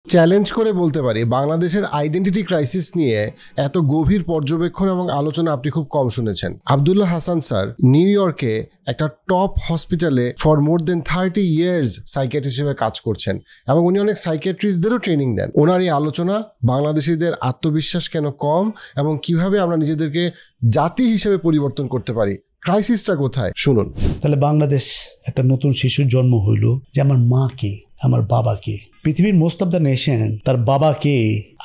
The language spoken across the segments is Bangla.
চ্যালেঞ্জ করে বলতে পারি বাংলাদেশের আইডেন্টিটি ক্রাইসিস নিয়ে এত গভীর পর্যবেক্ষণ এবং আলোচনা আপনি খুব কম শুনেছেন। আব্দুল্লাহ হাসান স্যার নিউ ইয়র্কে একটা টপ হসপিটালে for more than 30 years psychiatrist হিসেবে কাজ করছেন এবং উনি অনেক সাইকিয়াট্রিস্টদেরও ট্রেনিং দেন। ওনার এই আলোচনা বাংলাদেশিদের আত্মবিশ্বাস কেন কম এবং কিভাবে আমরা নিজেদেরকে জাতি হিসেবে পরিবর্তন করতে পারি, ক্রাইসিসটা কোথায় শুনুন। তাহলে বাংলাদেশ একটা নতুন শিশুর জন্ম হইল যে আমার মা কে, আমার বাবা কে। পৃথিবীর মোস্ট অফ দ্য নেশন তার বাবাকে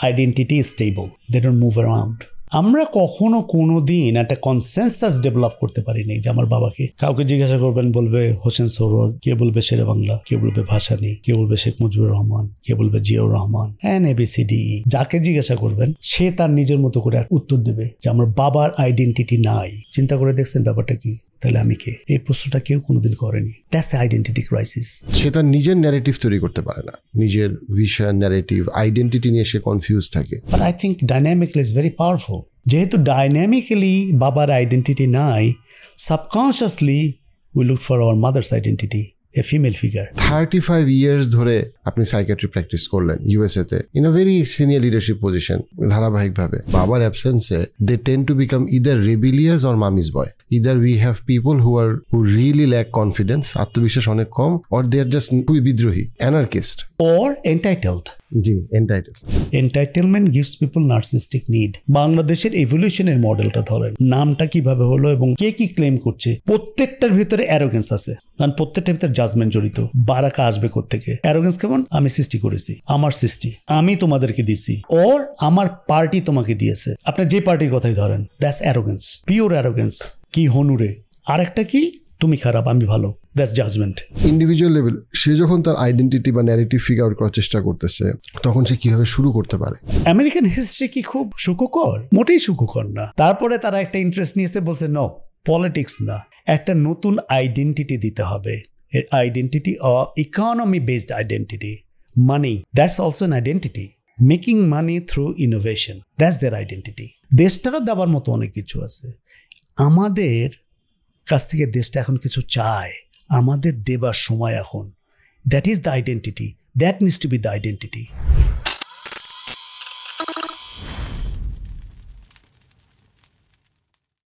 identity stable, they don't move around. আমরা কখনো কোনো দিন একটা কনসেনসাস ডেভেলপ করতে পারিনি যে আমার বাবাকে। কাউকে জিজ্ঞাসা করবেন বলবে হোসেন সৌরভ, কে বলবে শেরে বাংলা, কে বলবে ভাসানী, কে বলবে শেখ মুজিবুর রহমান, কে বলবে জিয়াউর রহমান, ABCD। যাকে জিজ্ঞাসা করবেন সে তার নিজের মতো করে উত্তর দেবে যে আমার বাবার আইডেন্টিটি নাই। চিন্তা করে দেখছেন ব্যাপারটা কি? তাহলে আমি কে? এই প্রশ্নটা কেউ কোনোদিন করেনি। That's identity crisis. সে তার নিজের ন্যারেটিভ তৈরি করতে পারে না, নিজের ভিশন, ন্যারেটিভ, আইডেন্টিটি নিয়ে সে কনফিউজ থাকে। But I think dynamically is very powerful. যেহেতু ডাইনামিক্যালি বাবার আইডেন্টিটি নাই, subconsciously we look for our mother's identity, a female figure. 35 years ধরে আপনি সাইকিয়াট্রি প্র্যাকটিস করলেন ইউএসএ তে in a very senior leadership position. ধারাবাহিকভাবে বাবার অ্যাবসেন্সে they tend to become either rebellious or mummy's boy. Either we have people who really lack confidence, আত্মবিশ্বাস অনেক কম, অর দে আর জাস্ট খুবই বিদ্রোহী, anarchist, or entitled. G, entitled. Entitlement gives people narcissistic need. বাংলাদেশের এভলিউশনের মডেলটা ধরেন, নামটা কিভাবে হলো এবং কে কি ক্লেম করছে, প্রত্যেকটার ভিতরে অ্যারোগেন্স আছে, কারণ প্রত্যেকটার ভিতরে জাজমেন্ট জড়িত। বারাকা আসবে কোত্থেকে? অ্যারোগেন্স কেমন? আমি সৃষ্টি করেছি, আমার সৃষ্টি, আমি তোমাদেরকে দিছি, ওর আমার পার্টি তোমাকে দিয়েছে। আপনি যে পার্টির কথাই ধরেন, দ্যাটস অ্যারোগেন্স, পিওর অ্যারোগেন্স। কি হনুরে? আরেকটা কি? তুমি খারাপ, আমি ভালো, দ্যাটস জাজমেন্ট। ইন্ডিভিজুয়াল লেভেল সে যখন তার আইডেন্টিটি বা ন্যারেটিভ ফিগার আউট করার চেষ্টা করতেছে, তখন সে কিভাবে শুরু করতে পারে? আমেরিকান হিস্ট্রি কি খুব সুখকর? মোটেই সুখকর না। তারপরে তারা একটা ইন্টারেস্ট নিয়েছে, বলছে নো, পলিটিক্স না, একটা নতুন আইডেন্টিটি দিতে হবে। Identity economy based identity, money, that's also an identity. Making money through innovation, that's their identity. দেশটারও দেওয়ার মতো অনেক কিছু আছে। আমাদের কাছ থেকে দেশটা এখন কিছু চায়, আমাদের দেবার সময় এখন। That is the identity, that needs to B the identity.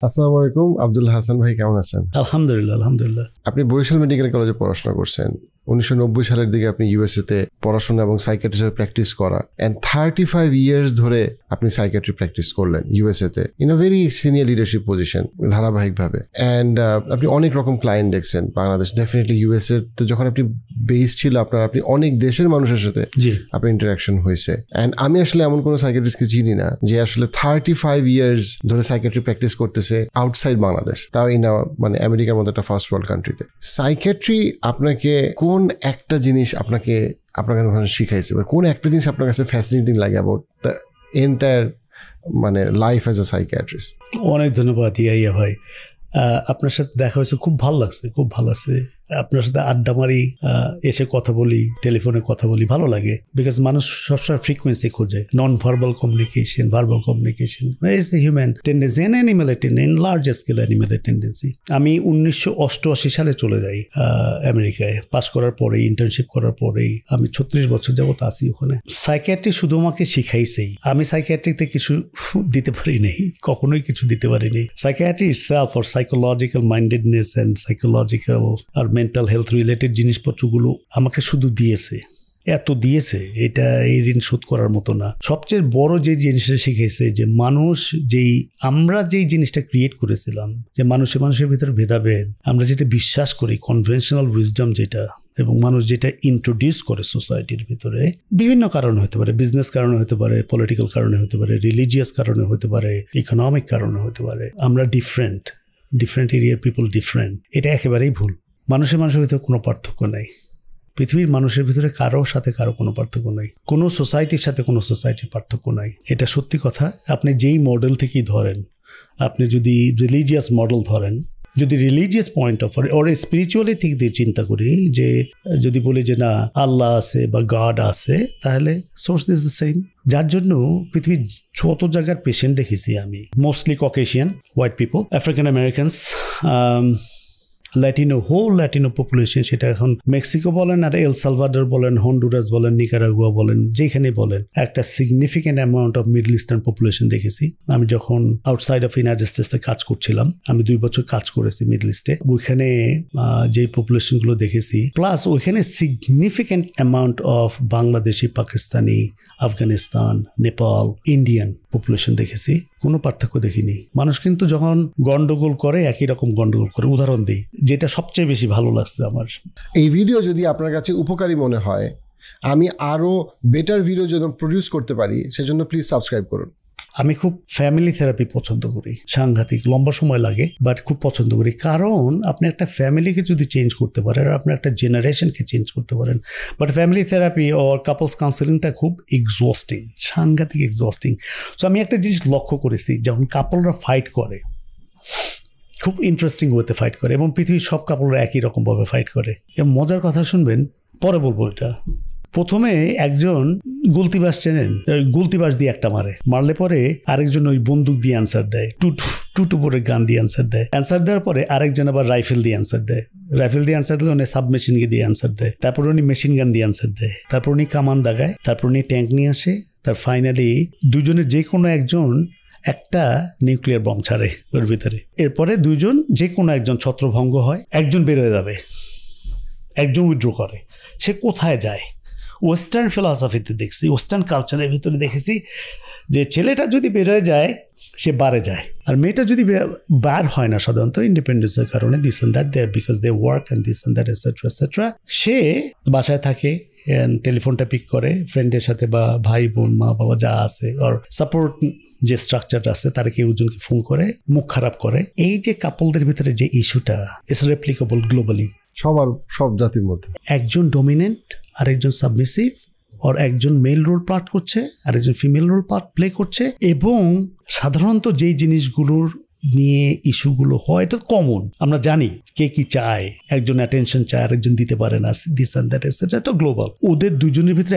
আসসালামু আলাইকুম, আব্দুল্লাহ হাসান ভাই, কেমন আছেন? আলহামদুলিল্লাহ, আলহামদুলিল্লাহ। আপনি বরিশাল মেডিকেল কলেজে পড়াশোনা করছেন। 1990 সালের দিকে আপনি ইউএসএ তে পড়াশোনা এবং সাইকিয়াট্রি প্র্যাকটিস করা, অ্যান্ড 35 ইয়ার্স ধরে আপনি সাইকিয়াট্রি প্র্যাকটিস করলেন ইউএসএ তে in a very senior leadership position, ধারাবাহিকভাবে। অ্যান্ড আপনি অনেক রকম ক্লায়েন্ট দেখছেন বাংলাদেশ, ডেফিনেটলি ইউএসএ তে যখন আপনি বেস ছিল আপনার, আপনি অনেক দেশের মানুষের সাথে আপনার ইন্টারাকশন হয়েছে। অ্যান্ড আমি আসলে এমন কোনো সাইকিয়াট্রিস্টকে চিনি না যে আসলে 35 ইয়ার্স ধরে সাইকিয়াট্রি প্র্যাকটিস করতেছে আউটসাইড বাংলাদেশ, তাও মানে আমেরিকার মতো একটা ফার্স্ট ওয়ার্ল্ড কান্ট্রিতে। সাইকিয়াট্রি আপনাকে কোন একটা জিনিস আপনার কাছে শিখাইছে, বা কোন একটা জিনিস আপনার কাছে ফ্যাসিনেটিং লাগে অ্যাবাউট দ্য এন্টায়ার মানে লাইফ অ্যাজ আ সাইকিয়াট্রিস্ট? অনেক ধন্যবাদ ইয়া ভাই, আপনার সাথে দেখা হয়েছে, খুব ভালো লাগছে, খুব ভালো লাগছে। আপনার সাথে আড্ডা মারি, এসে কথা বলি, টেলিফোনে কথা বলি, ভালো লাগে। বিকজ মানুষ সবসময় ফ্রিকোয়েন্সি খোঁজে, non verbal communication, verbal communication is a human tendency, N animal tendency, in large scale animal tendency. আমি 1988 সালে চলে যাই আমেরিকায়। পাস করার পরেই, ইন্টার্নশিপ করার পরেই আমি 36 বছর যাবত আছি ওখানে। সাইকিয়াট্রি শুধু আমাকে শিখাইছেই, আমি সাইকিয়াট্রিতে কিছু দিতে পারি নাই, কখনোই কিছু দিতে পারিনি। Psychiatry itself or psychological mindedness and psychological আর মেন্টাল হেলথ রিলেটেড জিনিসপত্রগুলো আমাকে শুধু দিয়েছে, এত দিয়েছে, এটা এই ঋণ শোধ করার মতো না। সবচেয়ে বড় যে জিনিসটা শিখেছে যে আমরা যেই জিনিসটা ক্রিয়েট করেছিলাম, যে মানুষের ভিতরে ভেদাভেদ, আমরা যেটা বিশ্বাস করি কনভেনশনাল উইজডম যেটা, এবং মানুষ যেটা ইন্ট্রোডিউস করে সোসাইটির ভিতরে, বিভিন্ন কারণে হতে পারে, বিজনেস কারণে হতে পারে, পলিটিক্যাল কারণে হতে পারে, রিলিজিয়াস কারণে হতে পারে, ইকোনমিক কারণে হতে পারে। আমরা ডিফারেন্ট এরিয়ার পিপল ডিফারেন্ট, এটা একেবারেই ভুল। মানুষের ভিতরে কোনো পার্থক্য নাই। পৃথিবীর মানুষের ভিতরে কারোর সাথে কারো কোনো পার্থক্য নাই, কোনো সোসাইটির সাথে কোনো সোসাইটির পার্থক্য নাই। এটা সত্যি কথা। আপনি যেই মডেল থেকেই ধরেন, আপনি যদি রিলিজিয়াস মডেল ধরেন, যদি religious point of or spiritually থেকে দিয়ে চিন্তা করি, যে যদি বলি যে না আল্লাহ আছে বা গড আছে, তাহলে সোর্স ইজ দ্য সেম। যার জন্য পৃথিবীর যত জায়গার পেশেন্ট দেখেছি আমি, mostly Caucasian, white people, African Americans, whole Latino population, সেটা এখন মেক্সিকো বলেন আর এল সালভাডর বলেন, হন্ডুরাস বলেন, নিকারাগুয়া বলেন, যেখানে বলেন, একটা significant amount of middle eastern population দেখেছি। আমি যখন আউটসাইড অফ ইউনাইটেড স্টেটসে কাজ করছিলাম, আমি 2 বছর কাজ করেছি মিডল ইস্টে, ওইখানে যে পপুলেশনগুলো দেখেছি, প্লাস ওইখানে significant amount of Bangladeshi, Pakistani, Afghanistan, Nepal, Indian population দেখেছি। কোনো পার্থক্য দেখিনি। মানুষ কিন্তু যখন গন্ডগোল করে একই রকম গন্ডগোল করে। উদাহরণ দিই, যেটা সবচেয়ে বেশি ভালো লাগছে আমার, এই ভিডিও যদি আপনার কাছে উপকারী মনে হয়, আমি আরো বেটার ভিডিও যেন প্রডিউস করতে পারি, সেজন্য প্লিজ সাবস্ক্রাইব করুন। আমি খুব ফ্যামিলি থেরাপি পছন্দ করি, সাংঘাতিক লম্বা সময় লাগে, বাট খুব পছন্দ করি। কারণ আপনি একটা ফ্যামিলিকে যদি চেঞ্জ করতে পারেন, আপনি একটা জেনারেশনকে চেঞ্জ করতে পারেন। But family therapy or couples কাউন্সেলিংটা খুব এক্সস্টিং, সাংঘাতিক এক্সস্টিং। সো আমি একটা জিনিস লক্ষ্য করেছি, যখন কাপলরা ফাইট করে, খুব ইন্টারেস্টিং হতে ফাইট করে, এবং পৃথিবীর সব কাপলরা একই রকমভাবে ফাইট করে। এবং মজার কথা শুনবেন, পরে বলবো এটা। প্রথমে একজন গুলতিবাস চেনেন, গুলতিবাস দিয়ে একটা মারলে পরে আরেকজন ওই বন্দুক দিয়ে অ্যান্সার দেয়, টুটু করে গান দিয়ে অ্যান্সার দেয়। অ্যান্সার দেওয়ার পরে আরেকজন আবার রাইফেল দিয়ে অ্যান্সার দেয়, রাইফেল দিয়ে অ্যান্সার দিলে উনি সাবমেশিন দিয়ে অ্যান্সার দেয়, তারপর উনি মেশিন গান দিয়ে অ্যান্সার দেয়, তারপর উনি কামান দাগায়, তারপর উনি ট্যাঙ্ক নিয়ে আসে, তার ফাইনালি দুজনের যে কোনো একজন একটা নিউক্লিয়ার বম ছাড়ে ওর ভিতরে। এরপরে দুজন যে কোনো একজন ছত্রভঙ্গ হয়, একজন বেরোয় যাবে, একজন উইথড্র করে। সে কোথায় যায়? ওয়েস্টার্ন ফিলসফিতে দেখছি, ওয়েস্টার্ন কালচারের ভিতরে দেখেছি যে ছেলেটা যদি বেরোয় যায় সে বারে যায়, আর মেয়েটা যদি বার হয় না সাধারণত ইন্ডিপেন্ডেন্সের কারণে, this and that, there because they work and this and that etcetera etcetera, সে বাসায় থাকে, টেলিফোনটা পিক করে, ফ্রেন্ডের সাথে বা ভাই বোন মা বাবা যা আছে ওর সাপোর্ট যে স্ট্রাকচারটা আছে তারা কেউ একজনকে ফোন করে, মুখ খারাপ করে। এই যে কাপলদের ভিতরে যে ইস্যুটা ইজ রেপ্লিকেবল গ্লোবালি, সব জাতির মধ্যে। একজন ডমিনেন্ট আর একজন সাবমিসিভ, আর একজন মেল রোল পার্ট করছে আর একজন ফিমেল রোল পার্ট প্লে করছে। এবং সাধারণত যেই জিনিসগুলোর নিয়ে ইস্যুগুলো হয়, এটা কমন, আমরা জানি কে কি চায়, একজন অ্যাটেনশন চায় আর একজন দিতে পারে না, দিস অ্যান্ড দ্যাট এটসেট্রা। তো গ্লোবাল, ওদের দুজনের ভিতরে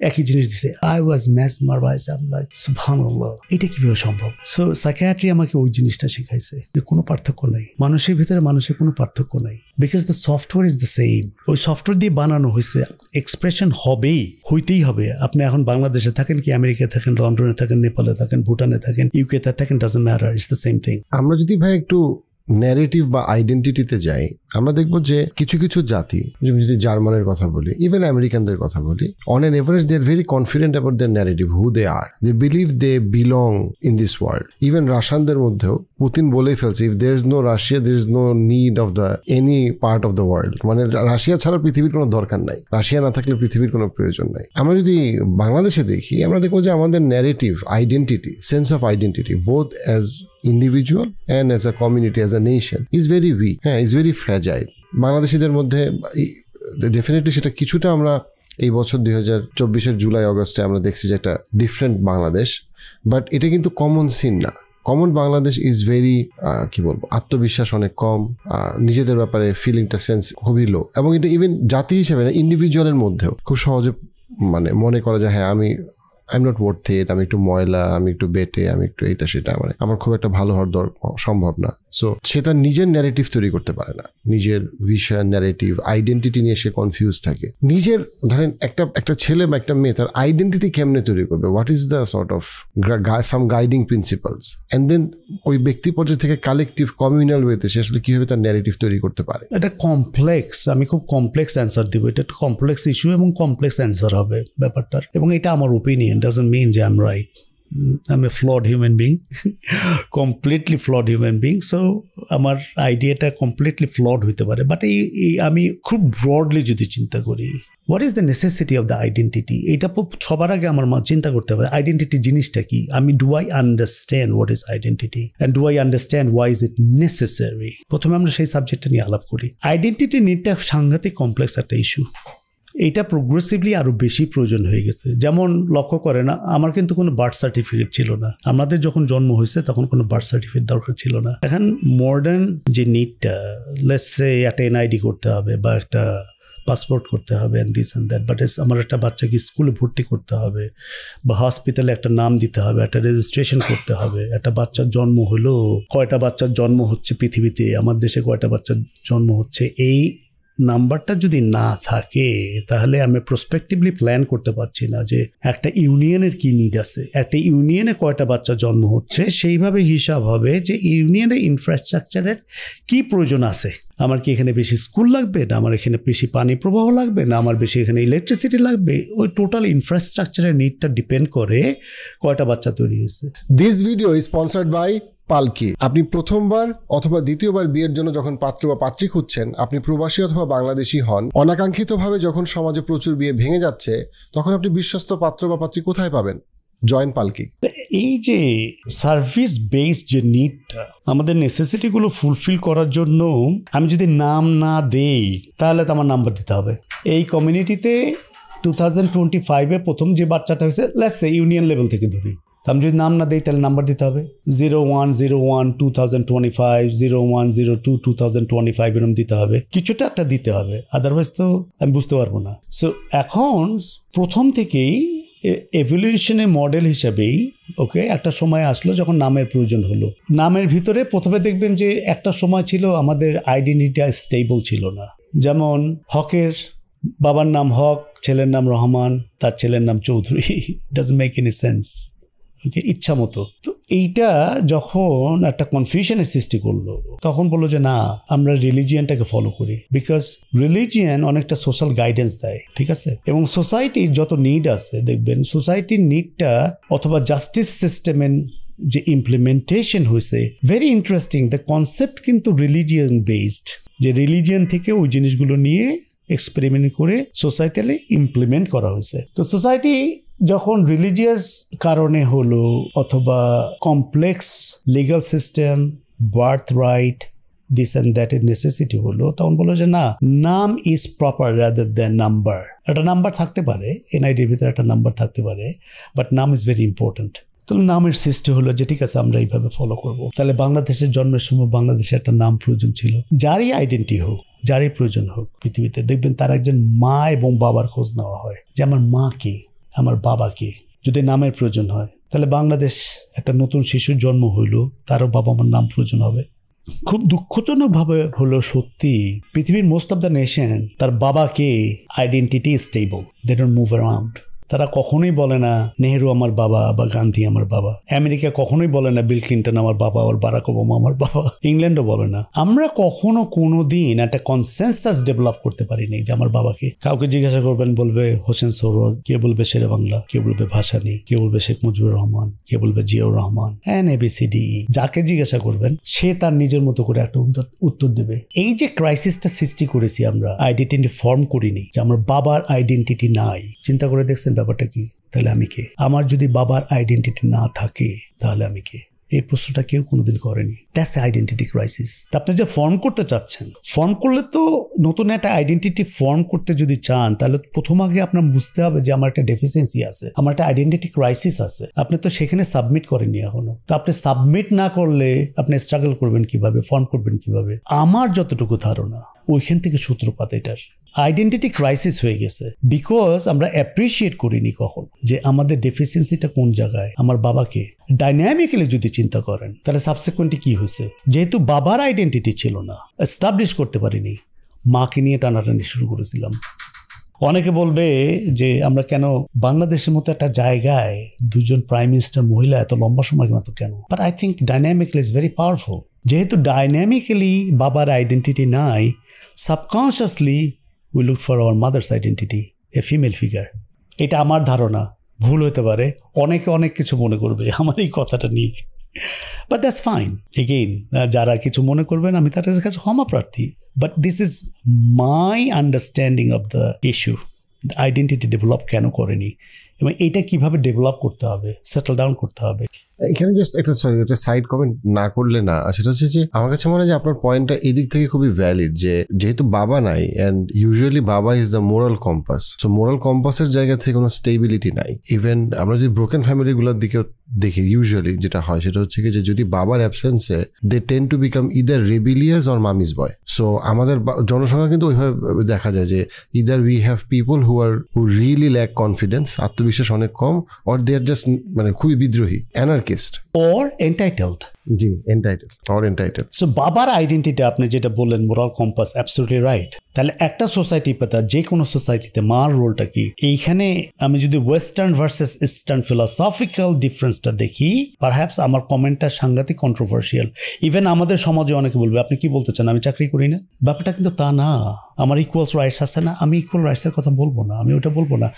একই জিনিস দিছে। I was mesmerised, I am like সুবহানাল্লাহ, এটা কিভাবে সম্ভব? সো সাইকিয়াট্রি আমাকে ওই জিনিসটা শিখাইছে যে কোনো পার্থক্য নাই, মানুষের ভিতরে মানুষের কোনো পার্থক্য নাই, because the software is the same. ওই সফটওয়্যার দিয়ে বানানো হয়েছে, এক্সপ্রেশন হইতেই হবে। আপনি এখন বাংলাদেশে থাকেন কি আমেরিকায় থাকেন, লন্ডনে থাকেন, নেপালে থাকেন, ভুটানে থাকেন, ইউকেতে থাকেন, doesn't matter, it's the same thing. আমরা যদি ভাই একটু ন্যারেটিভ বা আইডেন্টিটিতে যাই, আমরা দেখবো যে কিছু কিছু জাতি, যদি জার্মানের কথা বলি, ইভেন আমেরিকানদের কথা বলি, on an average they are very confident about their narrative, who they are, they believe they belong in this world. Even রাশিয়ানদের মধ্যেও পুতিন বলেই ফেলছে, if there is no Russia there is no need of the any part of the world. মানে রাশিয়া ছাড়া পৃথিবীর কোনো দরকার নাই, রাশিয়া না থাকলে পৃথিবীর কোনো প্রয়োজন নাই। আমরা যদি বাংলাদেশে দেখি, আমরা দেখবো যে আমাদের narrative, identity, sense of identity, both as individual and as a community, as a nation, is very weak, is very fragile. বাংলাদেশিদের মধ্যে ডেফিনেটলি সেটা কিছুটা আমরা এই বছর 2024 জুলাই অগস্টে আমরা দেখছি যে একটা ডিফারেন্ট বাংলাদেশ, বাট এটা কিন্তু কমন সিন না। কমন বাংলাদেশ ইজ ভেরি, কি বলবো, আত্মবিশ্বাস অনেক কম, নিজেদের ব্যাপারে ফিলিংটা সেন্স খুবই লো, এবং এটা ইভেন জাতি হিসেবে না, ইন্ডিভিজুয়ালের মধ্যেও খুব সহজে মানে মনে করা যায়, হ্যাঁ আমি I am not worth it, আমি একটু ময়লা, আমি একটু বেটে, আমি একটু এইটা সেটা, আমার খুব একটা ভালো হওয়ার সম্ভব না। সো সেটা নিজের ন্যারেটিভ তৈরি করতে পারে না, নিজের ভিশন, ন্যারেটিভ, আইডেন্টিটি নিয়ে সে কনফিউজ থাকে। নিজের ধরেন একটা ছেলে বা একটা মেয়ে তার আইডেন্টিটি কেমনে তৈরি করবে, what is the sort of some guiding principles, and then ওই ব্যক্তি পর্যায়ে থেকে কালেকটিভ কমিউনাল ওয়েতে সে আসলে কিভাবে তার ন্যারেটিভ তৈরি করতে পারে। এটা কমপ্লেক্স, আমি খুব কমপ্লেক্স অ্যান্সার দিব, এটা কমপ্লেক্স ইস্যু এবং কমপ্লেক্স অ্যান্সার হবে ব্যাপারটার, এবং এটা আমার ওপিনিয়ন, doesn't mean যে I'm right. I'm a flawed human being, completely flawed human being. So আমার আইডিয়াটা কমপ্লিটলি ফ্লড হইতে পারে, বাট এই আমি খুব ব্রডলি যদি চিন্তা করি, what is the necessity of the identity, এটা সবার আগে আমার চিন্তা করতে হবে আইডেন্টিটি জিনিসটা কি। Do I understand what is identity and do I understand Y is it necessary. প্রথমে আমরা সেই সাবজেক্টটা নিয়ে আলাপ করি। আইডেন্টিটি নিডটা সাংঘাতিক কমপ্লেক্স একটা ইস্যু, এইটা প্রোগ্রেসিভলি আরো বেশি প্রয়োজন হয়ে গেছে। যেমন লক্ষ্য করেন, আমার কিন্তু কোনো বার্থ সার্টিফিকেট ছিল না, আমাদের যখন জন্ম হয়েছে তখন কোনো বার্থ সার্টিফিকেট দরকার ছিল না। এখন মডার্ন যে নিডটা, লেটস সে একটা এনআইডি করতে হবে বা একটা পাসপোর্ট করতে হবে and this and that, but আমার একটা বাচ্চাকে স্কুলে ভর্তি করতে হবে বা হসপিটালে একটা নাম দিতে হবে, একটা রেজিস্ট্রেশন করতে হবে। একটা বাচ্চার জন্ম হলো, কয়টা বাচ্চার জন্ম হচ্ছে পৃথিবীতে, আমার দেশে কয়টা বাচ্চার জন্ম হচ্ছে, এই নাম্বারটা যদি না থাকে তাহলে আমি প্রসপেক্টিভলি প্ল্যান করতে পারছি না যে একটা ইউনিয়নের কি নিড আছে, একটা ইউনিয়নে কয়টা বাচ্চা জন্ম হচ্ছে, সেইভাবে হিসাব হবে যে ইউনিয়নের ইনফ্রাস্ট্রাকচারের কি প্রয়োজন আছে। আমার কি এখানে বেশি স্কুল লাগবে, না আমার এখানে বেশি পানি প্রবাহ লাগবে, না আমার বেশি এখানে ইলেকট্রিসিটি লাগবে। ওই টোটাল ইনফ্রাস্ট্রাকচারের নিডটা ডিপেন্ড করে কয়টা বাচ্চা তৈরি হয়েছে। This video is sponsored by Palki. আপনি প্রথমবার অথবা দ্বিতীয়বার বিয়ের জন্য যখন পাত্র বা পাত্রী খুঁজছেন, আপনি প্রবাসী অথবা বাংলাদেশি হন, অনাকাঙ্ক্ষিতভাবে যখন সমাজে প্রচুর বিয়ে ভেঙে যাচ্ছে, তখন আপনি বিশ্বস্ত পাত্র বা পাত্রী কোথায় পাবেন? জয়েন পালকি। এই যে সার্ভিস বেসড যে নিডটা, আমাদের নেসেসিটিগুলো ফুলফিল করার জন্য আমি যদি নাম না দেই তাহলে তো আমার নাম্বার দিতে হবে। এই কমিউনিটিতে 2025-এ প্রথম যে বাচ্চাটা হয়েছে, লেটস সে ইউনিয়ন লেভেল থেকে ধরি, আমি যদি নাম না দিই তাহলে নাম্বার দিতে হবে 0101-2025, 0102 2025 এরকম দিতে হবে, কিছুটা একটা দিতে হবে, আদারওয়াইজ তো আমি বুঝতে পারবো না। সো এখন প্রথম থেকেই এভলিউশনের মডেল হিসেবেই ওকে একটা সময় আসলো যখন নামের প্রয়োজন হলো। নামের ভিতরে প্রথমে দেখবেন যে একটা সময় ছিল আমাদের আইডেন্টিটি স্টেবল ছিল না। যেমন হকের বাবার নাম হক, ছেলের নাম রহমান, তার ছেলের নাম Chowdhury, doesn't make any sense. ইচ্ছা মতো। তো এইটা যখন একটা কনফিউশনের সৃষ্টি করলো, তখন বললো যে না, আমরা রিলিজিয়ানটাকে ফলো করি, বিকজ রিলিজিয়ান অনেকটা সোশ্যাল গাইডেন্স দেয়, ঠিক আছে। এবং সোসাইটির যত নিড আছে দেখবেন, সোসাইটির নিডটা অথবা জাস্টিস সিস্টেমের যে ইমপ্লিমেন্টেশন হয়েছে, ভেরি ইন্টারেস্টিং। দ্য কনসেপ্ট কিন্তু রিলিজিয়ান বেসড, যে রিলিজিয়ান থেকে ওই জিনিসগুলো নিয়ে এক্সপেরিমেন্ট করে সোসাইটালি ইমপ্লিমেন্ট করা হয়েছে। তো সোসাইটি যখন রিলিজিয়াস কারণে হলো অথবা complex legal system, birth right, this and that এর নেসেসিটি হলো, তখন বললো যে না, নাম is proper rather than number. একটা নাম্বার থাকতে পারে, এনআইডির ভিতরে একটা নাম্বার থাকতে পারে, বাট নাম ইজ ভেরি ইম্পর্টেন্ট। তাহলে নামের সৃষ্টি হলো যে ঠিক আছে, আমরা এইভাবে ফলো করব। তাহলে বাংলাদেশের জন্মের সময় বাংলাদেশে একটা নাম প্রয়োজন ছিল। যারই আইডেন্টি হোক, যারই প্রয়োজন হোক পৃথিবীতে, দেখবেন তার একজন মা এবং বাবার খোঁজ নেওয়া হয়, যে আমার মা কে, আমার বাবাকে। যদি নামের প্রয়োজন হয়, তাহলে বাংলাদেশ একটা নতুন শিশুর জন্ম হইল, তারও বাবা মার নাম প্রয়োজন হবে। খুব দুঃখজনকভাবে হলো সত্যি, পৃথিবীর মোস্ট অফ দ্য নেশন তার বাবাকে identity stable, they don't move around. তারা কখনোই বলে না নেহেরু আমার বাবা বা গান্ধী আমার বাবা। আমেরিকা কখনোই বলে না বিল ক্লিন্টন আমার বাবা, আর বারাক ওবামা আমার বাবা। ইংল্যান্ডও বলে না। আমরা কখনো কোনো দিন একটা কনসেনসাস ডেভেলপ করতে পারিনি যে আমার বাবাকে। কাউকে জিজ্ঞাসা করবেন, বলবে হোসেন সৌরভ, কে বলবে শেরে বাংলা, কে বলবে ভাসানী, কে বলবে শেখ মুজিবুর রহমান, কে বলবে জিয়াউর রহমান, ABCD। যাকে জিজ্ঞাসা করবেন সে তার নিজের মতো করে একটা উত্তর দেবে। এই যে ক্রাইসিসটা সৃষ্টি করেছি আমরা, আইডেন্টিটি ফর্ম করিনি, যে আমার বাবার আইডেন্টিটি নাই। চিন্তা করে দেখছেন ব্যাপারটা কি? তাহলে আমি কে? আমার যদি বাবার আইডেন্টিটি না থাকে তাহলে আমি কে? এই প্রশ্নটা কেউ কোনোদিন করেনি। That's identity crisis. আপনি যে ফর্ম করতে চাচ্ছেন, ফর্ম করলে তো নতুন একটা আইডেন্টিটি ফর্ম করতে যদি চান, তাহলে প্রথম আগে আপনার বুঝতে হবে যে আমার একটা ডেফিসিয়েন্সি আছে, আমার একটা আইডেন্টিটি ক্রাইসিস আছে। আপনি তো সেখানে সাবমিট করেননি এখনো। তো আপনি সাবমিট না করলে আপনি স্ট্রাগল করবেন কিভাবে, ফর্ম করবেন কিভাবে? আমার যতটুকু ধারণা, ওইখান থেকে সূত্রপাত এটার। আইডেন্টিটি ক্রাইসিস হয়ে গেছে বিকজ আমরা অ্যাপ্রিসিয়েট করিনি কখন যে আমাদের ডেফিসিয়েন্সিটা কোন জায়গায়। আমার বাবাকে ডাইনামিক্যালি যদি চিন্তা করেন, তাহলে সাবসিকুয়েন্টলি কি হয়েছে? যেহেতু বাবার আইডেন্টিটি ছিল না, এস্টাবলিশ করতে পারিনি, মাকে নিয়ে টানাটানি শুরু করেছিলাম। অনেকে বলবে যে আমরা কেন বাংলাদেশের মতো একটা জায়গায় দুজন প্রাইম মিনিস্টার মহিলা এত লম্বা সময় মতো কেন? But I think dynamically is very powerful. যেহেতু ডাইনামিক্যালি বাবার আইডেন্টিটি নাই, subconsciously we look for our mother's identity, a female figure. এটা আমার ধারণা, ভুল হতে পারে, অনেকে অনেক কিছু মনে করবে আমার এই কথাটা নিয়ে, বাট দ্যাটস ফাইন। এগেইন, যারা কিছু মনে করবেন আমি তাদের কাছে ক্ষমা প্রার্থী, but this is my understanding of the issue. Identity develop কেন করেনি এবং এইটা কিভাবে ডেভেলপ করতে হবে, সেটেল ডাউন করতে হবে। এখানে জাস্ট একটা সাইড কমেন্ট না করলে না, সেটা হচ্ছে যে আমার কাছে মনে হয় যে আপনার পয়েন্টটা এদিক থেকে খুবই ভ্যালিড, যে যেহেতু বাবা নাই অ্যান্ড ইউজুয়ালি বাবা is the moral compass, so moral কম্পাসের জায়গা থেকে কোনো স্টেবিলিটি নাই। ইভেন আমরা যদি ব্রোকেন ফ্যামিলিগুলোর দিকে দেখি, ইউজুয়ালি যেটা হয় সেটা হচ্ছে কি যে যদি বাবার অ্যাবসেন্সে they tend to become either rebellious or mummy's boy. So আমাদের জনসংখ্যা কিন্তু ওইভাবে দেখা যায় যে either we have people who really lack confidence, আত্মবিশ্বাস অনেক কম, অর দে আর জাস্ট মানে খুবই বিদ্রোহী, anarchist or entitled. G, entitled. So বাবার আইডেন্টিটি আপনি যেটা বললেন মোরাল কম্পাস, অ্যাবসলিউটলি রাইট। তাহলে একটা সোসাইটি পেতা, যে কোনো সোসাইটিতে মার রোলটা কি? এইখানে আমি যদি ওয়েস্টার্ন ভার্সেস ইস্টার্ন ফিলসফিক্যাল ডিফারেন্সটা দেখি, পারহ্যাপস আমার কমেন্টটা সাংঘাতিক কন্ট্রোভার্সিয়াল। ইভেন আমাদের সমাজে অনেকে বলবে আপনি কি বলতে চান আমি চাকরি করি না? ব্যাপারটা কিন্তু তা না। আমার ইকুয়ালস রাইটস আছে না, আমি ইকুয়াল রাইটসের কথা বলবো না, আমি ওটা বলবো না।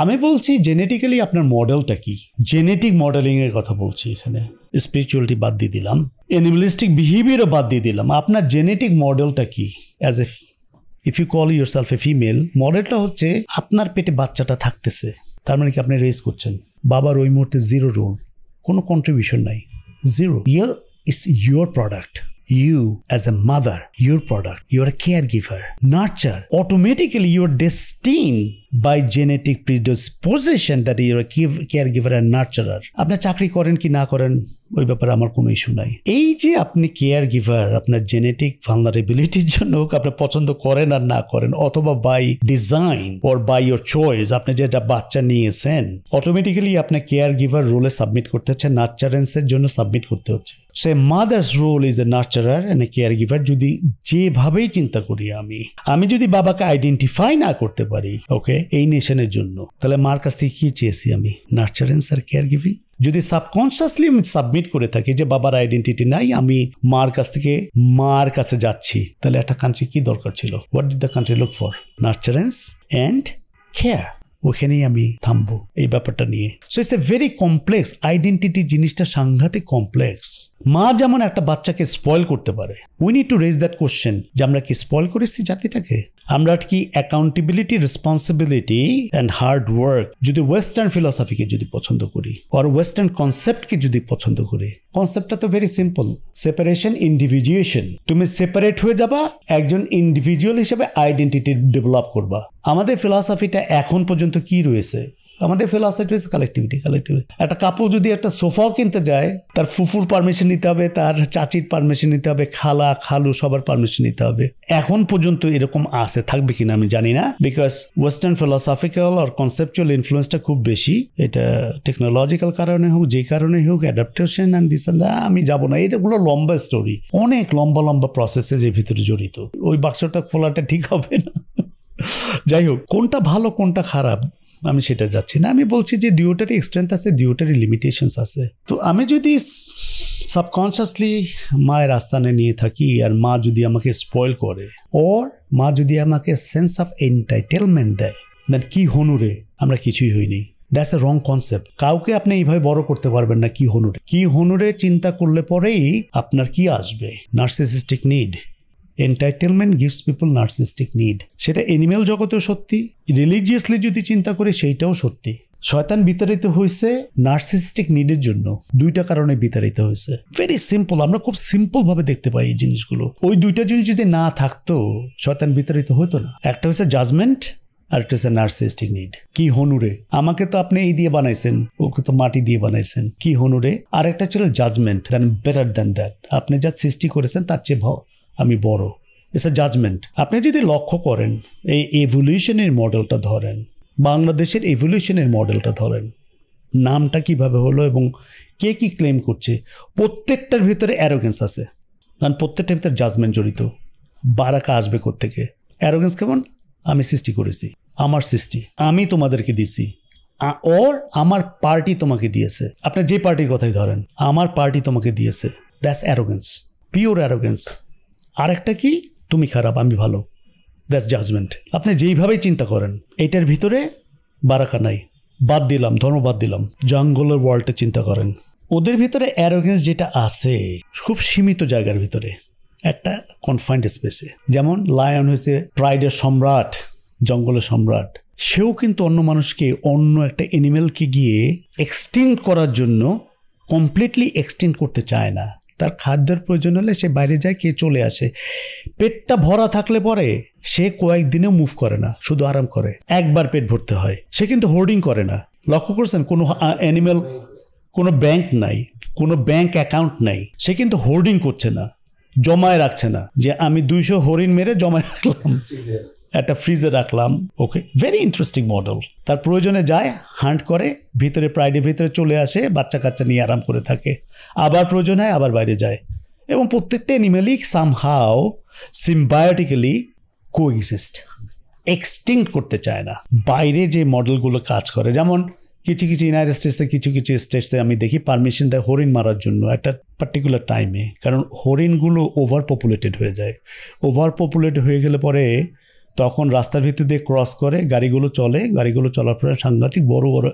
আমি বলছি জেনেটিক্যালি আপনার মডেলটা কি, জেনেটিক মডেলিংয়ের কথা বলছি এখানে। স্পিরিচুয়ালিটি বাদ দিয়ে দিলাম, অ্যানিমালিস্টিক বিহেভিয়ারও বাদ দিয়ে দিলাম। আপনার জেনেটিক মডেলটা কি? As if you call yourself a female, মডেলটা হচ্ছে আপনার পেটে বাচ্চাটা থাকতেছে, তার মানে কি আপনি রেজ করছেন। বাবার ওই মুহূর্তে জিরো রোল, কোনো কন্ট্রিবিউশন নাই, zero. It's your product. You as a mother, your product. You are a caregiver. Nurture. Automatically you are destined by genetic predisposition that you are a caregiver and nurturer. আপনি চাকরি করেন কি না করেন ওই ব্যাপারে আমার কোনো ইস্যু নাই। এই যে আপনি কেয়ার গিভার, আপনার জেনেটিক ভালনারেবিলিটির জন্য আপনি পছন্দ করেন আর না করেন, অথবা by design or by your choice আপনি যে যা বাচ্চা নিয়েছেন, অটোমেটিক্যালি আপনি কেয়ার গিভার রোলে সাবমিট করতে হচ্ছে, নার্চারেন্সের জন্য সাবমিট করতে হচ্ছে। So mother's role is a nurturer and a caregiver. যদি যেভাবেই চিন্তা করি আমি যদি বাবাকে আইডেন্টিফাই না করতে পারি ওকে এই নেশনের জন্য, তাহলে মার কাছ থেকে কি চেয়েছি আমি? নার্চারেন্স আর কেয়ার গিভিং। যদি সাবকনসিয়াসলি আমি সাবমিট করে থাকি যে বাবার আইডেন্টিটি নাই, আমি মার কাছ থেকে মার কাছে যাচ্ছি, তাহলে একটা কান্ট্রি কি দরকার ছিল? What did the country look for? Nurturance and care. ওখানেই আমি থামবো এই ব্যাপারটা নিয়ে। So it's a very complex identity, জিনিসটা সাংঘাতিক কমপ্লেক্স। মা যেমন একটা বাচ্চাকে স্পয়েল করতে পারে, we need to raise that question যে আমরা কি স্পয়েল করেছি জাতিটাকে? আমরা কি accountability, responsibility and hard work যদি ওয়েস্টার্ন ফিলসফিকে যদি পছন্দ করি, আর ওয়েস্টার্ন কনসেপ্টকে যদি পছন্দ করি, কনসেপ্টটা তো ভেরি সিম্পল, সেপারেশন, ইন্ডিভিজুয়েশন। তুমি সেপারেট হয়ে যাবা, একজন ইন্ডিভিজুয়াল হিসেবে আইডেন্টিটি ডেভেলপ করবা। আমাদের ফিলসফিটা এখন পর্যন্ত কি রয়েছে? আমাদের ফিলসফি রয়েছে কালেক্টিভিটি। একটা কাপল যদি একটা সোফাও কিনতে যায়, তার ফুফুর পারমিশন নিতে হবে, তার চাচির পারমিশন নিতে হবে, খালা খালু সবার পারমিশন নিতে হবে। এখন পর্যন্ত এরকম আছে, থাকবে কিনা আমি জানি না, বিকজ ওয়েস্টার্ন ফিলসফিক্যাল আর কনসেপচুয়াল ইনফ্লুয়েন্সটা খুব বেশি। এটা টেকনোলজিক্যাল কারণে হোক, যে কারণে হোক, adaptation and this and that, আমি যাবো না, এটাগুলো লম্বা স্টোরি, অনেক লম্বা প্রসেসের ভিতরে জড়িত। ওই বাক্সটা খোলাটা ঠিক হবে না। যাই হোক, কোনটা ভালো কোনটা খারাপ আমি সেটা যাচ্ছি না। আমি বলছি যে দুইটারই স্ট্রেংথ আছে, দুইটারই লিমিটেশনস আছে। তো আমি যদি সাবকনসিয়াসলি মায়ের আস্থানে নিয়ে থাকি, আর মা যদি আমাকে স্পয়েল করে, ওর মা যদি আমাকে সেন্স অফ এন্টাইটেলমেন্ট দেয়, দেন কি হনুরে আমরা কিছুই হইনি। That's a wrong concept. কাউকে আপনি এইভাবে বড় করতে পারবেন না। কি হনুরে চিন্তা করলে পরেই আপনার কি আসবে? Narcissistic need. Entitlement gives people narcissistic need. সেটা এনিম্যাল জগতেও সত্যি, রিলিজিয়াসলি যদি চিন্তা করি সেইটাও সত্যি। শয়তান বিতাড়িত হয়েছে নার্সিসিস্টিক নিডের জন্য, দুইটা কারণে বিতাড়িত হয়েছে। ভেরি সিম্পল, আমরা খুব সিম্পল ভাবে দেখতে পাই এই জিনিসগুলো। ওই দুইটা জিনিস যদি না থাকতো শয়তান বিতাড়িত হতো না। একটা হচ্ছে জাজমেন্ট, আর একটা হচ্ছে নার্সিসিস্টিক নিড। কি হনুরে, আমাকে তো আপনি এই দিয়ে বানাইছেন, ওকে তো মাটি দিয়ে বানাইছেন, কি হনুরে। আর একটা ছিল judgement, then better than that, আপনি যা সৃষ্টি করেছেন তার চেয়ে আমি বড়। It's a judgement. আপনি যদি লক্ষ্য করেন, এই এভলিউশনের মডেলটা ধরেন, বাংলাদেশের এভলিউশনের মডেলটা ধরেন, নামটা কিভাবে হলো এবং কে কি ক্লেম করছে, প্রত্যেকটার ভিতরে অ্যারোগেন্স আছে, কারণ প্রত্যেকটার ভিতরে জাজমেন্ট জড়িত। বারাকা আসবে কোত্থেকে? অ্যারোগেন্স কেমন? আমি সৃষ্টি করেছি, আমার সৃষ্টি, আমি তোমাদেরকে দিছি, ওর আমার পার্টি তোমাকে দিয়েছে। আপনি যে পার্টির কথাই ধরেন, আমার পার্টি তোমাকে দিয়েছে, দ্যাটস অ্যারোগেন্স, পিওর অ্যারোগেন্স। আর একটা কি? তুমি খারাপ আমি ভালো, দ্যাটস জাজমেন্ট। আপনি যেইভাবেই চিন্তা করেন, এইটার ভিতরে বারাকা নাই। বাদ দিলাম, ধর্ম বাদ দিলাম, জঙ্গলের ওয়ার্ল্ডে চিন্তা করেন, ওদের ভিতরে অ্যারোগেন্স যেটা আছে খুব সীমিত জায়গার ভিতরে, একটা কনফাইন্ড স্পেসে। যেমন লায়ন হয়েছে প্রাইডের সম্রাট, জঙ্গলের সম্রাট, সেও কিন্তু অন্য মানুষকে, অন্য একটা অ্যানিমেলকে গিয়ে এক্সটিংক্ট করার জন্য কমপ্লিটলি এক্সটেন্ড করতে চায় না। তার খাদ্যের প্রয়োজন হলে সে বাইরে যায়, কে চলে আসে। পেটটা ভরা থাকলে পরে সে কয়েকদিনেও মুভ করে না, শুধু আরাম করে। একবার পেট ভরতে হয়। সে কিন্তু হোর্ডিং করে না। লক্ষ্য করছেন, কোনো অ্যানিমেল, কোনো ব্যাংক নাই, কোনো ব্যাংক অ্যাকাউন্ট নাই, সে কিন্তু হোর্ডিং করছে না, জমায় রাখছে না যে আমি 200 হরিণ মেরে জমায় রাখলাম, একটা ফ্রিজে রাখলাম। ওকে, ভেরি ইন্টারেস্টিং মডেল। তার প্রয়োজনে যায়, হান্ট করে, ভিতরে প্রাইডের ভিতরে চলে আসে, বাচ্চা কাচ্চা নিয়ে আরাম করে থাকে, আবার প্রয়োজন হয় আবার বাইরে যায়। এবং প্রত্যেকটা অ্যানিমেলই সামহাও সিম্বায়োটিক্যালি কোএক্সিস্ট, এক্সটিংক্ট করতে চায় না। বাইরে যে মডেলগুলো কাজ করে, যেমন কিছু কিছু ইউনাইটেড স্টেটসে, কিছু কিছু স্টেটসে আমি দেখি পারমিশন দেয় হরিণ মারার জন্য একটা পার্টিকুলার টাইমে, কারণ হরিণগুলো ওভার পপুলেটেড হয়ে যায়। ওভার পপুলেটেড হয়ে গেলে পরে তখন রাস্তার ভিতর দিয়ে ক্রস করে গাড়িগুলো চলে, গাড়িগুলো চলার পরে সাংঘাতিক বড় বড়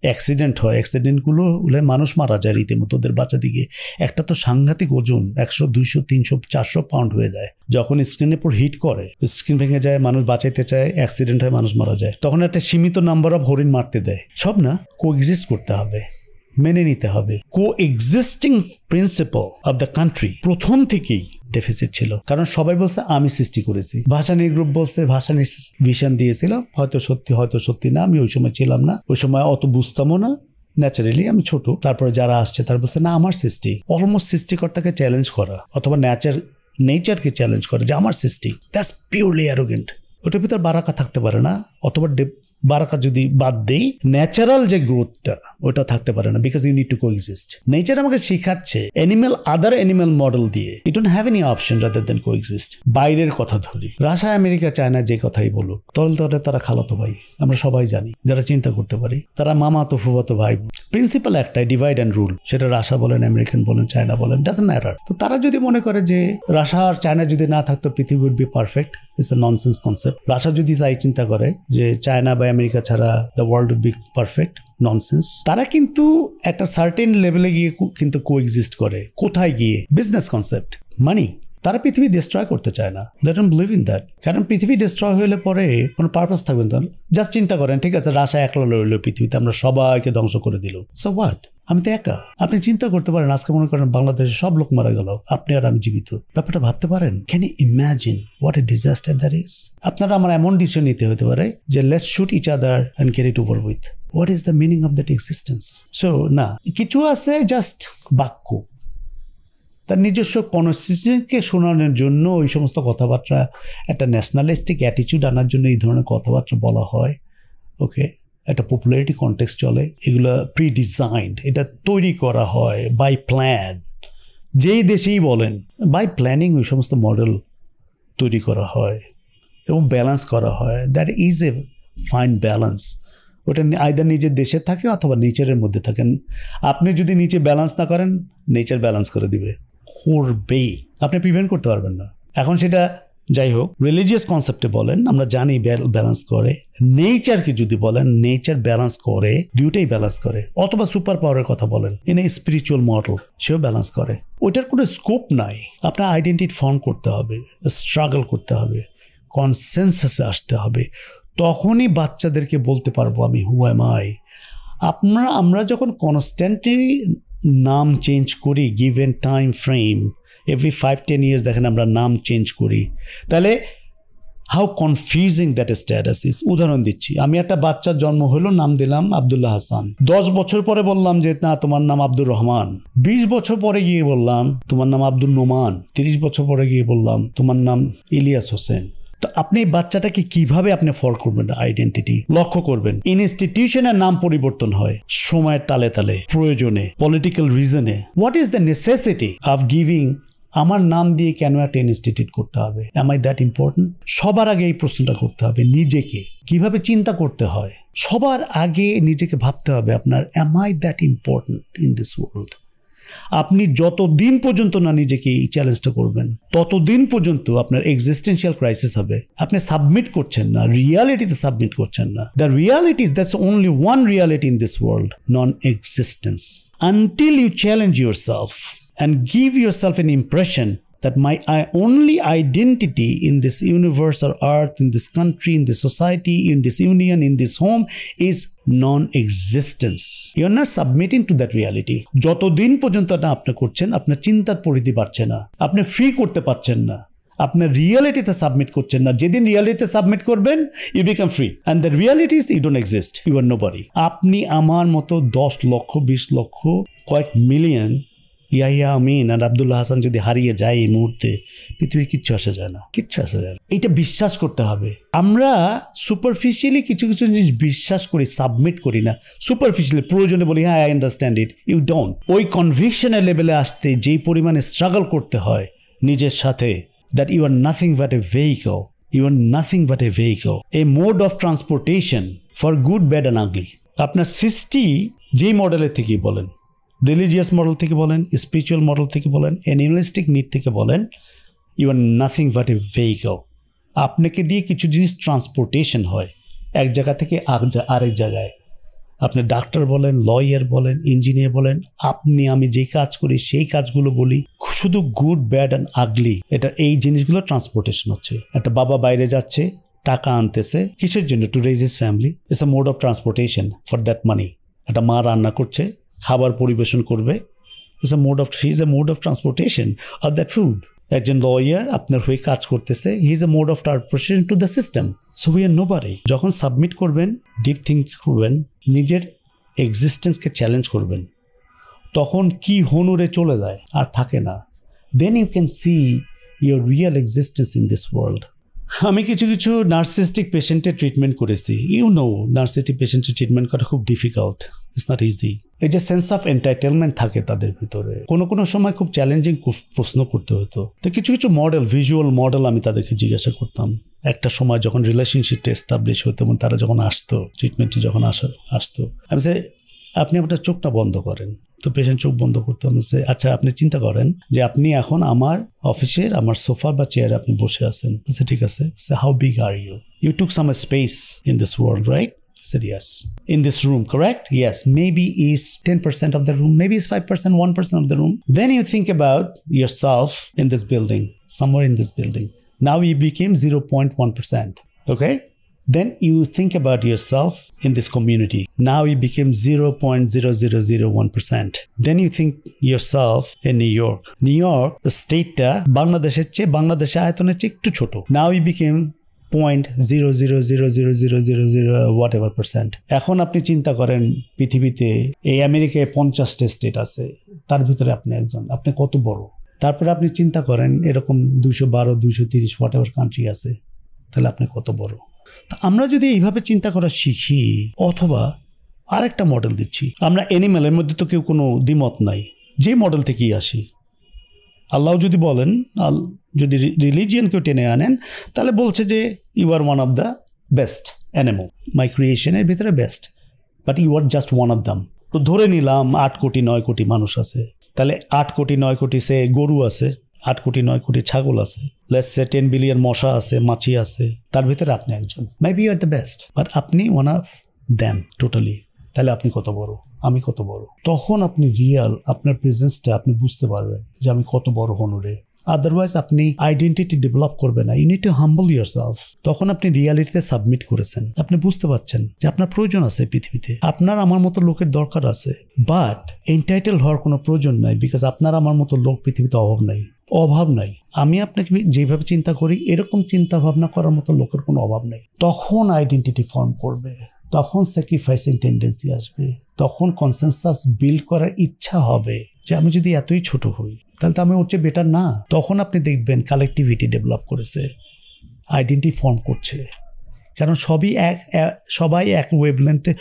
অ্যাক্সিডেন্ট হয়। অ্যাক্সিডেন্টগুলো হলে মানুষ মারা যায় রীতিমতো, ওদের বাচ্চা দিকে। একটা তো সাংঘাতিক ওজন, 100, 200, 300, 400 পাউন্ড হয়ে যায়। যখন স্ক্রিনের উপর হিট করে, স্ক্রিন ভেঙে যায়, মানুষ বাঁচাইতে চায়, অ্যাক্সিডেন্ট হয়, মানুষ মারা যায়। তখন একটা সীমিত নাম্বার অফ হরিণ মারতে দেয়। সব না, কোএক্সিস্ট করতে হবে, মেনে নিতে হবে। কোএক্সিস্টিং প্রিন্সিপাল অফ দ্য কান্ট্রি প্রথম থেকেই ডেফিসিট ছিল, কারণ সবাই বলছে আমি সৃষ্টি করেছি। ভাসানী গ্রুপ বলছে ভাসানী ভিশন দিয়েছিল, হয়তো সত্যি হয়তো সত্যি না, আমি ওই সময় ছিলাম না, ওই সময় অত বুঝতামও না, ন্যাচারালি আমি ছোট। তারপরে যারা আসছে তারা বলছে না আমার সৃষ্টি। অলমোস্ট সৃষ্টিকর্তাকে চ্যালেঞ্জ করা অথবা নেচারকে চ্যালেঞ্জ করা যে আমার সৃষ্টি, দ্যাটস পিওরলি অ্যারোগেন্ট। ওটার ভিতর বারাকা থাকতে পারে না, অথবা বারাকা যদি বাদ দেই, ন্যাচারাল যে গ্রোথটা ওটা থাকতে পারে না, because you need to coexist. Nature আমাকে শেখাচ্ছে আদার অ্যানিমেল মডেল দিয়ে you don't have any option rather than coexist. বাইরের কথা ধরি, রাশিয়া, আমেরিকা, চায়না যে কথাই বলুক, তলে তারা খালাতো ভাই, আমরা সবাই জানি, যারা চিন্তা করতে পারি, তারা মামাতো ফুফাতো ভাই। প্রিন্সিপাল একটাই, ডিভাইড অ্যান্ড রুল। সেটা রাশিয়া বলেন, আমেরিকান বলেন, চায়না বলেন, ডাজন্ট ম্যাটার। তো তারা যদি মনে করে যে রাশিয়া আর চায়না যদি না থাকতো পৃথিবী would be perfect, it's a nonsense concept. Russia যদি তাই চিন্তা করে যে চায়না বা আমেরিকা ছাড়া the world would be perfect, nonsense. তারা কিন্তু একটা সার্টেন লেভেলে গিয়ে কিন্তু কোএক্সিস্ট করে। কোথায় গিয়ে? Business concept, money. তারা পৃথিবী ডিস্ট্রয় করতে চায় না, they don't believe in that. কারণ পৃথিবী ডিস্ট্রয় হলে পরে কোনো পারপাস থাকবে না। জাস্ট চিন্তা করেন, ঠিক আছে রাশিয়া একলা লড়লো পৃথিবীতে, আমরা সবাইকে ধ্বংস করে দিল, সো হোয়াট? আমি তো একা। আপনি চিন্তা করতে পারেন, আজকে মনে করেন বাংলাদেশে সব লোক মারা গেল, আপনি আর আমি জীবিত। ব্যাপারটা ভাবতে পারেন? Can you imagine what a disaster that is? আপনারা আমার এমন ডিসিশন নিতে হতে পারে যে let's shoot each other and get it over with. What is the meaning of that existence? So না, কিছু আছে জাস্ট বাক্য, তার নিজস্ব কনস্টিটিউয়েন্সিকে শোনানোর জন্য ওই সমস্ত কথাবার্তা, একটা ন্যাশনালিস্টিক অ্যাটিটিউড আনার জন্য এই ধরনের কথাবার্তা বলা হয়। ওকে, একটা পপুলারিটি কনটেক্সট চলে, এগুলো প্রি ডিজাইনড, এটা তৈরি করা হয় বাই প্ল্যান। যেই দেশেই বলেন, বাই প্ল্যানিং ওই সমস্ত মডেল তৈরি করা হয় এবং ব্যালেন্স করা হয়। That is A fine balance. ওটা আইদার নিজের দেশে থাকে অথবা নেচারের মধ্যে থাকেন। আপনি যদি নিচে ব্যালেন্স না করেন, নেচার ব্যালেন্স করে দিবে, করবেই, আপনি প্রিভেন্ট করতে পারবেন না। এখন সেটা যাই হোক, রিলিজিয়াস কনসেপ্টে বলেন, আমরা জানি ব্যালেন্স করে। নেচারকে যদি বলেন, নেচার ব্যালেন্স করে, দুইটাই ব্যালেন্স করে। অথবা সুপার পাওয়ারের কথা বলেন, ইন এ স্পিরিচুয়াল মডেল, সেও ব্যালেন্স করে। ওইটার কোনো স্কোপ নাই। আপনার আইডেন্টিটি ফর্ম করতে হবে, স্ট্রাগল করতে হবে, কনসেনসাসে আসতে হবে, তখনই বাচ্চাদেরকে বলতে পারবো আমি হু অ্যাম আই। আমরা যখন কনস্ট্যান্টলি নাম চেঞ্জ করি, given time frame, every 5-10 years দেখেন আমরা নাম চেঞ্জ করি, তাহলে how confusing that status is. উদাহরণ দিচ্ছি, আমি একটা বাচ্চার জন্ম হলো, নাম দিলাম আব্দুল্লাহ হাসান। 10 বছর পরে বললাম যে না, তোমার নাম আব্দুর রহমান। 20 বছর পরে গিয়ে বললাম তোমার নাম আব্দুল নোমান। 30 বছর পরে গিয়ে বললাম তোমার নাম ইলিয়াস হোসেন। তো আপনি বাচ্চাটাকে কিভাবে আপনি ফল করবেন আইডেন্টিটি? লক্ষ্য করবেন, ইনস্টিটিউশনের নাম পরিবর্তন হয় সময়ের তালে তালে, প্রয়োজনে, political reason. What is the necessity of giving? আমার নাম দিয়ে কেন একটা ইনস্টিটিউট করতে হবে? Am I that important? সবার আগে এই প্রশ্নটা করতে হবে নিজেকে। কিভাবে চিন্তা করতে হয়? সবার আগে নিজেকে ভাবতে হবে আপনার, অ্যাম I that important in this world? আপনি যতদিন পর্যন্ত না নিজেকে এই চ্যালেঞ্জটা করবেন, ততদিন পর্যন্ত আপনার এক্সিস্টেন্সিয়াল ক্রাইসিস হবে। আপনি সাবমিট করছেন না, রিয়ালিটিতে সাবমিট করছেন না। The reality is that's only one reality in this world, non existence. Until you challenge yourself and give yourself an impression that my only identity in this universe or earth, in this country, in this society, in this union, in this home is non-existence. You are not submitting to that reality. যতদিন পর্যন্ত না আপনি করছেন, আপনার চিন্তার পরিধি বাড়ছে না, আপনি ফ্রি করতে পারছেন না, আপনার রিয়ালিটিতে সাবমিট করছেন না। যেদিন রিয়ালিটিতে সাবমিট করবেন, you become free, and the reality is you don't exist, you are nobody. আপনি আমার মতো 10 লক্ষ 20 লক্ষ কয়েক মিলিয়ন ইয়াহিয়া আমিন আর আব্দুল্লাহ হাসান যদি হারিয়ে যায় এই মুহূর্তে, পৃথিবীর কিচ্ছু আসা যায় না, কিচ্ছু আসা যায় না। এটা বিশ্বাস করতে হবে। আমরা সুপারফিশিয়ালি কিছু কিছু জিনিস বিশ্বাস করি, সাবমিট করি না। সুপারফিশিয়ালি প্রয়োজনে বলি হ্যাঁ, I understand it, you don't. ওই কনভিকশনের লেভেলে আসতে যেই পরিমাণে স্ট্রাগল করতে হয় নিজের সাথে, that you are nothing but a vehicle, you are nothing but a vehicle, a mode of transportation for good, bad and ugly. আপনার সৃষ্টি যেই মডেলের থেকে বলেন, রিলিজিয়াস মডেল থেকে বলেন, স্পিরিচুয়াল মডেল থেকে বলেন, অ্যানিমালিস্টিক নিড থেকে বলেন, you are nothing but a vehicle. আপনাকে দিয়ে কিছু জিনিস ট্রান্সপোর্টেশন হয় এক জায়গা থেকে আরেক জায়গায়। আপনি ডাক্তার বলেন, লয়ার বলেন, ইঞ্জিনিয়ার বলেন, আপনি আমি যেই কাজ করি সেই কাজগুলো বলি, শুধু গুড, ব্যাড অ্যান্ড আগলি, এটা এই জিনিসগুলো ট্রান্সপোর্টেশন হচ্ছে। একটা বাবা বাইরে যাচ্ছে, টাকা আনতেছে কিসের জন্য? To raise his family. It's a mode of transportation for that money. একটা মা রান্না করছে, খাবার পরিবেশন করবে, it's he is a mode of transportation of that food. একজন লয়ার আপনার হয়ে কাজ করতেছে, he is a mode of transportation to the system. So we are nobody. যখন সাবমিট করবেন, ডিপ থিঙ্ক করবেন, নিজের এক্সিস্টেন্সকে চ্যালেঞ্জ করবেন, তখন কি হনুরে চলে যায় আর থাকে না। Then you can see your real existence in this world. আমি কিছু কিছু নার্সিস্টিক পেশেন্টের ট্রিটমেন্ট করেছি। নার্সিস্টিক পেশেন্টের ট্রিটমেন্ট করা খুব ডিফিকাল্ট, ইটস নট ইজি। এই যে সেন্স অফ এন্টারটেনমেন্ট থাকে তাদের ভিতরে, কোনো সময় খুব চ্যালেঞ্জিং প্রশ্ন করতে হতো। তো কিছু কিছু মডেল, ভিজুয়াল মডেল আমি তাদেরকে জিজ্ঞাসা করতাম। একটা সময় যখন রিলেশনশিপটা এস্টাবলিশ হতো এবং তারা যখন আসতো, ট্রিটমেন্টে যখন আসতো, আমি সে আপনি আপনার চোখটা বন্ধ করেন। তো পেশেন্ট চোখ বন্ধ করতো। আমি সে আচ্ছা, আপনি চিন্তা করেন যে আপনি এখন আমার অফিসের আমার সোফা বা চেয়ারে আপনি বসে আছেন। ঠিক আছে। How big are you? You took some space in this world, right? Said yes. In this room, correct? Yes. Maybe is 10% of the room, maybe is 5%, 1% of the room. Then you think about yourself in this building, somewhere in this building. Now you became 0.1%. Okay? Then you think about yourself in this community. Now you became 0.0001%. Then you think yourself in New York. New York, the state ta Bangladesh ayatoner che ekটু ছোট. Now you became 0.000000 whatever percent. এখন আপনি চিন্তা করেন পৃথিবীতে এই আমেরিকায় 50টা স্টেট আছে, তার ভিতরে আপনি একজন, আপনি কত বড়? তারপরে আপনি চিন্তা করেন এরকম 212, 230 whatever কান্ট্রি আছে, তাহলে আপনি কত বড়? তো আমরা যদি এইভাবে চিন্তা করা শিখি, অথবা আরেকটা মডেল দিচ্ছি, আমরা অ্যানিমেলের মধ্যে তো কেউ কোনো দ্বিমত নাই, যে মডেল থেকেই আসি। আল্লাহ যদি বলেন, যদি রিলিজিয়ানকেও টেনে আনেন, তাহলে বলছে যে you are one of the best animal, my ক্রিয়েশনের ভিতরে best, but you are just one of them. তো ধরে নিলাম 8 কোটি 9 কোটি মানুষ আছে, তাহলে 8 কোটি 9 কোটি সে গরু আছে, 8 কোটি 9 কোটি ছাগল আছে, লেটস সে 10 বিলিয়ন মশা আছে, মাছি আছে, তার ভিতরে আপনি একজন। Maybe you are the best, but আপনি ওয়ান অফ দ্যাম টোটালি। তাহলে আপনি কত বড়, আমি কত বড়? তখন আপনি রিয়াল আপনার প্রেজেন্সটা আপনি বুঝতে পারবেন যে আমি কত বড় হনুরে। আদারওয়াইজ আপনি আইডেন্টিটি ডেভেলপ করবেন না। You need to humble yourself. তখন আপনি রিয়ালিটিতে সাবমিট করেছেন, আপনি বুঝতে পারছেন যে আপনার প্রয়োজন আছে পৃথিবীতে, আপনার আমার মতো লোকের দরকার আছে, বাট এন্টাইটেল হওয়ার কোনো প্রয়োজন নাই, বিকজ আপনার আমার মতো লোক পৃথিবীতে অভাব নাই। আমি আপনাকে যেভাবে চিন্তা করি এরকম চিন্তা ভাবনা করার মতো লোকের কোনো অভাব নাই। তখন আইডেন্টিটি ফর্ম করবে, তখন স্যাক্রিফাইসিং টেন্ডেন্সি আসবে, তখন কনসেনসাস বিল্ড করার ইচ্ছা হবে যে আমি যদি এতই ছোট হই তাহলে তো আমি হচ্ছে বেটার না। তখন আপনি দেখবেন কালেকটিভিটি ডেভেলপ করেছে, আইডেন্টিটি ফর্ম করছে, কারণ সবাই এক ওয়েভলেন্থে,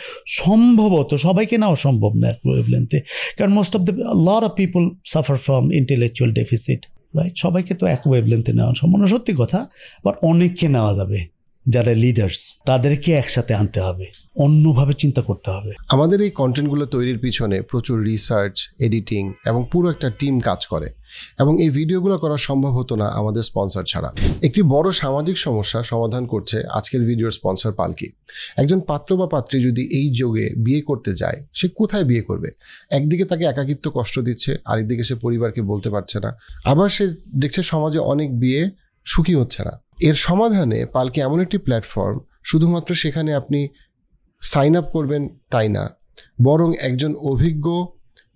সম্ভবত সবাইকে নেওয়া সম্ভব না এক ওয়েভলেন্থে, কারণ most of the lot of people suffer from intellectual deficit, right? সবাইকে তো এক ওয়েভলেন্থে নেওয়া সম্ভব না, সত্যি কথা, বাট অনেককে নেওয়া যাবে, যারা লিডার্স তাদেরকে একসাথে আনতে হবে, অন্যভাবে চিন্তা করতে হবে। আমাদের এই কন্টেন্টগুলো তৈরির পিছনে প্রচুর রিসার্চ, এডিটিং এবং পুরো একটা টিম কাজ করে, এবং এই ভিডিওগুলো করা সম্ভব হতো না আমাদের স্পন্সর ছাড়া। একটি বড় সামাজিক সমস্যা সমাধান করছে আজকের ভিডিওর স্পন্সর পালকি। একজন পাত্র বা পাত্রী যদি এই যুগে বিয়ে করতে যায়, সে কোথায় বিয়ে করবে? একদিকে তাকে একাকিত্ব কষ্ট দিচ্ছে, আরেকদিকে সে পরিবারকে বলতে পারছে না, আবার সে দেখছে সমাজে অনেক বিয়ে সুখী হচ্ছে না। এর সমাধানে পালকি এমন একটি প্ল্যাটফর্ম, শুধুমাত্র সেখানে আপনি সাইন আপ করবেন তাই না, বরং একজন অভিজ্ঞ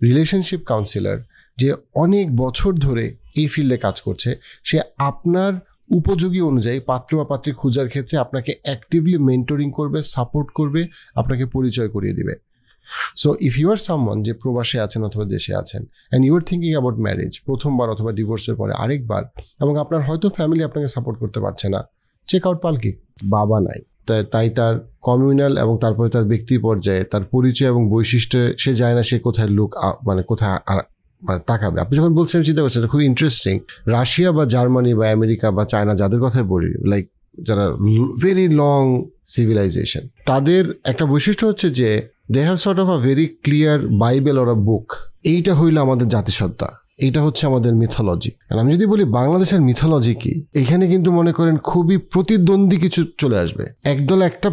রিলেশনশিপ কাউন্সিলর যে অনেক বছর ধরে এই ফিল্ডে কাজ করছে, সে আপনার উপযোগী অনুযায়ী পাত্র বা পাত্রী খোঁজার ক্ষেত্রে আপনাকে অ্যাক্টিভলি মেন্টরিং করবে, সাপোর্ট করবে, আপনাকে পরিচয় করিয়ে দিবে। So if you are someone যে প্রবাসে আছেন অথবা দেশে আছেন and you are thinking about marriage, প্রথমবার অথবা ডিভোর্সের পরে আরেকবার, এবং আপনার হয়তো ফ্যামিলি আপনাকে সাপোর্ট করতে পারছে না, চেক আউট পালকি। বাবা নাই, তাই তার কমিউনাল এবং তারপরে তার ব্যক্তি পর্যায়ে তার পরিচয় এবং বৈশিষ্ট্য সে যায় না সে কোথায় লুক মানে কোথায় মানে তাকাবে। আপনি যখন বলছেন চিন্তা করছেন, এটা খুব ইন্টারেস্টিং। রাশিয়া বা জার্মানি বা আমেরিকা বা চায়না যাদের কথাই বলি, লাইক যারা ভেরি লং সিভিলাইজেশন, তাদের একটা বৈশিষ্ট্য হচ্ছে যে they have sort of a very clear Bible or a book. এইটা হইল আমাদের জাতিসত্তা, এইটা হচ্ছে আমাদের মিথোলজি। আর আমি যদি বলি বাংলাদেশের মিথোলজি কি, এখানে কিন্তু মনে করেন খুবই প্রতিদ্বন্দ্বী কিছু চলে আসবে। একদল একটা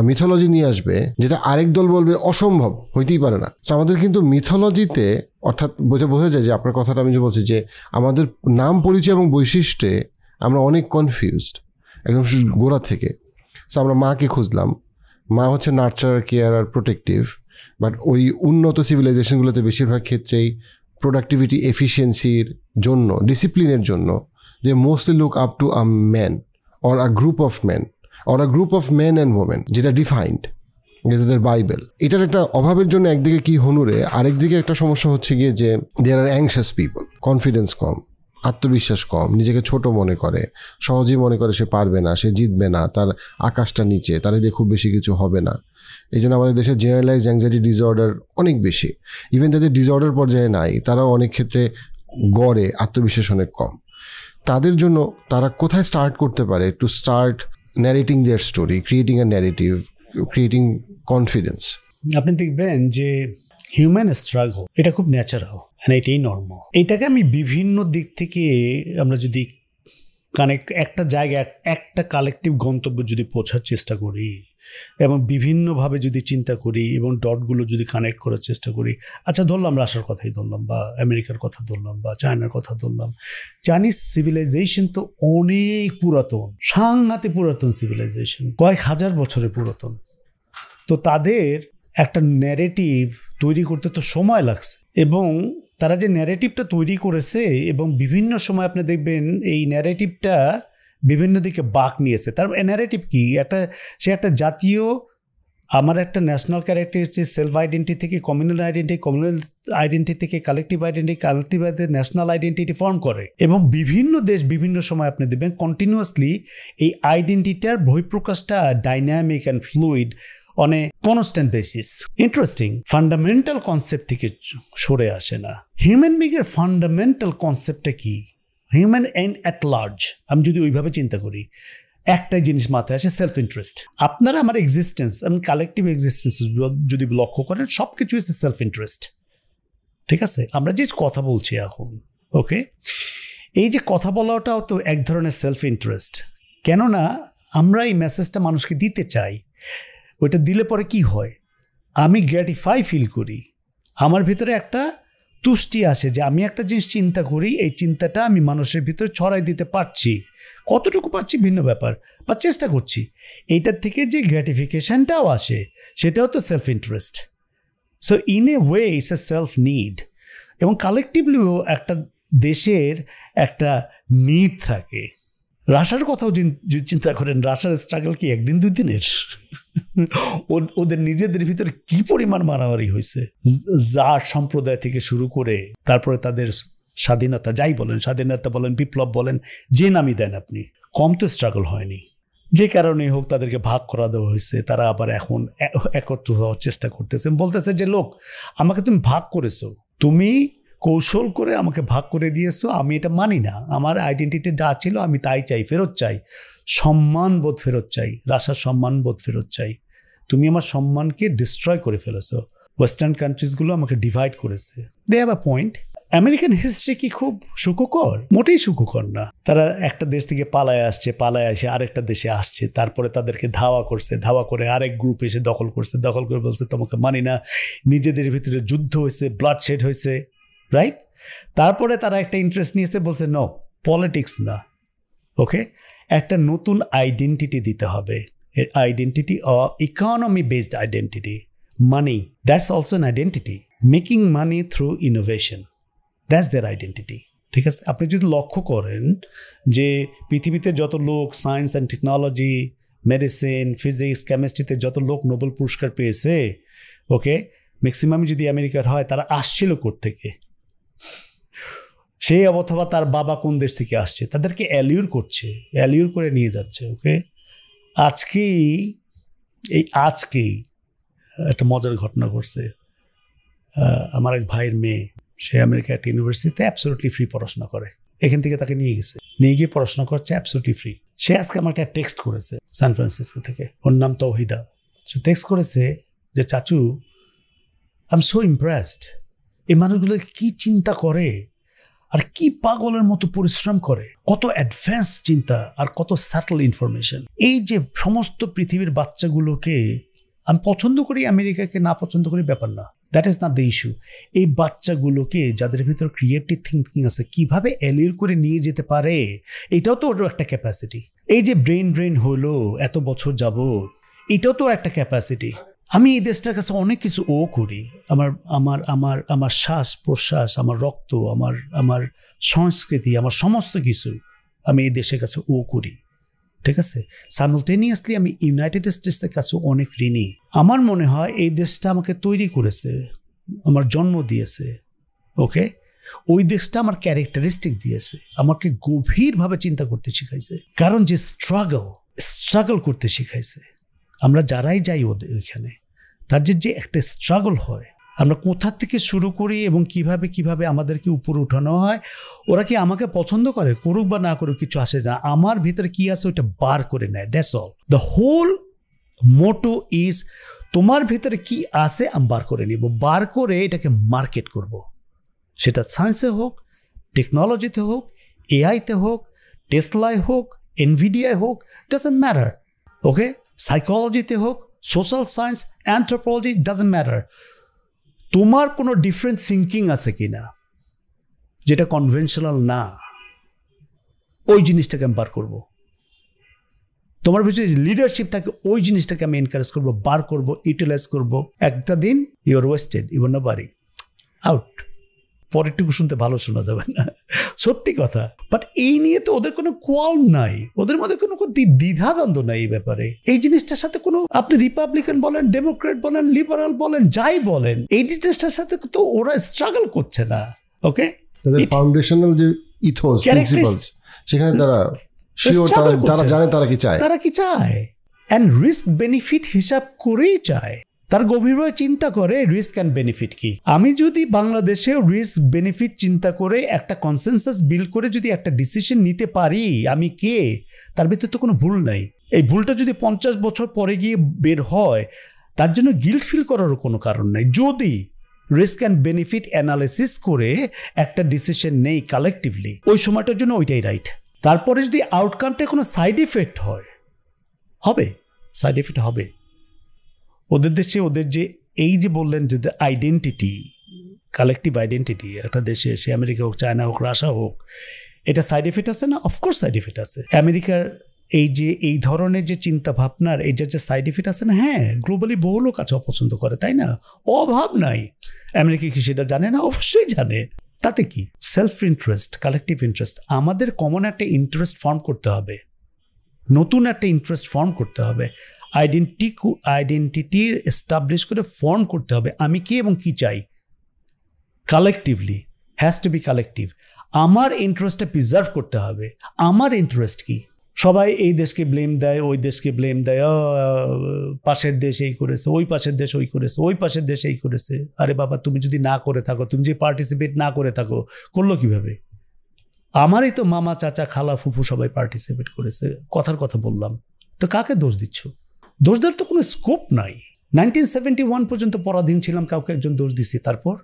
মিথোলজি নিয়ে আসবে যেটা আরেক দল বলবে অসম্ভব, হইতেই পারে না। তো আমাদের কিন্তু মিথোলজিতে, অর্থাৎ বোঝা যায় যে আপনার কথাটা আমি যে বলছি যে আমাদের নাম, পরিচয় এবং বৈশিষ্ট্যে আমরা অনেক কনফিউজড একদম গোড়া থেকে। সো আমরা মাকে খুঁজলাম, মা হচ্ছে নার্চার, কেয়ার আর প্রোটেক্টিভ, বাট ওই উন্নত সিভিলাইজেশনগুলোতে বেশিরভাগ ক্ষেত্রেই প্রোডাক্টিভিটি, এফিসিয়েন্সির জন্য, ডিসিপ্লিনের জন্য they mostly look up to a man or a group of man or a group of men and women, যেটা ডিফাইন্ড, যেটাদের বাইবেল। এটার একটা অভাবের জন্য একদিকে কি হনুরে, আরেকদিকে একটা সমস্যা হচ্ছে গিয়ে যে দেয়ার আর অ্যাংশাস পিপল, কনফিডেন্স কম, আত্মবিশ্বাস কম, নিজেকে ছোট মনে করে, সহজেই মনে করে সে পারবে না, সে জিতবে না, তার আকাশটা নিচে, তার দিয়ে খুব বেশি কিছু হবে না। এই জন্য আমাদের দেশে জেনারেলাইজ অ্যাংজাইটি ডিসঅর্ডার অনেক বেশি। ইভেন যাদের ডিসঅর্ডার পর্যায়ে নাই, তারাও অনেক ক্ষেত্রে গড়ে আত্মবিশ্বাস অনেক কম। তাদের জন্য তারা কোথায় স্টার্ট করতে পারে to start narrating there story, creating a narrative, creating confidence? আপনি দেখবেন যে হিউম্যান স্ট্রাগল এটা খুব ন্যাচারাল, এটাই নর্মাল। এটাকে আমি বিভিন্ন দিক থেকে আমরা যদি একটা জায়গায় একটা কালেকটিভ গন্তব্য যদি পৌঁছার চেষ্টা করি এবং বিভিন্নভাবে যদি চিন্তা করি এবং ডটগুলো যদি কানেক্ট করার চেষ্টা করি, আচ্ছা ধরলাম রাশিয়ার কথাই ধরলাম, বা আমেরিকার কথা ধরলাম, বা চায়নার কথা ধরলাম। চাইনিজ সিভিলাইজেশন তো অনেক পুরাতন, সাংঘাতিক পুরাতন সিভিলাইজেশন, কয়েক হাজার বছরের পুরাতন। তো তাদের একটা ন্যারেটিভ তৈরি করতে তো সময় লাগছে, এবং তারা যে ন্যারেটিভটা তৈরি করেছে এবং বিভিন্ন সময় আপনি দেখবেন এই ন্যারেটিভটা বিভিন্ন দিকে বাঁক নিয়েছে। তার ন্যারেটিভ কি, সে একটা জাতীয়, আমার একটা ন্যাশনাল ক্যারেক্টার হচ্ছে সেলফ আইডেন্টিটি থেকে কমিউনাল আইডেন্টিটি, কমিউনাল আইডেন্টিটি থেকে collective identity, collective identity national identity form করে। এবং বিভিন্ন দেশ বিভিন্ন সময় আপনি দেখবেন কন্টিনিউয়াসলি এই আইডেন্টিটির বহিঃপ্রকাশটা dynamic and fluid on a constant basis. Interesting, fundamental concept থেকে সরে আসে না। হিউম্যান বিংয়ের ফান্ডামেন্টাল কনসেপ্টটা কি, হিউম্যান এন্ড অ্যাট লার্জ, আমি যদি ওইভাবে চিন্তা করি, একটাই জিনিস মাথায় আসে, সেলফ ইন্টারেস্ট। আপনারা আমার এক্সিস্টেন্স এবং কালেকটিভ এক্সিস্টেন্স যদি লক্ষ্য করেন, সব কিছু হচ্ছে সেলফ ইন্টারেস্ট। ঠিক আছে, আমরা যে কথা বলছি এখন, ওকে, এই যে কথা বলাটাও তো এক ধরনের সেলফ ইন্টারেস্ট। কেননা আমরা এই মেসেজটা মানুষকে দিতে চাই, ওইটা দিলে পরে কি হয়, আমি গ্র্যাটিফাই ফিল করি, আমার ভিতরে একটা তুষ্টি আসে যে আমি একটা জিনিস চিন্তা করি, এই চিন্তাটা আমি মানুষের ভিতরে ছড়াই দিতে পারছি, কতটুকু পারছি ভিন্ন ব্যাপার, বা চেষ্টা করছি। এইটার থেকে যে গ্র্যাটিফিকেশনটাও আসে সেটাও তো self interest. So in a way it's a self need. এবং কালেকটিভলিও একটা দেশের একটা নিড থাকে। রাশিয়ার কথাও যদি চিন্তা করেন, রাশিয়ার স্ট্রাগল কি একদিন দুই দিনের? ওদের নিজেদের ভিতরে কি পরিমাণ মারামারি হয়েছে, জার সম্প্রদায় থেকে শুরু করে তারপরে তাদের স্বাধীনতা, যাই বলেন, স্বাধীনতা বলেন, বিপ্লব বলেন, যে নামই দেন আপনি, কম তো স্ট্রাগল হয়নি। যে কারণে হোক তাদেরকে ভাগ করা দেওয়া হয়েছে, তারা আবার এখন একত্র হওয়ার চেষ্টা করতেছে, বলতেছে যে লোক আমাকে তুমি ভাগ করেছো, তুমি কৌশল করে আমাকে ভাগ করে দিয়েছো, আমি এটা মানি না, আমার আইডেন্টিটি যা ছিল আমি তাই চাই, ফেরত চাই। সম্মানবোধ ফেরত চাই, রাশার সম্মানবোধ ফেরত চাই। তুমি আমার সম্মানকে ডিস্ট্রয় করে ফেলেছো। ওয়েস্টার্ন কান্ট্রিজগুলো আমাকে ডিভাইড করেছে। They have a point. American history কি খুব সুখকর? মোটেই সুখকর না। তারা একটা দেশ থেকে পালায় এসে আরেকটা দেশে আসছে, তারপরে তাদেরকে ধাওয়া করে আরেক গ্রুপ এসে দখল করে বলছে তোমাকে মানি না, নিজেদের ভিতরে যুদ্ধ হয়েছে, ব্লাড শেড হয়েছে, রাইট? তারপরে তারা একটা ইন্টারেস্ট নিয়েছে, বলছে নো, পলিটিক্স না, ওকে, একটা নতুন আইডেন্টিটি দিতে হবে। Identity economy based identity. Money, that's also an identity. Making money through innovation, that's their identity. ঠিক আছে? আপনি যদি লক্ষ্য করেন যে পৃথিবীতে যত লোক science and technology, medicine, physics, কেমিস্ট্রিতে যত লোক নোবেল পুরস্কার পেয়েছে, ওকে, ম্যাক্সিমাম যদি আমেরিকার হয়, তারা আসছিল কোত্থেকে? সে অথবা তার বাবা কোন দেশ থেকে আসছে, তাদেরকে অ্যালিউর করে নিয়ে যাচ্ছে। ওকে, আজকেই একটা মজার ঘটনা ঘটছে। আমার এক ভাইয়ের মেয়ে, সে আমেরিকা একটা ইউনিভার্সিটিতে অ্যাবসলিউটলি ফ্রি পড়াশোনা করে। এখান থেকে তাকে নিয়ে গিয়ে পড়াশোনা করছে অ্যাবসলিউটলি ফ্রি। সে আজকে আমাকে একটা টেক্সট করেছে সান ফ্রান্সিসকো থেকে, ওর নাম তৌহিদা। সে টেক্সট করেছে যে চাচু, আই এম সো ইমপ্রেসড, এই মানুষগুলো কি চিন্তা করে আর কি পাগলের মতো পরিশ্রম করে, কত অ্যাডভান্স চিন্তা আর কত স্যাটেল ইনফরমেশন। এই যে সমস্ত পৃথিবীর বাচ্চাগুলোকে আমি পছন্দ করি, আমেরিকাকে না পছন্দ করি ব্যাপার না, that is not the issue. এই বাচ্চাগুলোকে যাদের ভিতর ক্রিয়েটিভ থিঙ্কিং আছে, কিভাবে এলিউর করে নিয়ে যেতে পারে, এটাও তো ওর একটা ক্যাপাসিটি। এই যে ব্রেন হলো এত বছর যাবত, এটাও তো একটা ক্যাপাসিটি। আমি এই দেশটার কাছে অনেক কিছু করি। আমার শ্বাস প্রশ্বাস, আমার রক্ত, আমার সংস্কৃতি, আমার সমস্ত কিছু আমি এই দেশের কাছে করি। ঠিক আছে? সাইমultaneously আমি ইউনাইটেড স্টেটসের কাছে অনেক ঋণী। আমার মনে হয় এই দেশটা আমাকে তৈরি করেছে, আমার জন্ম দিয়েছে, ওকে, ওই দেশটা আমার ক্যারেক্টারিস্টিক দিয়েছে, আমাকে গভীরভাবে চিন্তা করতে শিখাইছে। কারণ যে স্ট্রাগল করতে শিখাইছে, আমরা যারাই যাই ওইখানে, তার যে একটা স্ট্রাগল হয়, আমরা কোথা থেকে শুরু করি এবং কিভাবে আমাদেরকে উপরে উঠানো হয়। ওরা কি আমাকে পছন্দ করে, করুক বা না করুক কিছু আসে না, আমার ভিতরে কি আছে ওইটা বার করে নেয়, that's all. The whole motto is, তোমার ভিতরে কি আছে আমি বার করে নিব, বার করে এটাকে মার্কেট করব। সেটা সায়েন্সে হোক, টেকনোলজিতে হোক, এআইতে হোক, টেসলায় হোক, এনভিডিয়ায় হোক, ডাজন্ট ম্যাটার, ওকে, সাইকোলজিতে হোক, social science, anthropology, doesn't matter. তোমার কোনো ডিফারেন্ট থিঙ্কিং আছে কিনা যেটা কনভেনশনাল না, ওই জিনিসটাকে আমি বার করবো। তোমার ভিতরে লিডারশিপ থাকে, ওই জিনিসটাকে আমি এনকারেজ করবো, বার করবো, ইউটিলাইজ করবো। একটা দিন you are wasted, you are nobody, out. পরেরটুকু শুনতে ভালো শোনা যাবে না, সত্যি কথা। বাট এই নিয়ে তো ওদের কোনো কোয়াল নাই, ওদের মধ্যে কোনো দ্বিধাদ্বন্দ্ব নাই এই ব্যাপারে। এই জিনিসটার সাথে কোনো, আপনি রিপাবলিকান বলেন, ডেমোক্রেট বলেন, লিবারাল বলেন, যাই বলেন, এই জিনিসটার সাথে তো ওরা স্ট্রাগল করছে না। ওকে, ফাউন্ডেশনাল যে ইথোস, প্রিন্সিপালস, সেখানে তারা জানে তারা কি চায়, এন্ড রিস্ক বেনিফিট হিসাব করেই চায়। তার গভীরভাবে চিন্তা করে রিস্ক অ্যান্ড বেনিফিট কি। আমি যদি বাংলাদেশে রিস্ক বেনিফিট চিন্তা করে একটা কনসেনসাস বিল্ড করে যদি একটা ডিসিশন নিতে পারি, আমি কে, তার ভিতরে তো কোনো ভুল নাই। এই ভুলটা যদি 50 বছর পরে গিয়ে বের হয়, তার জন্য গিল্ট ফিল করারও কোনো কারণ নাই। যদি রিস্ক অ্যান্ড বেনিফিট অ্যানালিসিস করে একটা ডিসিশন নেই কালেকটিভলি, ওই সময়টার জন্য ওইটাই রাইট। তারপরে যদি আউটকামটা কোনো সাইড ইফেক্ট হবে, সাইড ইফেক্ট হবে। ওদের দেশে ওদের যে এই যে বললেন যে আইডেন্টিটি, কালেকটিভ আইডেন্টিটি একটা দেশে, সে আমেরিকা হোক, চায়না হোক, রাশিয়া হোক, এটা সাইড এফেক্ট আছে না? অফকোর্স সাইড এফেক্ট আছে। আমেরিকার এই ধরনের যে চিন্তা ভাবনার এই যে সাইড এফেক্ট আছে না, হ্যাঁ, গ্লোবালি বহু লোক আছে অপছন্দ করে, তাই না? অভাব নাই। আমেরিকা কি সেটা জানে না? অবশ্যই জানে। তাতে কি, সেলফ ইন্টারেস্ট, কালেকটিভ ইন্টারেস্ট, আমাদের কমন একটা ইন্টারেস্ট ফর্ম করতে হবে, নতুন একটা ইন্টারেস্ট ফর্ম করতে হবে, আইডেন্টিটি এস্টাবলিশ করে ফর্ম করতে হবে। আমি কি এবং কি চাই, collectively, has to be collective. আমার ইন্টারেস্টটা প্রিজার্ভ করতে হবে। আমার ইন্টারেস্ট কি? সবাই এই দেশকে ব্লেম দেয়, ওই দেশকে ব্লেম দেয়, পাশের দেশ এই করেছে, ওই পাশের দেশ ওই করেছে, ওই পাশের দেশ এই করেছে। আরে বাবা, তুমি যদি না করে থাকো, তুমি যদি পার্টিসিপেট না করে থাকো, করলো কিভাবে? আমারই তো মামা, চাচা, খালা, ফুফু সবাই পার্টিসিপেট করেছে। কথার কথা বললাম, তো কাকে দোষ দিচ্ছ? দোষ দেওয়ার তো কোনো স্কোপ নাই। 1971 পর্যন্ত পরাধীন ছিলাম, কাউকে একজন দোষ দিছি, তারপর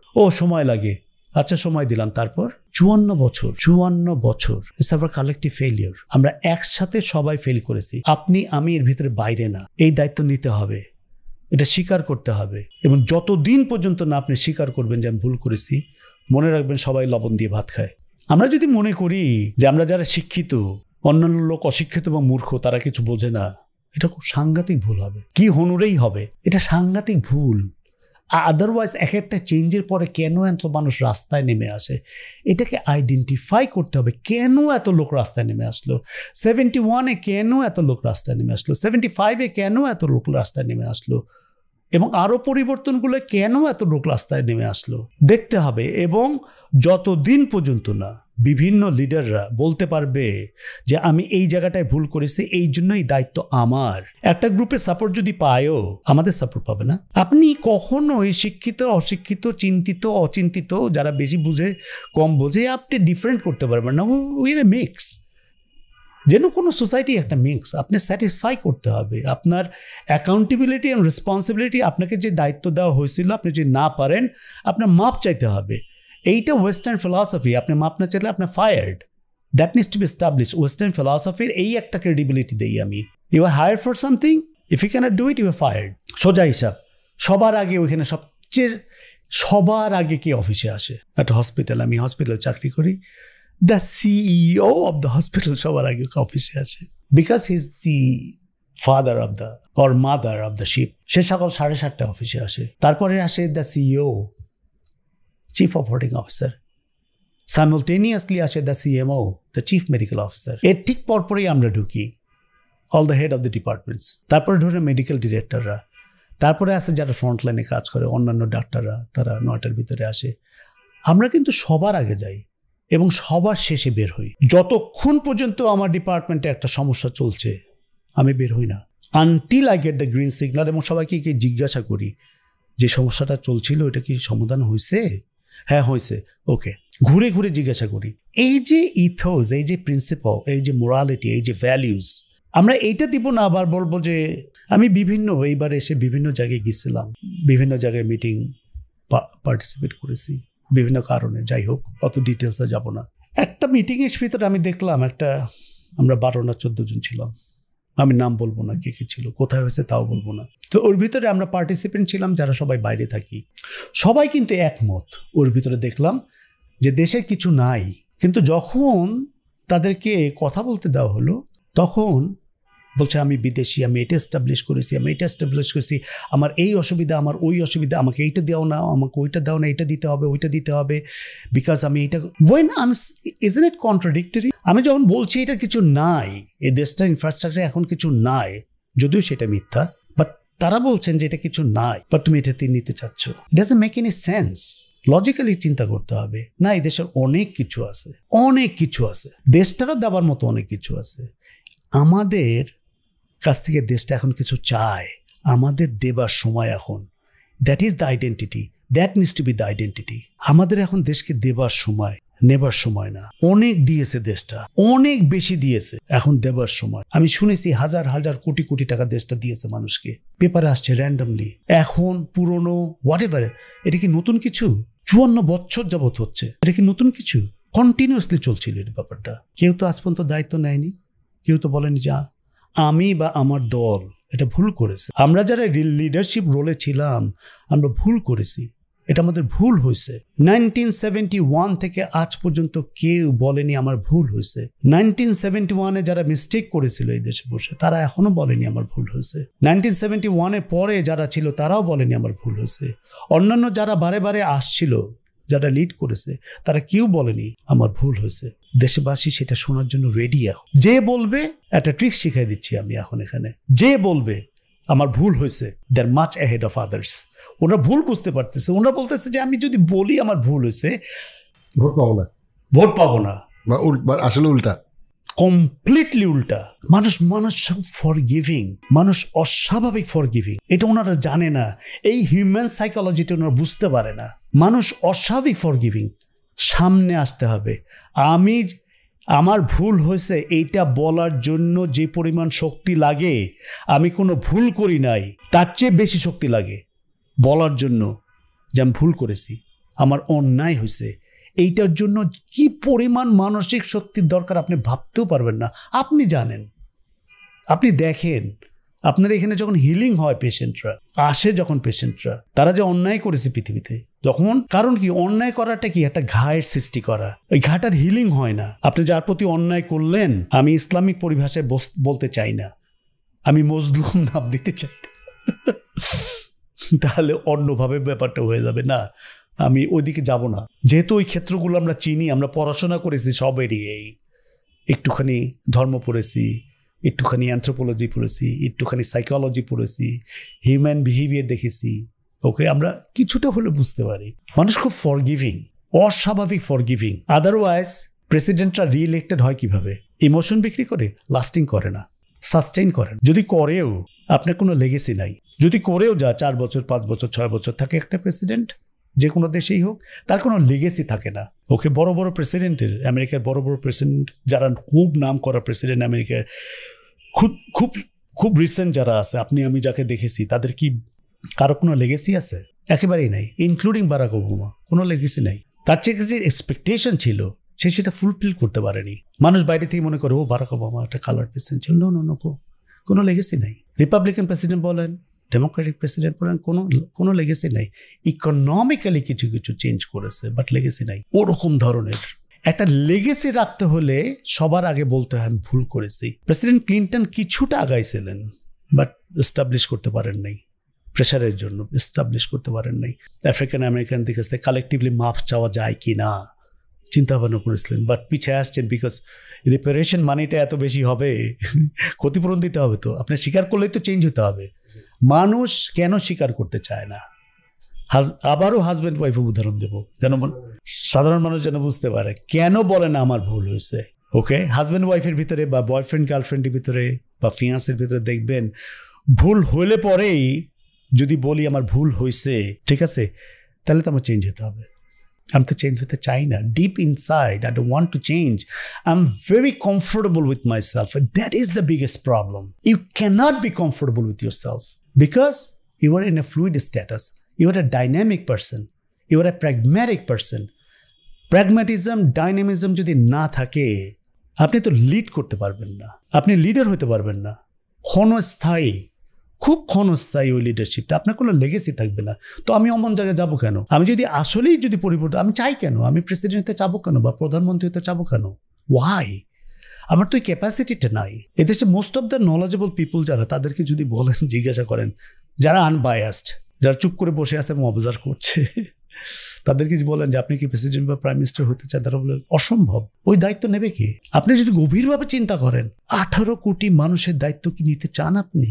সময় লাগে, আচ্ছা সময় দিলাম, তারপর 54 বছর ইটস আওয়ার কালেকটিভ ফেলিয়ার। আমরা একসাথে সবাই ফেল করেছি। আপনি আমি এর ভিতরে বাইরে না, এই দায়িত্ব নিতে হবে, এটা স্বীকার করতে হবে। এবং যতদিন পর্যন্ত না আপনি স্বীকার করবেন যে আমি ভুল করেছি, মনে রাখবেন সবাই লবণ দিয়ে ভাত খায়। আমরা যদি মনে করি যে আমরা যারা শিক্ষিত, অন্যান্য লোক অশিক্ষিত এবং মূর্খ, তারা কিছু বোঝে না, এটা খুব সাংঘাতিক ভুল হবে, কি হনুরেই হবে, এটা সাংঘাতিক ভুল। আদারওয়াইজ এক একটা চেঞ্জের পরে কেন এত মানুষ রাস্তায় নেমে আসে, এটাকে আইডেন্টিফাই করতে হবে। কেন এত লোক রাস্তায় নেমে আসলো? 71-এ কেন এত লোক রাস্তায় নেমে আসলো? 75-এ কেন এত লোক রাস্তায় নেমে আসলো? এবং আরও পরিবর্তনগুলো কেন এত লোক রাস্তায় নেমে আসলো দেখতে হবে। এবং যতদিন পর্যন্ত না বিভিন্ন লিডাররা বলতে পারবে যে আমি এই জায়গাটায় ভুল করেছি, এই জন্যই দায়িত্ব আমার। একটা গ্রুপের সাপোর্ট যদি পায়ও, আমাদের সাপোর্ট পাবে না। আপনি কখনোই শিক্ষিত, অশিক্ষিত, চিন্তিত, অচিন্তিত, যারা বেশি বুঝে, কম বোঝে, আপনি ডিফারেন্ট করতে পারবেন না। We are A mix. যেন কোনো সোসাইটি একটা মিক্স। আপনি স্যাটিসফাই করতে হবে। আপনার অ্যাকাউন্টেবিলিটি অ্যান্ড রেসপন্সিবিলিটি, আপনাকে যে দায়িত্ব দেওয়া হয়েছিল, আপনি যদি না পারেন, আপনার মাপ চাইতে হবে। এইটা ওয়েস্টার্ন ফিলসফি। আপনি মাপ না চাইলে আপনার fired. That needs to be establish. Western ফিলসফির এই একটা ক্রেডিবিলিটি দেই আমি। You are hire for something, if you can't do it, you are fired. সোজা হিসাব। সবার আগে ওইখানে সবার আগে কি অফিসে আসে? একটা হসপিটাল, আমি হসপিটালে চাকরি করি, the CEO of the hospital সবার আগে অফিসে আসে, because he is the father of the or mother of the ship. সে সকাল 7:30 অফিসে আসে। তারপরে আসে the CEO, Chief Operating Officer. Simultaneously আসে the CMO, the Chief Medical Officer. এর ঠিক পরপরই আমরা ঢুকি, all the head of the departments. তারপরে ধরে মেডিকেল ডিরেক্টররা, তারপরে আসে যারা ফ্রন্টলাইনে কাজ করে, অন্যান্য ডাক্তাররা, তারা 9টার ভিতরে আসে। আমরা কিন্তু সবার আগে যাই এবং সবার শেষে বের হই। যতক্ষণ পর্যন্ত আমার ডিপার্টমেন্টে একটা সমস্যা চলছে, আমি বের হই না, until I get the green signal. এবং সবাইকে জিজ্ঞাসা করি যে সমস্যাটা চলছিল, এটা কি সমাধান হয়েছে? হ্যাঁ হয়েছে, ওকে। ঘুরে ঘুরে জিজ্ঞাসা করি। এই যে ইথোস, এই যে প্রিন্সিপাল, এই যে মোরালিটি, এই যে ভ্যালিউজ, আমরা এইটা দিব না আবার বলবো যে আমি এইবার এসে বিভিন্ন জায়গায় গেছিলাম, বিভিন্ন জায়গায় মিটিং পার্টিসিপেট করেছি বিভিন্ন কারণে। যাই হোক, অত ডিটেলসে যাব না। একটা মিটিংয়ের ভিতরে আমি দেখলাম আমরা 12 না 14 জন ছিলাম। আমি নাম বলবো না কে কে ছিল, কোথায় হয়েছে তাও বলবো না। তো ওর ভিতরে আমরা পার্টিসিপেন্ট ছিলাম যারা সবাই বাইরে থাকি। সবাই কিন্তু একমত। ওর ভিতরে দেখলাম যে দেশের কিছু নাই, কিন্তু যখন তাদেরকে কথা বলতে দেওয়া হলো, তখন বলছে আমি বিদেশি, আমি এটা এস্টাবলিশ করেছি, আমার এই অসুবিধা, আমার ওই অসুবিধা, আমাকে এইটা দাও না, আমাকে ওইটা দাও না, এটা দিতে হবে, ওইটা দিতে হবে, বিকজ আমি এটা। Isn't it contradictory? আমি যখন বলছি এটা কিছু নাই, এই দেশটার ইনফ্রাস্ট্রাকচার এখন কিছু নাই, যদিও সেটা মিথ্যা, বাট তারা বলছেন যে এটা কিছু নাই, বাট তুমি এটাতে নিতে চাচ্ছ। It doesn't make any sense. Logically চিন্তা করতে হবে, না এই দেশের অনেক কিছু আছে, অনেক কিছু আছে, দেশটারও দেওয়ার মতো অনেক কিছু আছে। আমাদের কাছ থেকে দেশটা এখন কিছু চায়, আমাদের দেবার সময় এখন। That is the identity, that needs to B the identity. আমাদের এখন দেশকে দেবার সময়, নেবার সময় না। অনেক দিয়েছে দেশটা, অনেক বেশি দিয়েছে, এখন দেবার সময়। আমি শুনেছি হাজার হাজার কোটি কোটি টাকা দেশটা দিয়েছে মানুষকে, পেপারে আসছে র্যান্ডমলি। এখন পুরনো হোয়াট এভার, এটা কি নতুন কিছু? 54 বছর যাবত হচ্ছে, এটা কি নতুন কিছু? কন্টিনিউয়াসলি চলছিল এই ব্যাপারটা। কেউ তো আজ পর্যন্ত দায়িত্ব নেয়নি, কেউ তো বলেনি যে আমি বা আমার দল এটা ভুল করেছে। আমরা যারা লিডারশিপ রোলে ছিলাম, আমরা ভুল করেছি, এটা আমাদের ভুল হয়েছে। 1971 থেকে আজ পর্যন্ত কেউ বলেনি আমার ভুল হয়েছে। 1971-এ যারা মিস্টেক করেছিল এই দেশে বসে, তারা এখনো বলেনি আমার ভুল হয়েছে। 1971-এর পরে যারা ছিল, তারাও বলেনি আমার ভুল হয়েছে। অন্যান্য যারা বারে বারে আসছিল, যারা লিড করেছে, তারা কেউ বলেনি আমার ভুল হয়েছে। দেশবাসী সেটা শোনার জন্য রেডি। এখন যে বলবে, একটা ট্রিক শিখাই দিচ্ছি আমি এখন এখানে, যে বলবে আমার ভুল হয়েছে, they are much ahead of others. ওরা ভুল বুঝতে পারতেছে, ওরা বলতেছে যে আমি যদি বলি আমার ভুল হয়েছে, ভোট পাবো না, আসলে উল্টা, কমপ্লিটলি উল্টা। মানুষ ফরগিভিং, মানুষ অস্বাভাবিক ফরগিভিং, এটা ওনারা জানে না। এই হিউম্যান সাইকোলজিটা ওনারা বুঝতে পারে না। মানুষ অস্বাভাবিক ফরগিভিং। সামনে আসতে হবে। আমি আমার ভুল হয়েছে এইটা বলার জন্য যে পরিমাণ শক্তি লাগে, আমি কোনো ভুল করি নাই তার চেয়ে বেশি শক্তি লাগে বলার জন্য যে আমি ভুল করেছি, আমার অন্যায় হয়েছে। এইটার জন্য কি পরিমাণ মানসিক শক্তির দরকার আপনি ভাবতেও পারবেন না। আপনি জানেন, আপনি দেখেন আপনার এখানে যখন হিলিং হয়, পেশেন্টরা আসে, যখন পেশেন্টরা তারা যে অন্যায় করেছে পৃথিবীতে, তখন কারণ কি অন্যায় করাটা কি একটা ঘায়ের সৃষ্টি করা, ওই ঘাটার হিলিং হয় না। আপনি যার প্রতি অন্যায় করলেন, আমি ইসলামিক পরিভাষায় বলতে চাই না, আমি মজলুম নাম দিতে চাই না, তাহলে অন্যভাবে ব্যাপারটা হয়ে যাবে না, আমি ওইদিকে যাব না। যেহেতু ওই ক্ষেত্রগুলো আমরা চিনি, আমরা পড়াশোনা করেছি সবেরই, এই একটুখানি ধর্ম পড়েছি, একটুখানি অ্যানথ্রোপোলজি পড়েছি, একটুখানি সাইকোলজি পড়েছি, হিউম্যান বিহেভিয়ার দেখেছি, ওকে, আমরা কিছুটা হলে বুঝতে পারি। মানুষ খুব ফরগিভিং, অস্বাভাবিক ফরগিভিং। আদারওয়াইজ প্রেসিডেন্টরা রিইলেক্টেড হয় কিভাবে? ইমোশন বিক্রি করে, লাস্টিং করে না, সাস্টেইন করেন। যদি করেও আপনার কোনো লেগেসি নাই, যদি করেও যা 4 বছর 5 বছর 6 বছর থাকে একটা প্রেসিডেন্ট, যে কোনো দেশেই হোক, তার কোনো লেগেসি থাকে না। ওকে, বড় বড় প্রেসিডেন্টের, আমেরিকার বড় বড় প্রেসিডেন্ট যারা খুব নাম করা প্রেসিডেন্ট আমেরিকার, খুব খুব খুব রিসেন্ট যারা আছে, আপনি আমি যাকে দেখেছি, তাদের কি কারো কোনো লেগেসি আছে? একেবারেই নাই, ইনক্লুডিং বারাক ওবামা, কোনো লেগেসি নাই। তার থেকে যে এক্সপেকটেশন ছিল সে সেটা ফুলফিল করতে পারেনি। মানুষ বাইরে থেকে মনে করে ও বারাক ওবামা একটা কালার প্রেসিডেন্ট ছিল, নো, কোনো লেগেসি নাই। রিপাবলিকান প্রেসিডেন্ট বলেন, ডেমোক্রেটিক প্রেসিডেন্ট বলেন, কোনো লেগেসি নাই। ইকোনমিক্যালি কিছু কিছু চেঞ্জ করেছে, বাট লেগেসি নাই। ওরকম ধরনের একটা লেগেসি রাখতে হলে সবার আগে বলতে হয় আমি ভুল করেছি। প্রেসিডেন্ট ক্লিন্টন কিছুটা আগাইছিলেন, বাট এস্টাবলিশ করতে পারেন নাই, প্রেশারের জন্য এস্টাবলিশ করতে পারেন নাই। আফ্রিকান আমেরিকান দিকে কালেকটিভলি মাফ চাওয়া যায় কি না চিন্তা ভাবনা করেছিলেন, বাট পিছিয়ে আসছেন বিকজ রিপারেশন মানিটা এত বেশি হবে, ক্ষতিপূরণ দিতে হবে, তো আপনি স্বীকার করলেই তো চেঞ্জ হতে হবে। মানুষ কেন স্বীকার করতে চায় না? আবারও হাজব্যান্ড ওয়াইফের উদাহরণ দেবো, যেন সাধারণ মানুষ যেন বুঝতে পারে কেন বলে না আমার ভুল হয়েছে। ওকে, হাজব্যান্ড ওয়াইফের ভিতরে বা বয়ফ্রেন্ড গার্লফ্রেন্ডের ভিতরে বা ফিয়ান্সের ভিতরে দেখবেন, ভুল হলে পরেই যদি বলি আমার ভুল হয়েছে, ঠিক আছে, তাহলে তো আমার চেঞ্জ হতে হবে। আমি তো চেঞ্জ হতে চাই না, deep inside I don't want to change. I am very comfortable with my self. That is the biggest problem. You can't be comfortable with your self because you are in a fluid status. You are a dynamic person. You are a pragmatic person. Pragmatism, dynamism যদি না থাকে, আপনি তো লিড করতে পারবেন না, আপনি লিডার হতে পারবেন না। ক্ষণস্থায়ী, খুব ক্ষণস্থায়ী ওই লিডারশিপটা, আপনার কোনো লেগেসি থাকবে না। তো আমি অমন জায়গায় যাবো কেন? আমি যদি আসলেই যদি পরিবর্তন আমি চাই কেন? আমি প্রেসিডেন্ট হতে চাবো কেন বা প্রধানমন্ত্রী হতে চাবো কেন? ওয়াই? আমার তো এই ক্যাপাসিটিটা নাই। এদেশে মোস্ট অফ দ্য নলেজেবল পিপুল যারা, তাদেরকে যদি বলেন, জিজ্ঞাসা করেন, যারা আনবায়াসড, যারা চুপ করে বসে আছে এবং অবজার্ভ করছে, তাদেরকে বলেন যে আপনি কি প্রেসিডেন্ট বা প্রাইম মিনিস্টার হতে চান, তারা বলে অসম্ভব। ওই দায়িত্ব নেবে কি? আপনি যদি গভীরভাবে চিন্তা করেন, 18 কোটি মানুষের দায়িত্ব কি নিতে চান আপনি?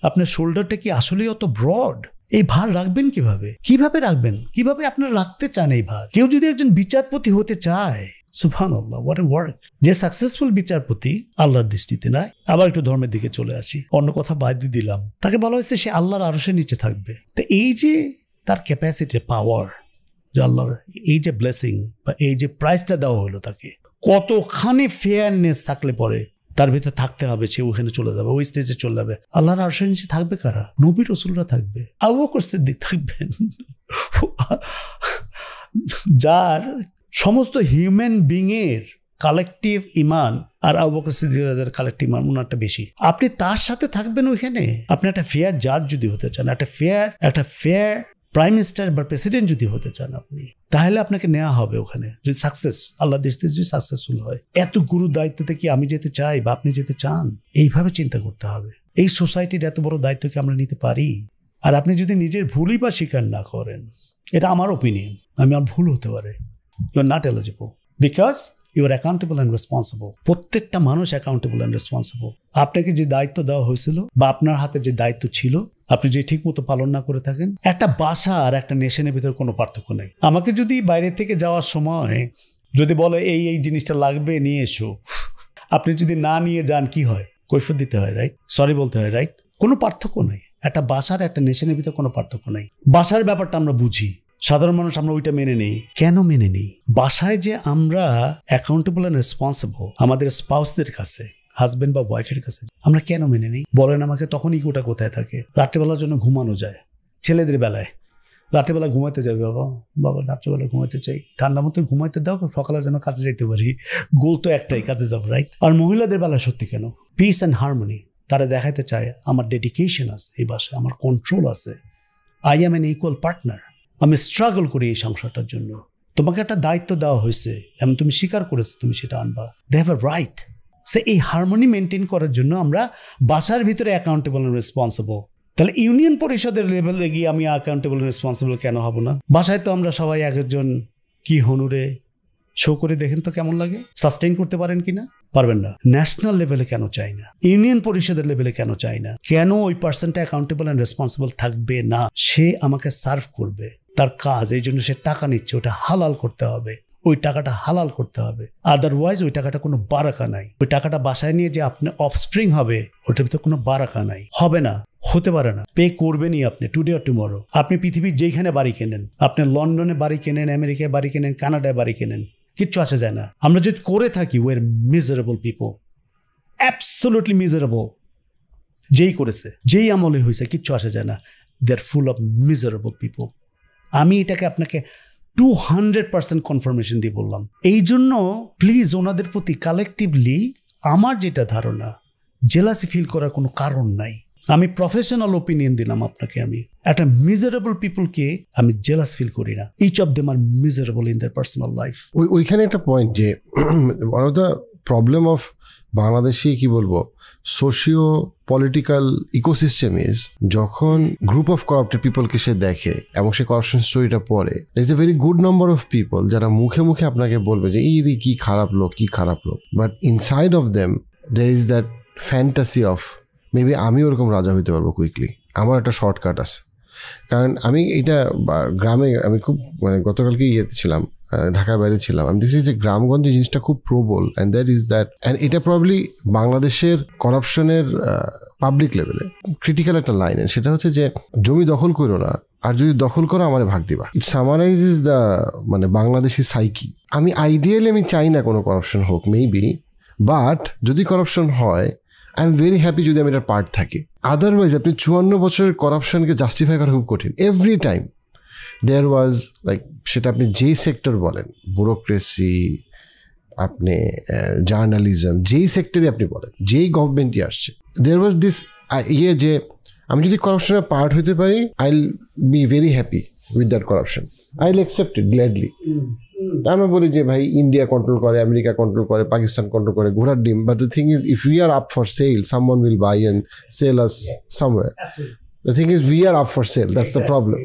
আপনার শোল্ডারটা কি আসলেই অত ব্রড? এই ভার রাখবেন কিভাবে? কিভাবে রাখবেন? কিভাবে আপনারা রাখতে চান এই ভার? কেউ যদি একজন বিচারপতি হতে চায়, সুবহানাল্লাহ, হোয়াট এ ওয়ার্ক। যে সাকসেসফুল বিচারপতি আল্লাহর দৃষ্টিতে নাই। আবার একটু ধর্মের দিকে চলে আসি, অন্য কথা বাদ দিয়ে দিলাম। তাকে বলা হয়েছে সে আল্লাহর আরশের নিচে থাকবে। তো এই যে তার ক্যাপাসিটি, পাওয়ার, যে আল্লাহর এই যে ব্লেসিং বা এই যে প্রাইসটা দেওয়া হলো তাকে, কতখানি ফেয়ারনেস থাকলে পরে তার ভিতরে থাকতে হবে, সে ওখানে চলে যাবে, ওই স্টেজে চলে যাবে। আল্লাহর আরশের নিচে থাকবে কারা? নবী রাসূলরা থাকবে, আবু বকর সিদ্দিক থাকবেন, যার সমস্ত হিউম্যান বিংয়ের কালেকটিভ ইমান আর আবু বকর সিদ্দিকের কালেকটিভ ইমান ওনারটা বেশি। আপনি তার সাথে থাকবেন ওইখানে। আপনি একটা ফেয়ার জাজ যদি হতে চান, একটা ফেয়ার প্রাইম মিনিস্টার বা প্রেসিডেন্ট যদি হতে চান আপনি, তাহলে আপনাকে নেওয়া হবে ওখানে, যদি সাকসেস, আল্লাহ দৃষ্টিতে যদি সাকসেসফুল হয়। এত গুরু দায়িত্বতে কি আমি যেতে চাই বা আপনি যেতে চান? এইভাবে চিন্তা করতে হবে। এই সোসাইটির এত বড় দায়িত্ব কি আমরা নিতে পারি? আর আপনি যদি নিজের ভুলই বা স্বীকার না করেন, এটা আমার ওপিনিয়ন, আমার ভুল হতে পারে, you are not eligible because you are accountable and responsible. প্রত্যেকটা মানুষ accountable and responsible. আপনাকে যে দায়িত্ব দেওয়া হয়েছিল বা আপনার হাতে যে দায়িত্ব ছিল, আপনি যে ঠিক মতো পালন না করে থাকেন, একটা বাসা আর একটা নেশনের ভিতরে কোনো পার্থক্য নেই। আমাকে যদি বাইরে থেকে যাওয়ার সময় যদি বলে এই জিনিসটা লাগবে নিয়ে এসো, আপনি যদি না নিয়ে যান, কি হয়? কৈফিয়ত দিতে হয়, রাইট? সরি বলতে হয়, রাইট? কোনো পার্থক্য নেই। একটা বাসার একটা নেশনের ভিতরে কোনো পার্থক্য নেই। বাসার ব্যাপারটা আমরা বুঝি, সাধারণ মানুষ আমরা ওইটা মেনে নেই। কেন মেনে নেই? বাসায় যে আমরা অ্যাকাউন্টেবল অ্যান্ড রেসপন্সিবল আমাদের স্পাউসদের কাছে, হাজবেন্ড বা ওয়াইফের কাছে, আমরা কেন মেনে নেই? বলেন আমাকে, তখন ইগোটা কোথায় থাকে? রাত্রেবেলার জন্য ঘুমানো যায়। ছেলেদের বেলায় রাত্রেবেলা ঘুমাইতে যাবে, বাবা রাত্রেবেলা ঘুমাইতে চাই, ঠান্ডা মতো ঘুমাইতে দাও, সকালে যেন কাজে যাইতে পারি, গোল তো একটাই, কাজে যাবো, রাইট? আর মহিলাদের বেলায় সত্যি কেন? Piece and harmony. তারা দেখাইতে চায় আমার ডেডিকেশন আছে এই বাসায়, আমার কন্ট্রোল আছে, I am an equal partner, আমি স্ট্রাগল করি এই সংসারটার জন্য, তোমাকে একটা দায়িত্ব দেওয়া হয়েছে এবং তুমি স্বীকার করেছো তুমি সেটা আনবা, দে হ্যাভ আ রাইট। সে এই হারমোনি মেনটেন করার জন্য আমরা বাসার ভিতরে অ্যাকাউন্টেবল অ্যান্ড রেসপন্সিবল। তাহলে ইউনিয়ন পরিষদের লেভেলে গিয়ে আমি অ্যাকাউন্টেবল রেসপন্সিবল কেন হব না? বাসায় তো আমরা সবাই এক একজন কি হনুরে শো করে দেখেন তো কেমন লাগে, সাস্টেইন করতে পারেন কিনা? পারবেন না। ন্যাশনাল লেভেলে কেন চাই না? ইউনিয়ন পরিষদের লেভেলে কেন চাই না? কেন ওই পার্সনটা অ্যাকাউন্টেবল অ্যান্ড রেসপন্সিবল থাকবে না? সে আমাকে সার্ভ করবে, তার কাজ, এই জন্য সে টাকা নিচ্ছে, ওটা হালাল করতে হবে, ওই টাকাটা হালাল করতে হবে, আদারওয়াইজ ওই টাকাটা কোনো বারাকা নাই। ওই টাকাটা বাসায় নিয়ে যে আপনার অফস্প্রিং হবে, ওটার ভিতরে কোনো বারাকা নাই, হবে না, হতে পারে না। পে করবেনই আপনি, টুডে অর টুমরো। আপনি পৃথিবীর যেখানে বাড়ি কেনেন, আপনি লন্ডনে বাড়ি কেনেন, আমেরিকায় বাড়ি কেনেন, কানাডায় বাড়ি কেনেন, কিচ্ছু আসা যায় না। আমরা যদি করে থাকি, we are miserable people, absolutely miserable. যেই করেছে, যেই আমলে হয়েছে, কিচ্ছু আসা যায় না। দে আর ফুল অফ মিজারেবল পিপল। আমি এটাকে আপনাকে 200% কনফার্মেশন দিয়ে বললাম। এই জন্য প্লিজ ওনাদের প্রতি কালেকটিভলি আমার যেটা ধারণা, জেলাসি ফিল করার কোনো কারণ নাই। আমি প্রফেশনাল ওপিনিয়ন দিলাম আপনাকে। আমি একটা মিজারেবল পিপলকে আমি জেলাস ফিল করি না। Each of them are miserable in their personal life. ওইখানে একটা পয়েন্ট যে one of the problem of Bangladeshi কি বলবো সোশিও পলিটিক্যাল ইকোসিস্টেম ইজ, যখন গ্রুপ অফ কারাপ্টেড পিপলকে সে দেখে এবং সে কারাপশন স্টোরিটা পড়ে, is a very good number of people যারা মুখে মুখে আপনাকে বলবে যে এই কি খারাপ লোক, কি খারাপ লোক, but inside of them there is that fantasy of maybe আমি ওরকম রাজা হইতে পারবো কুইকলি, আমার একটা শর্টকাট আছে। কারণ আমি এইটা গ্রামে, আমি খুব মানে গতকালকে ইয়েতে ছিলাম, ঢাকার বাইরে ছিলাম, আমি দেখছি যে গ্রামগঞ্জে জিনিসটা খুব প্রবল, and that is that, and এটা প্রবাবলি বাংলাদেশের করাপশনের পাবলিক লেভেলে ক্রিটিক্যাল একটা লাইন, সেটা হচ্ছে যে জমি দখল করো না, আর যদি দখল করো আমার ভাগ দিবা। ইট সামারাইজেস দ্য মানে বাংলাদেশি সাইকি। আমি আইডিয়ালি আমি চাই না কোনো করাপশন হোক মেবি, বাট যদি করাপশন হয় আই এম ভেরি হ্যাপি যদি আমি এটার পার্ট থাকি। আদারওয়াইজ আপনি 54 বছরের করাপশনকে জাস্টিফাই করা খুব কঠিন। Every time there was like, সেটা আপনি যেই সেক্টর বলেন, ব্যুরোক্রেসি, আপনি জার্নালিজম, যেই সেক্টরে আপনি বলেন, যেই গভর্নমেন্টই আসছে, দেয়ার ওয়াজ দিস যে আমি যদি করাপশনের পার্ট হইতে পারি, I will be very happy with that corruption, I will accept it gladly. আমরা বলি যে ভাই ইন্ডিয়া কন্ট্রোল করে, আমেরিকা কন্ট্রোল করে, পাকিস্তান কন্ট্রোল করে, ঘোড়ার ডিম। But the thing is, if we are up for sale, someone will buy and sell us somewhere. The thing is we are up for sale, that's the problem.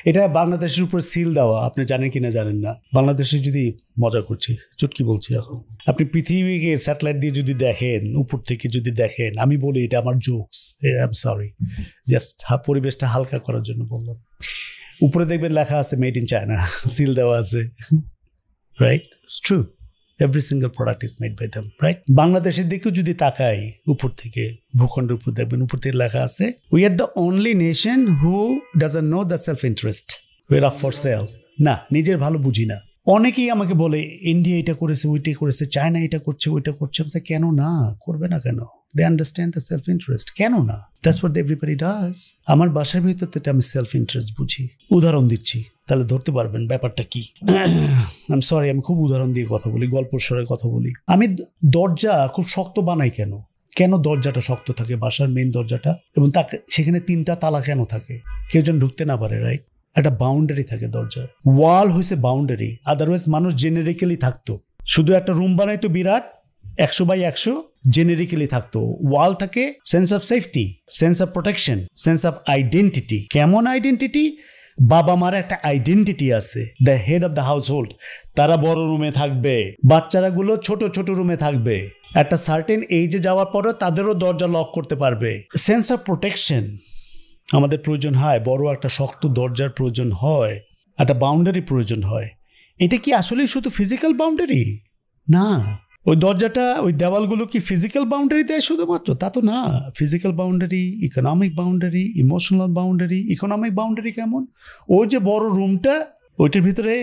এটা বাংলাদেশের উপর সিল দেওয়া, আপনি জানেন কিনা জানেন না। বাংলাদেশে যদি মজা করছি, চুটকি বলছি এখন, আপনি পৃথিবীকে স্যাটেলাইট দিয়ে যদি দেখেন, উপর থেকে যদি দেখেন, আমি বলি এটা আমার jokes, I am sorry, just পরিবেশটা হালকা করার জন্য বললাম। উপরে দেখবেন লেখা আছে মেড ইন চায়না, সিল দেওয়া আছে, right? True, every single product is made by them, right? বাংলাদেশের দিকেও যদি তাকাই, উপর থেকে ভূখণ্ডের উপর দেখবেন উপর থেকে লেখা আছে we are the only nation who doesn't know the self interest, we are up for sell. না, নিজের ভালো বুঝি না। অনেকেই আমাকে বলে ইন্ডিয়া এটা করেছে, ওইটাই করেছে, চায়না এটা করছে, ওইটা করছে। কেন না করবে না? কেন? They understand the self interest. কেন না? That's what everybody does. আমার বাসার ভিতর থেকে আমি সেলফ ইন্টারেস্ট বুঝি। উদাহরণ দিচ্ছি, তাহলে ধরতে পারবেন ব্যাপারটা কি। আই এম সরি, আমি খুব উদাহরণ দিয়ে কথা বলি, গল্পর স্বরে কথা বলি। আমি দরজা খুব শক্ত বানাই কেন? কেন দরজাটা শক্ত থাকে, বাসার মেইন দরজাটা, এবং তাকে সেখানে 3টা তালা কেন থাকে? কেউ যেন ঢুকতে না পারে, রাইট? একটা বাউন্ডারি থাকে দরজার। ওয়াল হয়েছে বাউন্ডারি, আদারওয়াইজ মানুষ জেনারিক্যালি থাকতো, শুধু একটা রুম বানাইতো বিরাট 100 বাই 100, জেনারিক্যালি থাকতো। ওয়াল থাকে sense of safety, sense of protection, sense of identity. কেমন আইডেন্টিটি? বাবা মার একটা আইডেন্টিটি আছে, the head of the house hold. তারা বড় রুমে থাকবে, বাচ্চারাগুলো ছোট ছোট রুমে থাকবে। একটা সার্টেন এইজে যাওয়ার পরও তাদেরও দরজা লক করতে পারবে। সেন্স অফ প্রোটেকশন আমাদের প্রয়োজন হয়, বড় একটা শক্ত দরজার প্রয়োজন হয়, একটা বাউন্ডারি প্রয়োজন হয়। এটা কি আসলে শুধু ফিজিক্যাল বাউন্ডারি? না, ওই দরজাটা ওই দেওয়ালগুলো কি ফিজিক্যাল বাউন্ডারি দেয় শুধুমাত্র? তা তো না। Physical boundary, economic boundary, emotional boundary. Economic boundary কেমন? ওই যে বড় রুমটা, ওইটার ভিতরে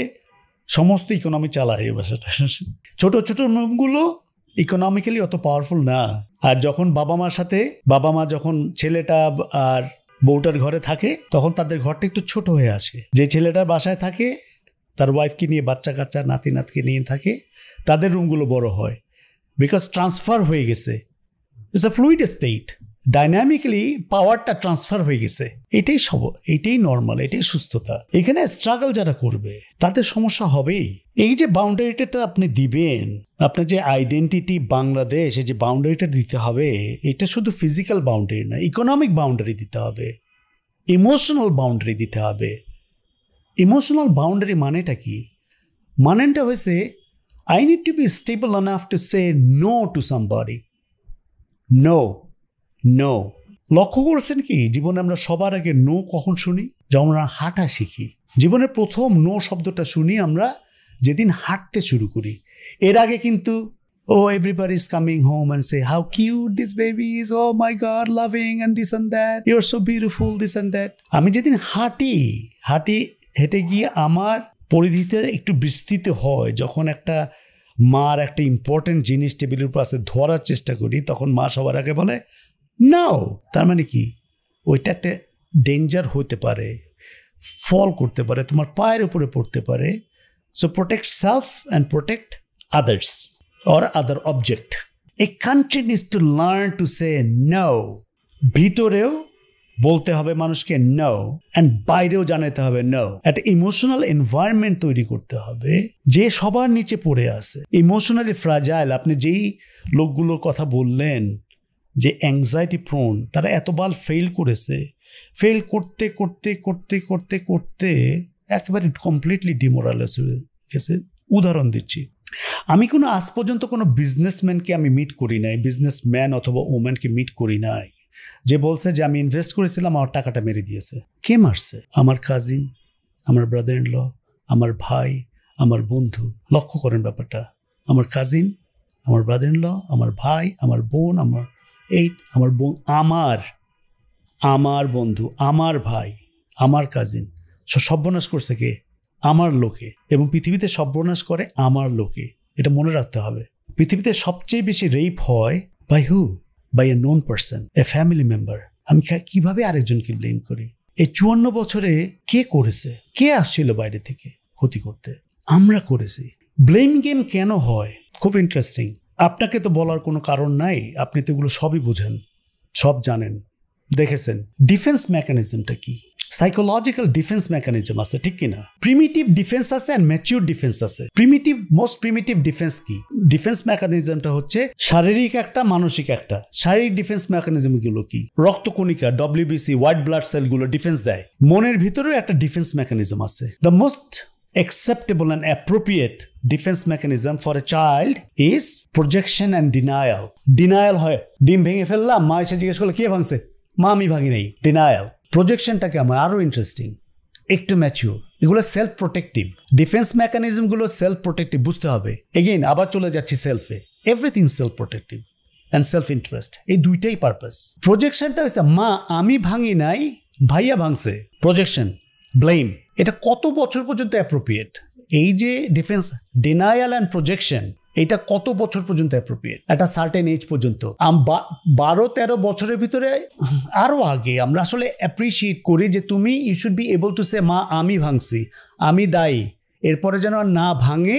সমস্ত ইকোনমি চালায় এই বাসাটা। ছোট ছোট রুমগুলো ইকোনমিক্যালি অত পাওয়ারফুল না। আর যখন বাবা মা যখন ছেলেটা আর বউটার ঘরে থাকে, তখন তাদের ঘরটা একটু ছোট হয়ে আসে। যে ছেলেটার বাসায় থাকে, তার ওয়াইফকে নিয়ে, বাচ্চা কাচ্চা নাতি নাতকে নিয়ে থাকে, তাদের রুমগুলো বড় হয়, বিকজ ট্রান্সফার হয়ে গেছে। It's a fluid state, dynamically পাওয়ারটা ট্রান্সফার হয়ে গেছে। এটাই নর্মাল, এটাই সুস্থতা। এখানে স্ট্রাগল যারা করবে তাদের সমস্যা হবেই। এই যে বাউন্ডারিটা আপনি দিবেন, আপনার যে আইডেন্টিটি বাংলাদেশ, এই যে বাউন্ডারিটা দিতে হবে, এটা শুধু ফিজিক্যাল বাউন্ডারি না, ইকোনমিক বাউন্ডারি দিতে হবে, ইমোশনাল বাউন্ডারি দিতে হবে। ইমোশনাল বাউন্ডারি মানেটা কি? মানেটা হয়েছে I need to be stable enough to say no to somebody. No. লক্ষ্য করছেন কি জীবনে আমরা সবার আগে নো কখন শুনি? যখন আমরা হাঁটা শিখি। জীবনের প্রথম নো শব্দটা শুনি আমরা যেদিন হাঁটতে শুরু করি। এর আগে কিন্তু everybody is coming home and say how cute this baby is, oh my god, loving and this and that, you're so beautiful, this and that. আমি যেদিন হেঁটে গিয়ে আমার পরিধিতে একটু বিস্তৃত হয়, যখন একটা মার একটা ইম্পর্টেন্ট জিনিস টেবিলের উপর আছে ধরার চেষ্টা করি, তখন মা সবার আগে বলে নাও। তার মানে কি? ওইটা একটা ডেঞ্জার হতে পারে, ফল করতে পারে, তোমার পায়ের উপরে পড়তে পারে। So protect self and protect others or other object. A country needs to learn to say no. ভিতরেও বলতে হবে মানুষকে নো, অ্যান্ড বাইরেও জানাতে হবে নো। একটা ইমোশনাল এনভায়রনমেন্ট তৈরি করতে হবে যে সবার নিচে পড়ে আছে, ইমোশনালি ফ্রাজাইল। আপনি যেই লোকগুলোর কথা বললেন যে অ্যাংজাইটি প্রোন, তারা এতবার ফেল করেছে, ফেল করতে করতে করতে করতে করতে একেবারে কমপ্লিটলি ডিমোরালাইজ হয়ে গেছে। উদাহরণ দিচ্ছি, আমি আজ পর্যন্ত কোনো বিজনেসম্যানকে আমি মিট করি নাই, বিজনেসম্যান অথবা ওম্যানকে মিট করি নাই যে বলছে যে আমি ইনভেস্ট করেছিলাম, আমার টাকাটা মেরে দিয়েছে। কে মারছে? আমার কাজিন, আমার ব্রাদার ইন ল, আমার ভাই, আমার বন্ধু। লক্ষ্য করেন ব্যাপারটা। আমার কাজিন, আমার ব্রাদার ইন ল, আমার ভাই, আমার বোন, আমার বোন, আমার বন্ধু, আমার ভাই, আমার কাজিন। সর্বনাশ করছে কে? আমার লোকে। এবং পৃথিবীতে সর্বনাশ করে আমার লোকে, এটা মনে রাখতে হবে। পৃথিবীতে সবচেয়ে বেশি রেপ হয় by who? By a known person, a family member. আমি কিভাবে আরেকজনকে ব্লেম করি? এই 54 বছরে কে করেছে? কে আসছিল বাইরে থেকে ক্ষতি করতে? আমরা করেছি। ব্লেম গেম কেন হয়? খুব ইন্টারেস্টিং। আপনাকে তো বলার কোনো কারণ নাই, আপনি তো এগুলো সবই বোঝেন, সব জানেন, দেখেছেন। ডিফেন্স মেকানিজমটা কি? সাইকোলজিক্যাল ডিফেন্স মেকানিজম আছে, ঠিক কিনা? প্রিমিটিভ ডিফেন্স আছে অ্যান্ড ম্যাচিউর ডিফেন্স আছে। মোস্ট প্রিমিটিভ ডিফেন্স কি? ডিফেন্স মেকানিজমটা হচ্ছে শারীরিক একটা, মানসিক একটা। শারীরিক ডিফেন্স মেকানিজম গুলো কি? রক্তকণিকা, WBC, হোয়াইট ব্লাড সেল গুলো ডিফেন্স দেয়। মনের ভিতরেও একটা ডিফেন্স মেকানিজম আছে। The most acceptable and appropriate defense mechanism for a child is projection and denial. Denial হয়, ডিম ভেঙে ফেললাম, মা এসে জিজ্ঞেস করলো কে ভাঙছে? মা আমি ভাঙি নাই। ডিনায়াল। প্রজেকশনটাকে আমার আরো ইন্টারেস্টিং, একটু ম্যাচিউর। এগুলো সেলফ প্রোটেক্টিভ। ডিফেন্স মেকানিজমগুলো সেলফ প্রোটেক্টিভ, বুঝতে হবে। এগেইন আবার চলে যাচ্ছি সেলফে। Everything self protective and self interest, এই দুইটাই পারপাস। প্রজেকশনটা হচ্ছে মা আমি ভাঙি নাই, ভাইয়া ভাঙছে। প্রজেকশন, ব্লেম, এটা কত বছর পর্যন্ত অ্যাপ্রোপ্রিয়েট? এই যে ডিফেন্স, ডিনায়াল অ্যান্ড প্রজেকশন, এটা কত বছর পর্যন্ত অ্যাপ্রোপ্রিয়েট? একটা সার্টেন এজ পর্যন্ত। 12-13 বছরের ভিতরে, আরো আগে আমরা আসলে অ্যাপ্রিসিয়েট করি যে তুমি you should be able to say মা আমি ভাঙছি, আমি দায়ী, এরপরে যেন না ভাঙে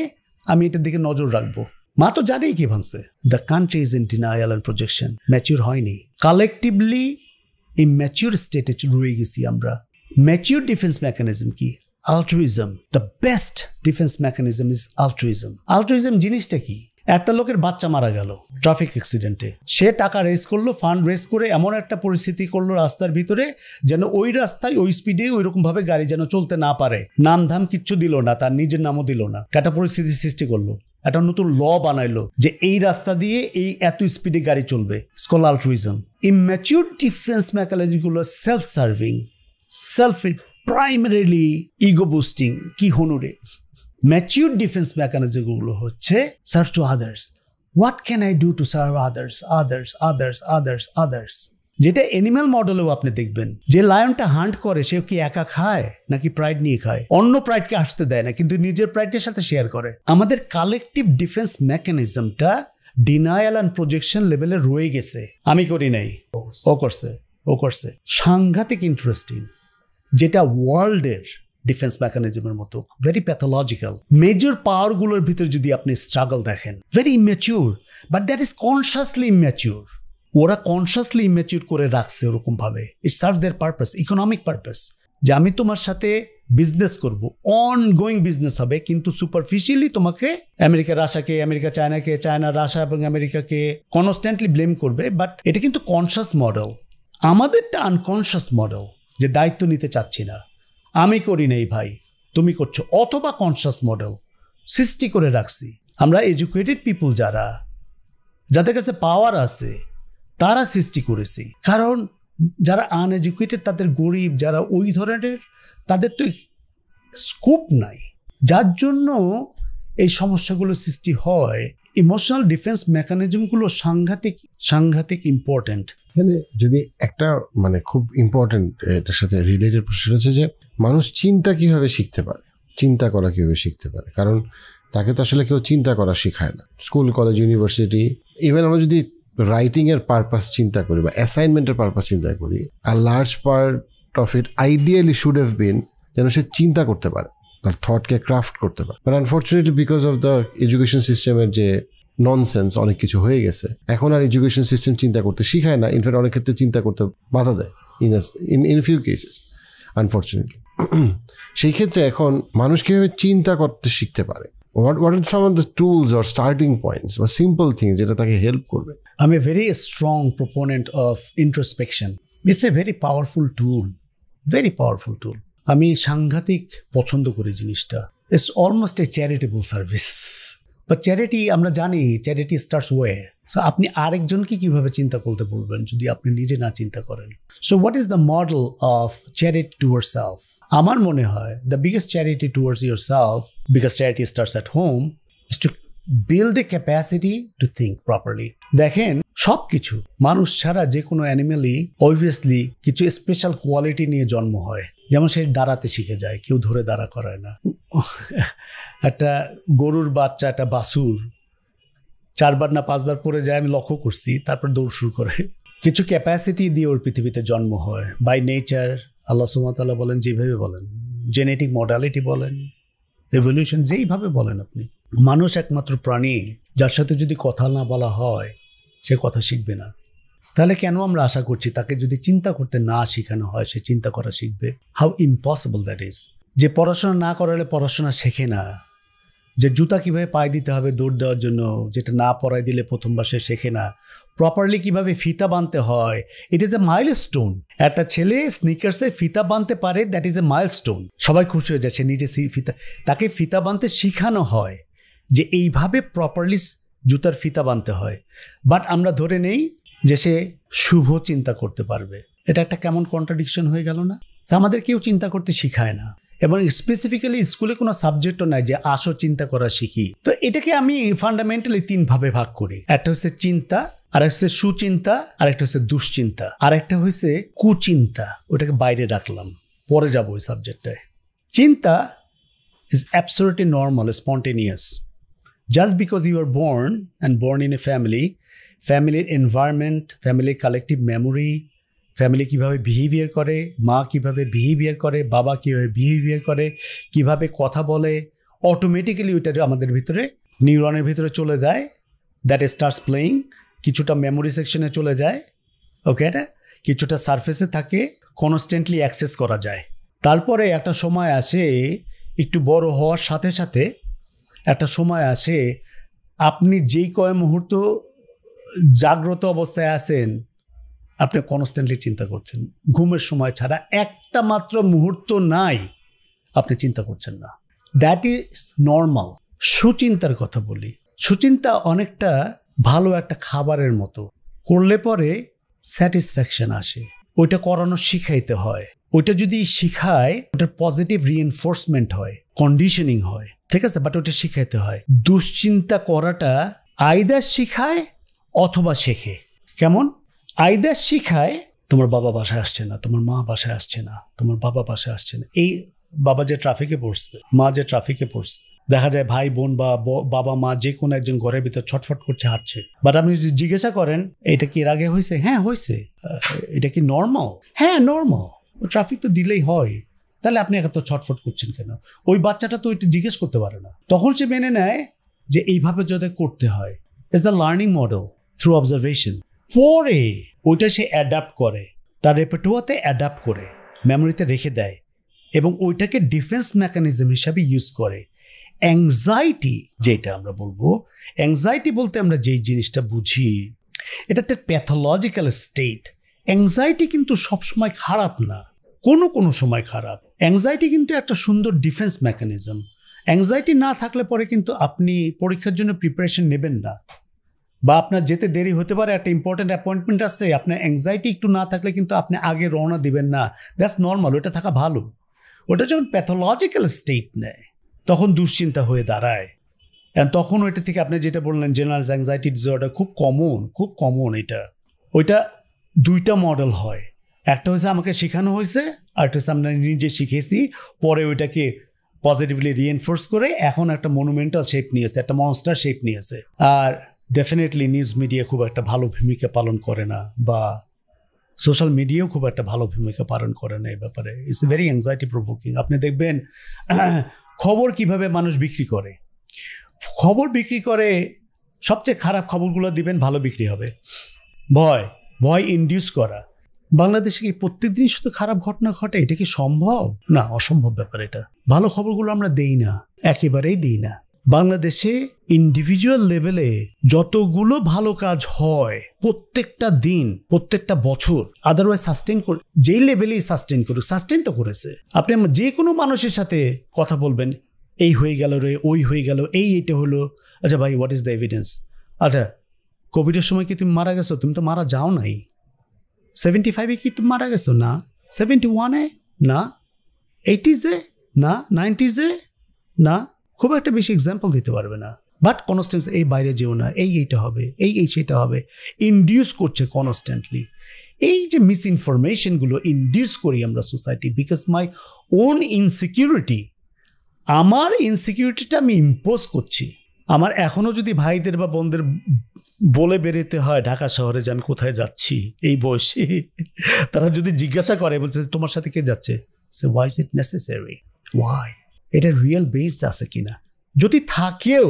আমি এটার দিকে নজর রাখবো। মা তো জানেই কি ভাঙছে। The country is in denial and projection. Mature হয়নি, কালেকটিভলি ইম্যাচিউর স্টেটে রয়ে গেছি আমরা। ম্যাচিউর ডিফেন্স মেকানিজম কি? altruism. The best defense mechanism is altruism. Altruism জিনিসটা কি? একটা লোকের বাচ্চা মারা গেল ট্রাফিক অ্যাক্সিডেন্টে, সে টাকা রেজ করলো, ফান্ড রেজ করে এমন একটা পরিস্থিতি করলো রাস্তার ভিতরে যেন ওই রাস্তায় ওই স্পিডে ওই রকম ভাবে গাড়ি যেন চলতে না পারে। নাম ধাম কিচ্ছু দিল না, তার নিজের নামও দিল না, একটা পরিস্থিতি সৃষ্টি করলো, একটা নতুন ল বানাইলো যে এই রাস্তা দিয়ে এই এত স্পিডে গাড়ি চলবে। It's called altruism. Immature defense mechanism গুলো self serving, self primarily ego boosting, কি হনুরে। ম্যাচিউর ডিফেন্স মেকানিজম গুলো হচ্ছে serve to others, what can I do to serve others. যেটা অ্যানিম্যাল মডেলেও আপনি দেখবেন, যে লায়নটা হান্ট করে সে কি একা খায় নাকি প্রাইড নিয়ে খায়? অন্য প্রাইডকে আসতে দেয় না, কিন্তু নিজের প্রাইডের সাথে শেয়ার করে। আমাদের কালেকটিভ ডিফেন্স মেকানিজমটা ডিনায়াল অ্যান্ড প্রজেকশন লেভেলে রয়ে গেছে। আমি করি নাই, ও করছে। সাংঘাতিক ইন্টারেস্টিং, যেটা ওয়ার্ল্ডের ডিফেন্স মেকানিজমের মতো ভেরি প্যাথোলজিক্যাল। মেজর পাওয়ারগুলোর ভিতরে যদি আপনি স্ট্রাগল দেখেন, very immature, but that is consciously immature. ওরা কনসিয়াসলি ইম্যাচিউর করে রাখছে ওরকম ভাবে। ইট সার্ভস দেয়ার পারপাস, ইকোনমিক পারপাস, যে আমি তোমার সাথে বিজনেস করব, অনগোয়িং বিজনেস হবে, কিন্তু সুপারফিশিয়ালি তোমাকে আমেরিকা রাশিয়াকে, আমেরিকা চায়নাকে, চায়না রাশিয়া এবং আমেরিকাকে কনস্ট্যান্টলি ব্লেম করবে। বাট এটা কিন্তু কনসিয়াস মডেল। আমাদেরটা আনকনসিয়াস মডেল, যে দায়িত্ব নিতে চাচ্ছি না, আমি করি নেই ভাই, তুমি করছো, অথবা কনসিয়াস মডেল সৃষ্টি করে রাখছি। আমরা এডুকেটেড পিপুল যাদের কাছে পাওয়ার আছে, তারা সৃষ্টি করেছি। কারণ যারা আনএডুকেটেড, তাদের গরিব, যারা ওই ধরনের, তাদের তো স্কোপ নাই, যার জন্য এই সমস্যাগুলো সৃষ্টি হয়। ইমোশনাল ডিফেন্স মেকানিজমগুলো সাংঘাতিক ইম্পর্টেন্ট। এখানে যদি একটা মানে খুব ইম্পর্টেন্ট এটার সাথে রিলেটেড প্রশ্ন হচ্ছে যে মানুষ চিন্তা কিভাবে শিখতে পারে, চিন্তা করা কিভাবে শিখতে পারে? কারণ তাকে তো আসলে কেউ চিন্তা করা শেখায় না। স্কুল, কলেজ, ইউনিভার্সিটি, ইভেন আমরা যদি রাইটিংয়ের পারপাস চিন্তা করি বা অ্যাসাইনমেন্টের পারপাস চিন্তা করি, আর large part of it ideally should have been যেন সে চিন্তা করতে পারে, তার থটকে ক্রাফট করতে পারে। But unfortunately because of the education সিস্টেমের যে ননসেন্স, অনেক কিছু হয়ে গেছে, এখন আর এডুকেশন সিস্টেম চিন্তা করতে শিখায় না। ইনফ্যাক্ট অনেক ক্ষেত্রে চিন্তা করতে বাধা দেয়, ইন ফিউ কেসেস আনফর্চুনেটলি। সেই ক্ষেত্রে এখন মানুষ কীভাবে চিন্তা করতে শিখতে পারে? What are some of the tools or starting points or simple things যেটা তাকে হেল্প করবে? I'm a very strong proponent of introspection. It's a very powerful tool. Very powerful tool. আমি সাংঘাতিক পছন্দ করি জিনিসটা। It's almost a charitable service. But charity, আমরা জানি charity starts where? So আপনি আরেকজনকে কিভাবে চিন্তা করতে বলবেন যদি আপনি নিজে না চিন্তা করেন? So what is the model of charity towards self? আমার মনে হয় the biggest charity towards yourself, because charity starts at home, is to build a capacity to think properly. দেখেন, সব কিছু মানুষ ছাড়া যে কোনো অ্যানিমেলই অবভিয়াসলি কিছু স্পেশাল কোয়ালিটি নিয়ে জন্ম হয়। যেমন সে দাঁড়াতে শিখে যায়, কেউ ধরে দাঁড়া করায় না। একটা গরুর বাচ্চা, একটা বাছুর 4 বার না 5 বার পড়ে যায়, আমি লক্ষ্য করছি, তারপর দৌড় শুরু করে। কিছু ক্যাপাসিটি দিয়ে ওর পৃথিবীতে জন্ম হয় বাই নেচার। আল্লাহ সুবহানাহু ওয়া তাআলা বলেন, যেভাবে বলেন, জেনেটিক মডালিটি বলেন, এভলিউশন, যেইভাবে বলেন আপনি। মানুষ একমাত্র প্রাণী যার সাথে যদি কথা না বলা হয় সে কথা শিখবে না। তাহলে কেন আমরা আশা করছি তাকে যদি চিন্তা করতে না শেখানো হয় সে চিন্তা করা শিখবে? How impossible that is. যে পড়াশোনা না করালে পড়াশোনা শেখে না, যে জুতা কীভাবে পায়ে দিতে হবে দৌড় দেওয়ার জন্য, যেটা না পরাই দিলে প্রথমবার সে শেখে না। প্রপারলি কিভাবে ফিতা বাঁধতে হয়, ইট ইজ এ মাইলস্টোন। একটা ছেলে স্নিকার্সের ফিতা বাঁধতে পারে, দ্যাট ইজ এ মাইলস্টোন। সবাই খুশি হয়ে যায়, সে নিজে তাকে ফিতা বাঁধতে শেখানো হয় যে এইভাবে প্রপারলি জুতার ফিতা বাঁধতে হয়। বাট আমরা ধরে নেই যে সে শুভ চিন্তা করতে পারবে। এটা একটা কেমন কন্ট্রাডিকশন হয়ে গেল না? তা আমাদের কেউ চিন্তা করতে শিখায় না, এবং স্পেসিফিক্যালি স্কুলে কোনো সাবজেক্টও নাই যে আসো চিন্তা করা শিখি। তো এটাকে আমি ফান্ডামেন্টালি 3 ভাবে ভাগ করি। একটা হচ্ছে চিন্তা, আর হচ্ছে সুচিন্তা, আর একটা হচ্ছে দুশ্চিন্তা, আর একটা হচ্ছে কুচিন্তা। ওটাকে বাইরে রাখলাম, পরে যাবো ওই সাবজেক্টটায়। চিন্তা is absolutely normal, spontaneous. Just because you are born in a family, ফ্যামিলির এনভায়রনমেন্ট, ফ্যামিলির কালেকটিভ মেমোরি, ফ্যামিলি কীভাবে বিহেভিয়ার করে, মা কীভাবে বিহেভিয়ার করে, বাবা কীভাবে বিহেভিয়ার করে, কীভাবে কথা বলে, অটোমেটিক্যালি ওইটা আমাদের ভিতরে নিউরনের ভিতরে চলে যায়। দ্যাট স্টার্টস প্লেয়িং, কিছুটা মেমোরি সেকশনে চলে যায়। ওকে, এটা কিছুটা সারফেসে থাকে, কনস্ট্যান্টলি অ্যাক্সেস করা যায়। তারপরে একটা সময় আসে, একটু বড় হওয়ার সাথে সাথে একটা সময় আসে, আপনি যেই কয় মুহূর্ত জাগ্রত অবস্থায় আছেন আপনি কনস্ট্যান্টলি চিন্তা করছেন। ঘুমের সময় ছাড়া একটা মাত্র মুহূর্ত নাই আপনি চিন্তা করছেন না। That is normal. সুচিন্তার কথা বলি। সুচিন্তা অনেকটা ভালো একটা খাবারের মতো, করলে পরে স্যাটিসফ্যাকশন আসে। ওইটা করানো শিখাইতে হয়। ওইটা যদি শিখায় ওটার পজিটিভ রিএনফোর্সমেন্ট হয়, কন্ডিশনিং হয়, ঠিক আছে, বাট ওটা শিখাইতে হয়। দুশ্চিন্তা করাটা আইদার শিখায় অথবা শেখে। কেমন? আইদার শিখায় তোমার বাবা বাসায় আসছে না, তোমার মা বাসায় আসছে না, তোমার বাবা বাসায় আসছে না। এই বাবা যে ট্রাফিকে পড়ছে, মা যে ট্রাফিকে পড়ছে, দেখা যায় ভাই বোন বা বাবা মা যে কোনো একজন ঘরের ভিতর ছটফট করছে, হাঁটছে। বাট আপনি যদি জিজ্ঞাসা করেন এটা কি এর আগে হয়েছে? হ্যাঁ হয়েছে। এটা কি নর্মাল? হ্যাঁ নর্মাল। ট্রাফিক তো দিলেই হয়, তাহলে আপনি এত ছটফট করছেন কেন? ওই বাচ্চাটা তো এটা জিজ্ঞেস করতে পারে না, তখন সে মেনে নেয় যে এইভাবে যদি করতে হয়। Is the learning model through observation. পরে ওইটা সে অ্যাডাপ্ট করে, তার রেপার্টোয়ারে অ্যাডাপ্ট করে, মেমোরিতে রেখে দেয় এবং ওইটাকে ডিফেন্স মেকানিজম হিসাবে ইউজ করে। অ্যাংজাইটি যেটা আমরা বলবো, অ্যাংজাইটি বলতে আমরা যেই জিনিসটা বুঝি, এটা একটা প্যাথোলজিক্যাল স্টেট। অ্যাংজাইটি কিন্তু সবসময় খারাপ না, কোনো সময় খারাপ। অ্যাংজাইটি কিন্তু একটা সুন্দর ডিফেন্স মেকানিজম। অ্যাংজাইটি না থাকলে পরে কিন্তু আপনি পরীক্ষার জন্য প্রিপারেশন নেবেন না, বা আপনার যেতে দেরি হতে পারে, একটা ইম্পর্টেন্ট অ্যাপয়েন্টমেন্ট আছে, আপনার অ্যাংজাইটি একটু না থাকলে কিন্তু আপনি আগে রওনা দিবেন না। দ্যাটস নর্মাল, ওটা থাকা ভালো। ওটা যখন প্যাথোলজিক্যাল স্টেট নেয় তখন দুশ্চিন্তা হয়ে দাঁড়ায়। তখন ওইটা থেকে আপনি যেটা বললেন জেনারেল অ্যাংজাইটি ডিসঅর্ডার, খুব কমন এটা। ওইটা দুইটা মডেল হয়, একটা হচ্ছে আমাকে শেখানো হয়েছে, আর একটা হচ্ছে আমরা নিজে শিখেছি, পরে ওইটাকে পজিটিভলি রিএনফোর্স করে এখন একটা মনুমেন্টাল শেপ নিয়েছে, একটা মনস্টার শেপ নিয়েছে। আর ডেফিনেটলি নিউজ মিডিয়া খুব একটা ভালো ভূমিকা পালন করে না, বা সোশ্যাল মিডিয়াও খুব একটা ভালো ভূমিকা পালন করে না এই ব্যাপারে। It's very anxiety provoking. আপনি দেখবেন খবর কিভাবে মানুষ বিক্রি করে, খবর বিক্রি করে, সবচেয়ে খারাপ খবরগুলো দিবেন, ভালো বিক্রি হবে। ভয় ইনডিউস করা। বাংলাদেশে কি প্রত্যেকদিন শুধু খারাপ ঘটনা ঘটে? এটা কি সম্ভব? না, অসম্ভব ব্যাপার এটা। ভালো খবরগুলো আমরা দেই না, একেবারেই দিই না। বাংলাদেশে ইন্ডিভিজুয়াল লেভেলে যতগুলো ভালো কাজ হয় প্রত্যেকটা দিন, প্রত্যেকটা বছর, আদারওয়াইজ সাস্টেন করে, যেই লেভেলেই সাস্টেন করুক, সাস্টেন তো করেছে। আপনি যে কোনো মানুষের সাথে কথা বলবেন, এই হয়ে গেল রে, ওই হয়ে গেল, এইটা হলো। আচ্ছা ভাই, হোয়াট ইজ দ্য এভিডেন্স? আচ্ছা, কোভিডের সময় কি তুমি মারা গেছো? তুমি তো মারা যাও নাই। 75-এ কি তুমি মারা গেছো? না। 71-এ? না। 80s-এ? না। 90s-এ? না। খুব একটা বেশি এক্সাম্পল দিতে পারবে না। বাট কনস্ট্যান্ট, এই বাইরে যেও না, এইটা হবে, এই সেটা হবে, ইনডিউস করছে কনস্ট্যান্টলি। এই যে মিস ইনফরমেশনগুলো ইনডিউস করি আমরা society, because my own insecurity, আমার ইনসিকিউরিটিটা আমি ইম্পোজ করছি। আমার এখনও যদি ভাইদের বা বোনদের বলে বেরোতে হয় ঢাকা শহরে যে আমি কোথায় যাচ্ছি এই বয়সে, তারা যদি জিজ্ঞাসা করে, বলছে তোমার সাথে কে যাচ্ছে, সে why is it necessary? Why? এটা রিয়েল বেসড আছে কিনা? যদি থাকেও,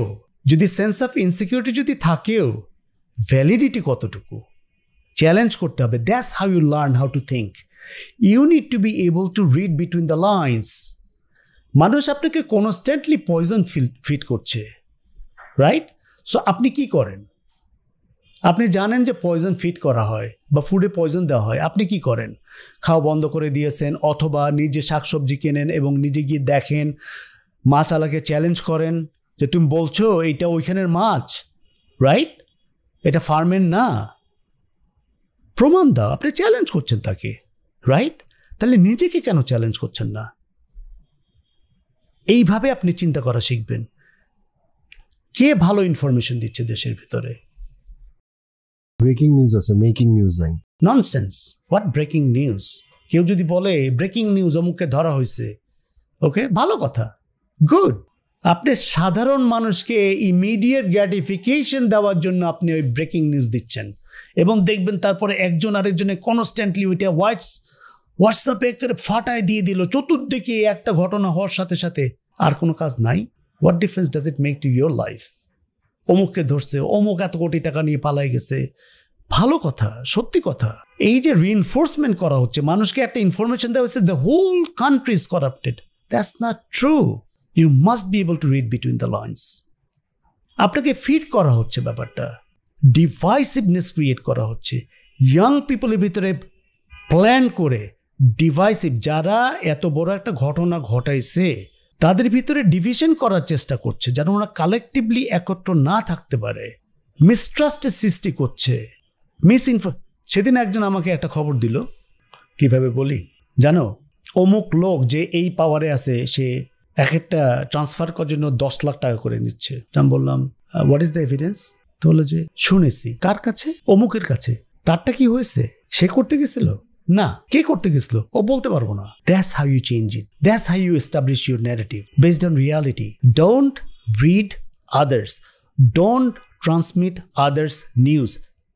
যদি সেন্স অফ ইনসিকিউরিটি যদি থাকেও, ভ্যালিডিটি কতটুকু? চ্যালেঞ্জ করতে হবে। That's how you learn how to think. You need to be able to read between the lines. মানুষ আপনাকে কনস্ট্যান্টলি পয়জন ফিড করছে, রাইট? সো আপনি কি করেন? আপনি জানেন যে পয়জন ফিড করা হয় বা ফুডে পয়জন দেওয়া হয়, আপনি কি করেন? খাওয়া বন্ধ করে দিয়েছেন, অথবা নিজে শাকসবজি কেনেন এবং নিজে গিয়ে দেখেন, মাছ আলাকে চ্যালেঞ্জ করেন যে তুমি বলছো এইটা ওইখানের মাছ, রাইট? এটা ফার্মের না, প্রমাণ দাও। আপনি চ্যালেঞ্জ করছেন তাকে, রাইট? তাহলে নিজেকে কেন চ্যালেঞ্জ করছেন না? এইভাবে আপনি চিন্তা করা শিখবেন। কে ভালো ইনফরমেশন দিচ্ছে দেশের ভিতরে? ব্রেকিং নিউজ আছে, মেকিং নিউজ নাই। ননসেন্স। What breaking news? কেউ যদি বলে ব্রেকিং নিউজ অমুককে ধরা হয়েছে, ওকে, ভালো কথা, গুড। আপনি সাধারণ মানুষকে ইমিডিয়েট গ্র্যাটিফিকেশন দেওয়ার জন্য আপনি ওই ব্রেকিং নিউজ দিচ্ছেন, এবং দেখবেন তারপরে একজন আরেকজনে কনস্ট্যান্টলি ওইটা হোয়াটসঅ্যাপে ফাটায় দিয়ে দিল, চতুর্দিকে একটা ঘটনা হওয়ার সাথে সাথে আর কোনো কাজ নাই। What difference does it make to your life? অমুককে ধরছে, অমুক এত কোটি টাকা নিয়ে পালাই গেছে, ভালো কথা, সত্যি কথা। এই যে রিইনফোর্সমেন্ট করা হচ্ছে, মানুষকে একটা ইনফরমেশন দেওয়া হচ্ছে the whole country is corrupted, that's not true. You must be able to read between the lines. আপনাকে ফিড করা হচ্ছে ব্যাপারটা, ডিভাইসিভনেস ক্রিয়েট করা হচ্ছে ইয়াং পিপলের ভিতরে, প্ল্যান করে ডিভাইসিভ। যারা এত বড় একটা ঘটনা ঘটাইছে তাদের ভিতরে ডিভিশন করার চেষ্টা করছে, যেন ওরা কালেকটিভলি একত্র না থাকতে পারে। মিসট্রাস্টের সৃষ্টি করছে, সেদিন একজন আমাকে একটা খবর দিল, কিভাবে বলি জানো, অমুক লোক যে এই পাওয়ারে আছে, সে এক একটা ট্রান্সফার করার জন্য 10 লাখ টাকা করে নিচ্ছে। আমি বললাম হোয়াট ইজ দ্য এভিডেন্স? তো বলে যে শুনেছি। কার কাছে? অমুকের কাছে। তারটা কি হয়েছে? সে করতে গেছিল? না। কে করতে গেছিল? ও বলতে পারবো না। That's how you change it. That's how you establish your narrative based on reality. Don't read others. Don't transmit others news.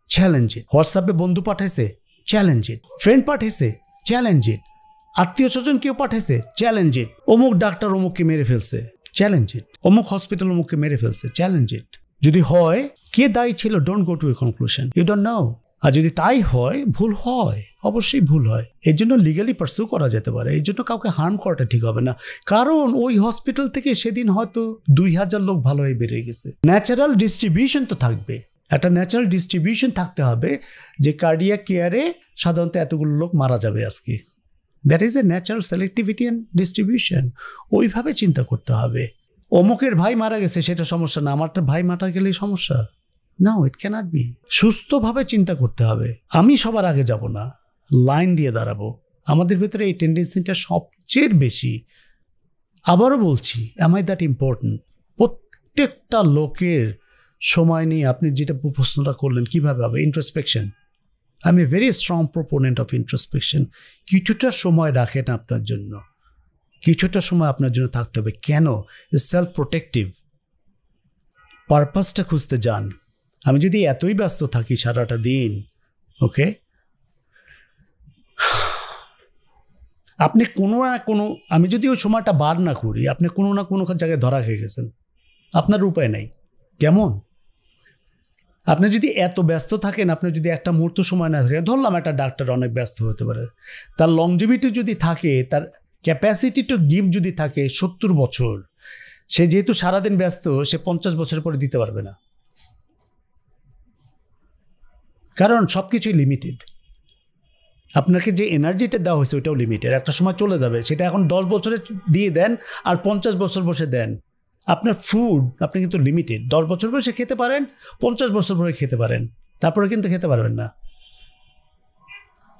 Challenge it. হোয়াটসঅ্যাপে বন্ধু পাঠাইছে, চ্যালেঞ্জ ইট। ফ্রেন্ড পাঠাইছে, চ্যালেঞ্জ ইট। আত্মীয় স্বজন কেউ পাঠাইছে, চ্যালেঞ্জ ইট। অমুক ডাক্তার অমুককে মেরে ফেলছে, চ্যালেঞ্জ ইট। অমুক হসপিটাল অমুককে মেরে ফেলছে, চ্যালেঞ্জ ইট। যদি হয় কে দায়ী ছিল, don't go to a conclusion, you don't know. আর যদি তাই হয়, ভুল হয়, অবশ্যই ভুল হয়। এর জন্য লিগালি পারসিউ করা যেতে পারে। এই জন্য কাউকে হার্ম করাটা ঠিক হবে না, কারণ ওই হসপিটাল থেকে সেদিন হয়তো 2000 লোক ভালো হয়ে বেরিয়ে গেছে। ন্যাচারাল ডিস্ট্রিবিউশন তো থাকবে, একটা ন্যাচারাল ডিস্ট্রিবিউশন থাকতে হবে যে কার্ডিয়াক কেয়ারে সাধারণত এতগুলো লোক মারা যাবে আজকে। That is a natural selectivity and distribution. ওইভাবে চিন্তা করতে হবে। অমুকের ভাই মারা গেছে সেটা সমস্যা না, আমারটা ভাই মারা গেলেই সমস্যা। No, it cannot be. সুস্থভাবে চিন্তা করতে হবে। আমি সবার আগে যাব না, লাইন দিয়ে দাঁড়াবো। আমাদের ভেতরে এই টেন্ডেন্সিটা সবচেয়ে বেশি। আবারও বলছি, am I that important? প্রত্যেকটা লোকের সময় নিয়ে আপনি যেটা প্রশ্নটা করলেন কিভাবে হবে, introspection. I am a very strong proponent of introspection. কিছুটা সময় রাখেন আপনার জন্য, কিছুটা সময় আপনার জন্য থাকতে হবে। কেন? Self protective. পারপাসটা খুঁজতে যান। আমি যদি এতই ব্যস্ত থাকি সারাটা দিন, ওকে, আপনি কোনো না কোনো, আমি যদি ওই সময়টা বার না করি, আপনি কোনো না কোনো জায়গায় ধরা খেয়ে গেছেন, আপনার উপায় নেই। কেমন? আপনি যদি এত ব্যস্ত থাকেন, আপনি যদি একটা মুহূর্ত সময় না থাকেন, ধরলাম একটা ডাক্তার অনেক ব্যস্ত হতে পারে, তার লংজিভিটি যদি থাকে, তার ক্যাপাসিটি টু গিভ যদি থাকে 70 বছর, সে যেহেতু সারাদিন ব্যস্ত, সে 50 বছর পরে দিতে পারবে না, কারণ সব কিছুই লিমিটেড। আপনাকে যে এনার্জিটা দেওয়া হয়েছে ওইটাও লিমিটেড, একটা সময় চলে যাবে। সেটা এখন 10 বছরে দিয়ে দেন আর 50 বছর বসে দেন, আপনার ফুড আপনি কিন্তু লিমিটেড। 10 বছর বসে খেতে পারেন, 50 বছর পরে খেতে পারেন, তারপরে কিন্তু খেতে পারবেন না।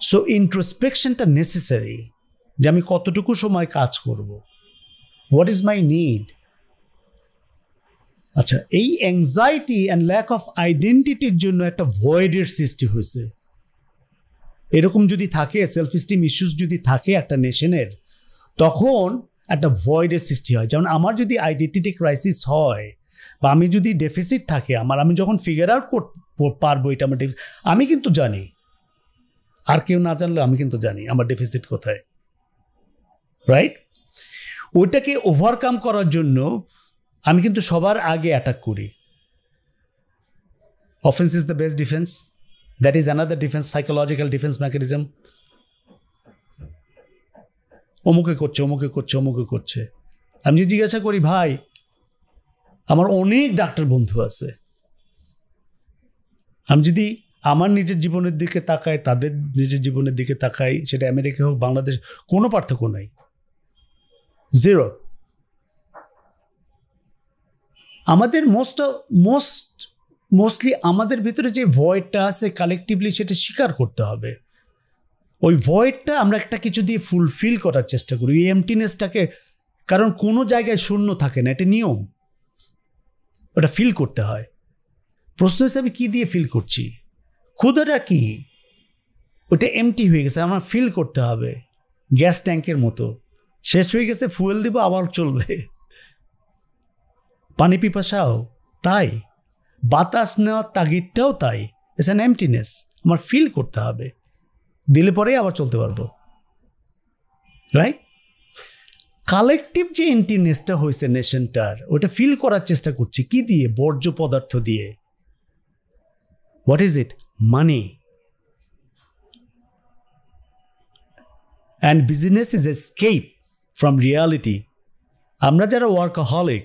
সো ইন্ট্রোস্পেকশনটা নেসেসারি, যে আমি কতটুকু সময় কাজ করব, হোয়াট ইজ মাই নিড। আচ্ছা, এই অ্যাংজাইটি অ্যান্ড ল্যাক অফ আইডেন্টিটির জন্য একটা ভয়েডের সৃষ্টি হয়েছে। এরকম যদি থাকে, সেলফ এস্টিম ইস্যুস যদি থাকে একটা নেশনের, তখন একটা ভয়েডের সৃষ্টি হয়। যেমন আমার যদি আইডেন্টিটি ক্রাইসিস হয়, বা আমি যদি ডেফিসিট থাকে আমার, আমি যখন ফিগার আউট পারবো এটা আমার ডেফিসিট, আমি কিন্তু জানি, আর কেউ না জানলে আমি কিন্তু জানি আমার ডেফিসিট কোথায়, রাইট? ওইটাকে ওভারকাম করার জন্য আমি কিন্তু সবার আগে অ্যাটাক করি। Offence is the best defence. That is another defence, psychological defence mechanism. অমুকে করছে, অমুকে করছে, অমুকে করছে। আমি যদি জিজ্ঞাসা করি, ভাই আমার অনেক ডাক্তার বন্ধু আছে, আমি যদি আমার নিজের জীবনের দিকে তাকাই, তাদের নিজের জীবনের দিকে তাকাই, সেটা আমেরিকা হোক বাংলাদেশ, কোনো পার্থক্য নাই, জিরো। আমাদের মোস্টলি আমাদের ভিতরে যে ভয়েডটা আছে কালেকটিভলি, সেটা স্বীকার করতে হবে। ওই ভয়েডটা আমরা একটা কিছু দিয়ে ফুলফিল করার চেষ্টা করি, এই এমটিনেসটাকে, কারণ কোনো জায়গায় শূন্য থাকে না, এটা নিয়ম, ওটা ফিল করতে হয়। প্রশ্ন হচ্ছে আমি কী দিয়ে ফিল করছি? ক্ষুধাটা কি? ওটা এমটি হয়ে গেছে, আমার ফিল করতে হবে। গ্যাস ট্যাঙ্কের মতো শেষ হয়ে গেছে, ফুয়েল দিব আবার চলবে। পানি পিপাসাও তাই, বাতাস নেওয়ার তাগিদটাও তাই, ইটস অ্যান এমটিনেস। আমার ফিল করতে হবে, দিলে পরেই আবার চলতে পারবো, রাইট? কালেকটিভ যে এমটিনেসটা হয়েছে নেশনটার, ওটা ফিল করার চেষ্টা করছি কি দিয়ে? বর্জ্য পদার্থ দিয়ে। What is it? Money. And business is escape from reality. আমরা যারা ওয়ার্কাহলিক,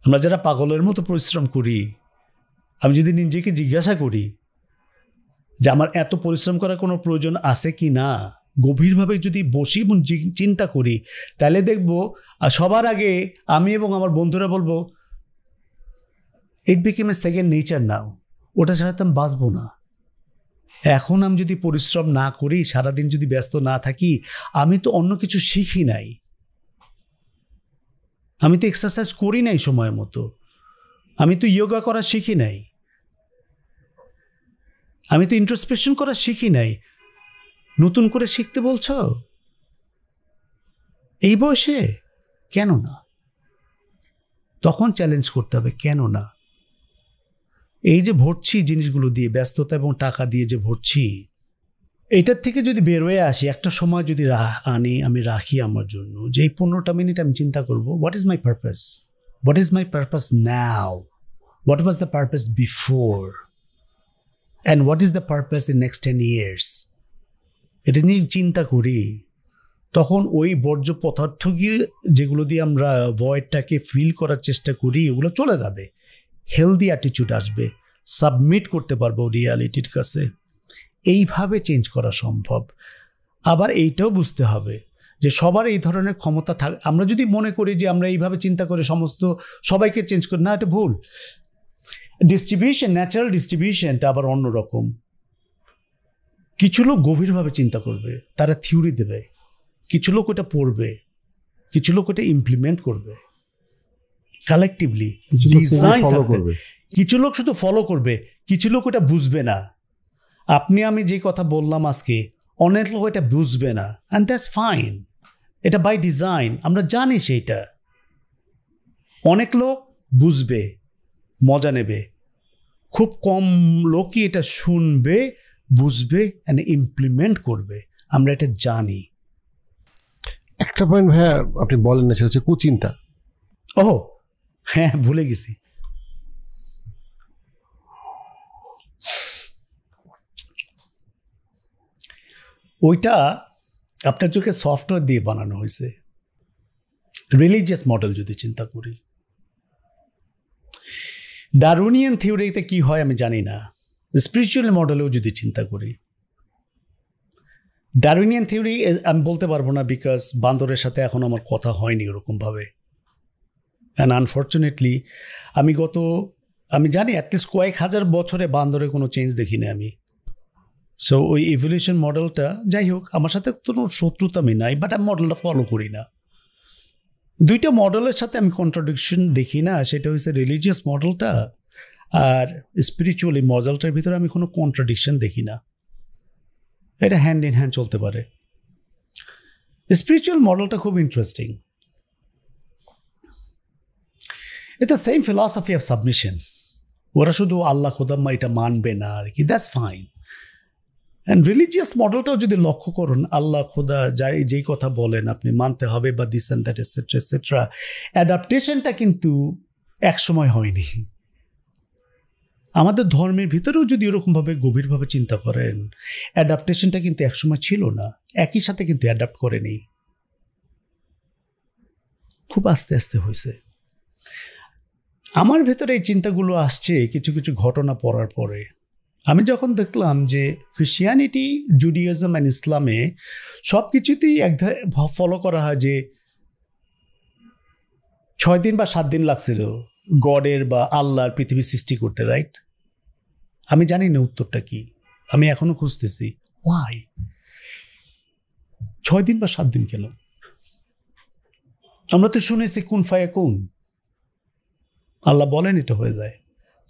আমরা যারা পাগলের মতো পরিশ্রম করি, আমি যদি নিজেকে জিজ্ঞাসা করি যে আমার এত পরিশ্রম করার কোনো প্রয়োজন আছে কি না, গভীরভাবে যদি বসি এবং চিন্তা করি, তাহলে দেখব সবার আগে আমি এবং আমার বন্ধুরা বলবো, it became a second nature now. ওটা ছাড়া তো আমি বাঁচবো না। এখন আমি যদি পরিশ্রম না করি, সারাদিন যদি ব্যস্ত না থাকি, আমি তো অন্য কিছু শিখি নাই, আমি তো এক্সারসাইজ করি নাই সময় মতো, আমি তো যোগা করা শিখি নাই, আমি তো ইন্ট্রোস্পেকশন করা শিখি নাই, নতুন করে শিখতে বলছো এই বয়সে? কেন না? তখন চ্যালেঞ্জ করতে হবে, কেন না? এই যে ভরছি জিনিসগুলো দিয়ে, ব্যস্ততা এবং টাকা দিয়ে যে ভরছি, এটার থেকে যদি বের হয়ে আসি, একটা সময় যদি আমি রাখি আমার জন্য, যে এই 15টা মিনিট আমি চিন্তা করব, what is my purpose, what is my purpose now, what was the purpose before, and what is the purpose in next 10 years, এটা নিয়ে চিন্তা করি, তখন ওই বর্জ্য পদার্থ যেগুলো দিয়ে আমরা ভয়েডটাকে ফিল করার চেষ্টা করি, ওগুলো চলে যাবে, হেলদি অ্যাটিটিউড আসবে, সাবমিট করতে পারবো রিয়ালিটির কাছে। এইভাবে চেঞ্জ করা সম্ভব। আবার এইটাও বুঝতে হবে যে সবার এই ধরনের ক্ষমতা আমরা যদি মনে করি যে আমরা এইভাবে চিন্তা করে সমস্ত সবাইকে চেঞ্জ করি, না, এটা ভুল। ডিস্ট্রিবিউশন, ন্যাচারাল ডিস্ট্রিবিউশনটা আবার অন্যরকম। কিছু লোক গভীরভাবে চিন্তা করবে, তারা থিওরি দেবে, কিছু লোক ওটা পড়বে, কিছু লোক ওটা ইমপ্লিমেন্ট করবে, কালেকটিভলি ডিজাইন থাকবে। কিছু লোক শুধু ফলো করবে, কিছু লোক ওটা বুঝবে না। আপনি আমি যে কথা বললাম আজকে, অনেক লোক এটা বুঝবে না, অ্যান্ড দ্যাটস ফাইন, এটা বাই ডিজাইন, আমরা জানি সেইটা। অনেক লোক বুঝবে, মজা নেবে, খুব কম লোকই এটা শুনবে, বুঝবে অ্যান্ড ইমপ্লিমেন্ট করবে, আমরা এটা জানি। একটা পয়েন্ট ভাইয়া আপনি বলেন না, সেটা হচ্ছে কুচিন্তা। ও হ্যাঁ, ভুলে গেছি। ওইটা আপনার চোখে সফটওয়্যার দিয়ে বানানো হয়েছে। রিলিজিয়াস মডেল যদি চিন্তা করি, ডারউইনিয়ান থিওরিতে কি হয় আমি জানি না, স্পিরিচুয়াল মডেলেও যদি চিন্তা করি, ডারউইনিয়ান থিওরি আমি বলতে পারবো না, বিকজ বান্দরের সাথে এখন আমার কথা হয়নি ওরকমভাবে, অ্যান্ড আনফর্চুনেটলি আমি জানি অ্যাটলিস্ট কয়েক হাজার বছরে বান্দরে কোনো চেঞ্জ দেখিনি আমি। সো ওই ইভলিউশন মডেলটা, যাই হোক, আমার সাথে কোনো শত্রুতা আমি নাই, বাট আমি মডেলটা ফলো করি না। দুইটা মডেলের সাথে আমি কন্ট্রাডিকশন দেখি না, সেটা হচ্ছে রিলিজিয়াস মডেলটা আর স্পিরিচুয়াল এই মডেলটার ভিতরে আমি কোনো কন্ট্রাডিকশন দেখি না, এটা হ্যান্ড ইন হ্যান্ড চলতে পারে। স্পিরিচুয়াল মডেলটা খুব ইন্টারেস্টিং। এটা সেম ফিলসফি অফ সাবমিশন। ওরা শুধু আল্লাহ খোদাম্মা এটা মানবে না আর কি, দ্যাটস ফাইন। অ্যান্ড রিলিজিয়াস মডেলটাও যদি লক্ষ্য করুন, আল্লাহ খোদা যেই কথা বলেন আপনি মানতে হবে, বা this and that etcetera etcetera, অ্যাডাপ্টেশনটা কিন্তু একসময় হয়নি। আমাদের ধর্মের ভিতরেও যদি এরকমভাবে গভীরভাবে চিন্তা করেন, অ্যাডাপ্টেশনটা কিন্তু একসময় ছিল না, একই সাথে কিন্তু অ্যাডাপ্ট করেনি, খুব আস্তে আস্তে হয়েছে। আমার ভেতরে এই চিন্তাগুলো আসছে কিছু কিছু ঘটনা পড়ার পরে। আমি যখন দেখলাম যে ক্রিশ্চিয়ানিটি, জুডিয়াজম অ্যান্ড ইসলামে সব কিছুতেই ফলো করা হয় যে 6 দিন বা 7 দিন লাগছিল গডের বা আল্লাহর পৃথিবী সৃষ্টি করতে, রাইট? আমি জানি না উত্তরটা কি, আমি এখনো খুঁজতেছি ওয়াই 6 দিন বা 7 দিন কেন? আমরা তো শুনেছি কুন ফায়াকুন, আল্লাহ বলেন এটা হয়ে যায়।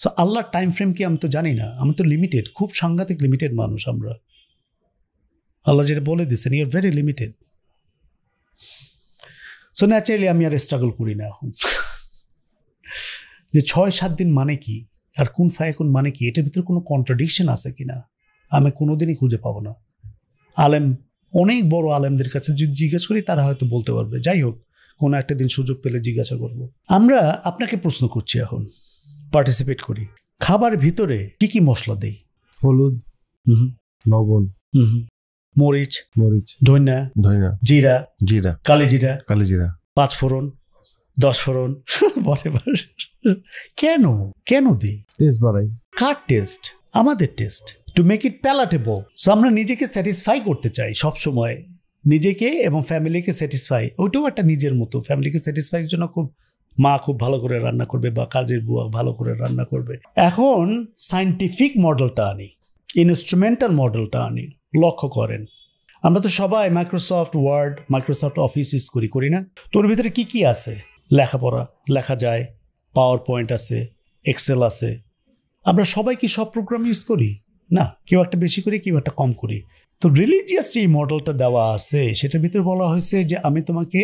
সো আল্লাহর টাইম ফ্রেম কি আমি তো জানি না, আমি তো লিমিটেড, খুব সাংঘাতিক লিমিটেড মানুষ আমরা। আল্লাহ যেটা বলে দিচ্ছেন, you are very limited. So naturally আমি আর স্ট্রাগল করি না এখন যে 6-7 দিন মানে কি আর কুন ফায়াকুন মানে কি, এটার ভিতরে কোনো কন্ট্রাডিকশন আছে কিনা আমি কোনোদিনই খুঁজে পাবো না। আলেম, অনেক বড় আলেমদের কাছে যদি জিজ্ঞাসা করি তারা হয়তো বলতে পারবে। যাই হোক, কোনো একটা দিন সুযোগ পেলে জিজ্ঞাসা করব। আমরা আপনাকে প্রশ্ন করছি, এখন পার্টিসিপেট করি, খাবার ভিতরে কি কি মশলা দেই? হলুদ, লবণ, মরিচ, ধনিয়া, জিরা, কালি জিরা, 5 ফোড়ন, 10 ফোড়ন, কেন দিই? টেস্ট বাড়াই। কার টেস্ট? আমাদের taste, to make it palatable. So আমরা নিজেকে স্যাটিসফাই করতে চাই সবসময়, নিজেকে এবং ফ্যামিলিকে স্যাটিসফাই। ওইটাও একটা নিজের মতো, ফ্যামিলিকে স্যাটিসফাইয়ের জন্য মা খুব ভালো করে রান্না করবে বা কাজের বুয়া ভালো করে রান্না করবে। এখন সায়েন্টিফিক মডেলটা আনি, ইনস্ট্রুমেন্টাল মডেলটা আনি। লক্ষ্য করেন, আমরা তো সবাই Microsoft Word, Microsoft Office use করি না? তোর ভিতরে কি কি আছে? লেখাপড়া, লেখা যায়, পাওয়ার পয়েন্ট আছে, এক্সেল আছে, আমরা সবাই কি সব প্রোগ্রাম ইউজ করি? না, কেউ একটা বেশি করি, কেউ একটা কম করি। তো রিলিজিয়াস যে মডেলটা দেওয়া আছে সেটার ভিতরে বলা হয়েছে যে আমি তোমাকে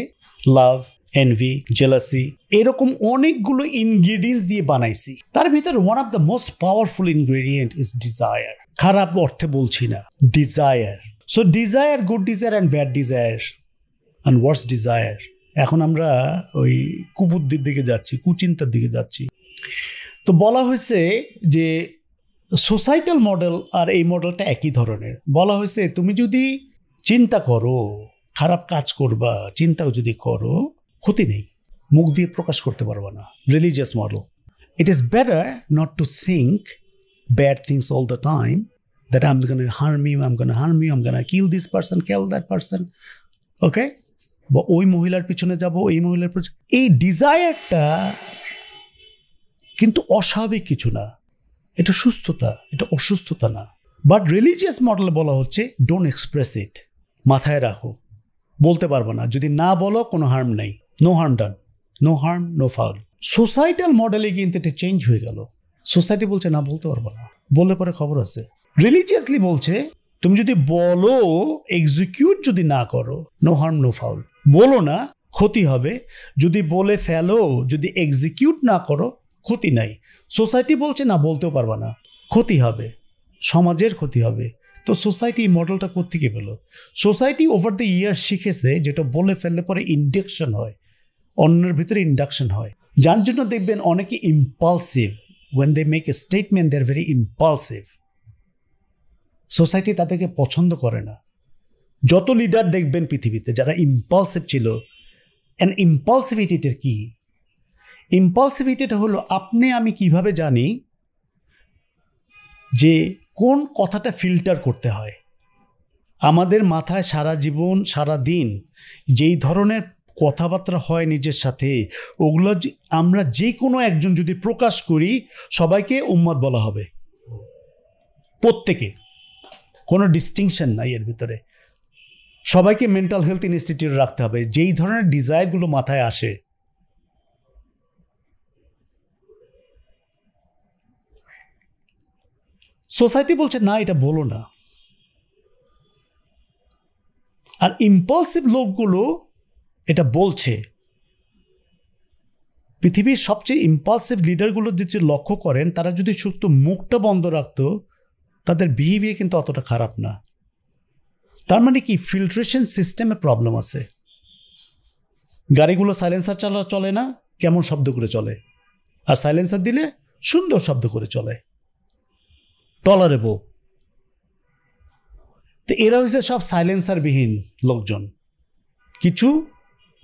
লাভ, এনভি, জেলাসি এরকম অনেকগুলো ইনগ্রিডিয়েন্টস দিয়ে বানাইছি। তার ভিতরে one of the most powerful ingredient is desire. খারাপ অর্থে বলছি না, desire. So desire, good desire and bad desire and worse desire. এখন আমরা ওই কুবুদ্ধির দিকে যাচ্ছি, কুচিন্তার দিকে যাচ্ছি। তো বলা হয়েছে যে সোসাইটাল মডেল আর এই মডেলটা একই ধরনের। বলা হয়েছে তুমি যদি চিন্তা করো, খারাপ কাজ করবা, চিন্তাও যদি করো, ক্ষতি নেই, মুখ দিয়ে প্রকাশ করতে পারবা না। Religious model, it is better not to think bad things all the time, that I am gonna harm you, I am gonna harm you, I am gonna kill this person, kill that person, okay, বা ওই মহিলার পিছনে যাবো, এই মহিলার পিছনে। এই ডিজায়ারটা কিন্তু অস্বাভাবিক কিছু না, এটা সুস্থতা, এটা অসুস্থতা না। বাট রিলিজিয়াস মডেলে বলা হচ্ছে ডোন্ট এক্সপ্রেস ইট, মাথায় রাখো, বলতে পারবো না, যদি না বলো কোনো হার্ম নেই, no harm done, no harm no foul. Societal মডেলে কিন্তু এটা চেঞ্জ হয়ে গেল। সোসাইটি বলছে না, বলতে পারবো না, বললে পরে খবর আছে। রিলিজিয়াসলি বলছে তুমি যদি বলো, এক্সিকিউট যদি না করো, নো হার্ম নো ফাউল, বলো না, ক্ষতি হবে। যদি বলে ফেলো, যদি এক্সিকিউট না করো, ক্ষতি নাই। সোসাইটি বলছে না, বলতেও পারবা না, ক্ষতি হবে, সমাজের ক্ষতি হবে। তো সোসাইটি এই মডেলটা কোত্থেকে পেল? সোসাইটি ওভার দ্য ইয়ার শিখেছে যেটা বলে ফেললে পরে ইন্ডাকশন হয়, অন্যের ভিতরে ইন্ডাকশন হয়, যার জন্য দেখবেন অনেকে impulsive. when they make a statement they are very impulsive. Society তাদেরকে পছন্দ করে না। যত লিডার দেখবেন পৃথিবীতে যারা ইম্পালসিভ ছিল, অ্যান্ড ইম্পালসিভিটিটা কি? ইম্পালসিভিটিটা হলো আপনি আমি কিভাবে জানি যে কোন কথাটা ফিল্টার করতে হয়। আমাদের মাথায় সারা জীবন, সারা দিন যেই ধরনের কথাবার্তা হয় নিজের সাথে, ওগুলো আমরা যে কোনো একজন যদি প্রকাশ করি, সবাইকে উম্মত বলা হবে, প্রত্যেকে, কোনো ডিস্টিংশন নাই এর ভিতরে। সবাইকে মেন্টাল হেলথ ইনস্টিটিউট রাখতে হবে। যেই ধরনের ডিজায়ারগুলো মাথায় আসে, সোসাইটি বলছে না, এটা বলো না। আর ইম্পালসিভ লোকগুলো এটা বলছে। পৃথিবীর সবচেয়ে ইম্পালসিভ লিডারগুলো যে লক্ষ্য করেন, তারা যদি শুধু মুখটা বন্ধ রাখতো, তাদের বিহেভিয়ার কিন্তু অতটা খারাপ না। তার মানে কি, ফিল্ট্রেশন সিস্টেমে প্রবলেম আছে। গাড়িগুলো সাইলেন্সার চলে না, কেমন শব্দ করে চলে, আর সাইলেন্সার দিলে সুন্দর শব্দ করে চলে, টলারেবল। তো এরা হচ্ছে সব সাইলেন্সারবিহীন লোকজন, কিছু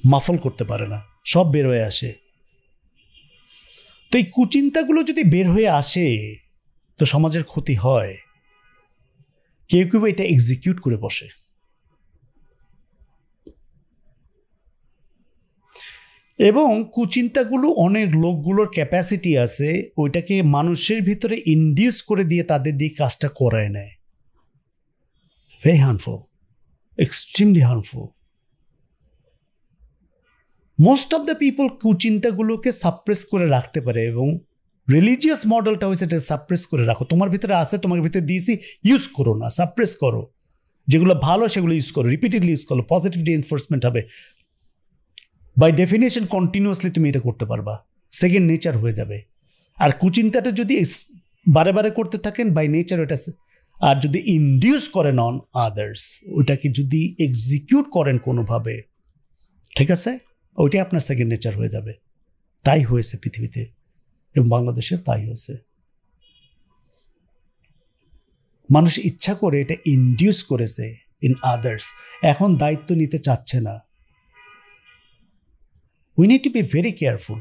মাফল করতে পারে না, সব বের হয়ে আসে। তো এই কুচিন্তাগুলো যদি বের হয়ে আসে, তো সমাজের ক্ষতি হয়। কেউ কেউ এটা এক্সিকিউট করে বসে। এবং কুচিন্তাগুলো অনেক লোকগুলোর ক্যাপাসিটি আছে, ওইটাকে মানুষের ভিতরে ইনডিউস করে দিয়ে তাদের দিয়ে কাজটা করায় নেয়। Very harmful, extremely harmful. Most of the people কুচিন্তাগুলোকে সাপ্রেস করে রাখতে পারে, এবং রিলিজিয়াস মডেলটা হয়েছে এটা সাপ্রেস করে রাখো। তোমার ভিতরে আছে, তোমার ভিতরে দিয়েছি, ইউজ করো না, সাপ্রেস করো। যেগুলো ভালো সেগুলো ইউজ করো, রিপিটেডলি ইউজ করো, পজিটিভ রিইনফোর্সমেন্ট হবে। বাই ডেফিনেশন কন্টিনিউয়াসলি তুমি এটা করতে পারবা, সেকেন্ড নেচার হয়ে যাবে। আর কুচিন্তাটা যদি বারে বারে করতে থাকেন, বাই নেচার ওটা। আর যদি ইনডিউস করেন অন আদার্স, ওইটাকে যদি এক্সিকিউট করেন কোনোভাবে, ঠিক আছে, ওইটাই আপনার সেকেন্ড নেচার হয়ে যাবে। তাই হয়েছে পৃথিবীতে, এবং বাংলাদেশে তাই হয়েছে। মানুষ ইচ্ছা করে এটা ইনডিউস করেছে ইন আদার্স, এখন দায়িত্ব নিতে চাচ্ছে না। We need to be very careful.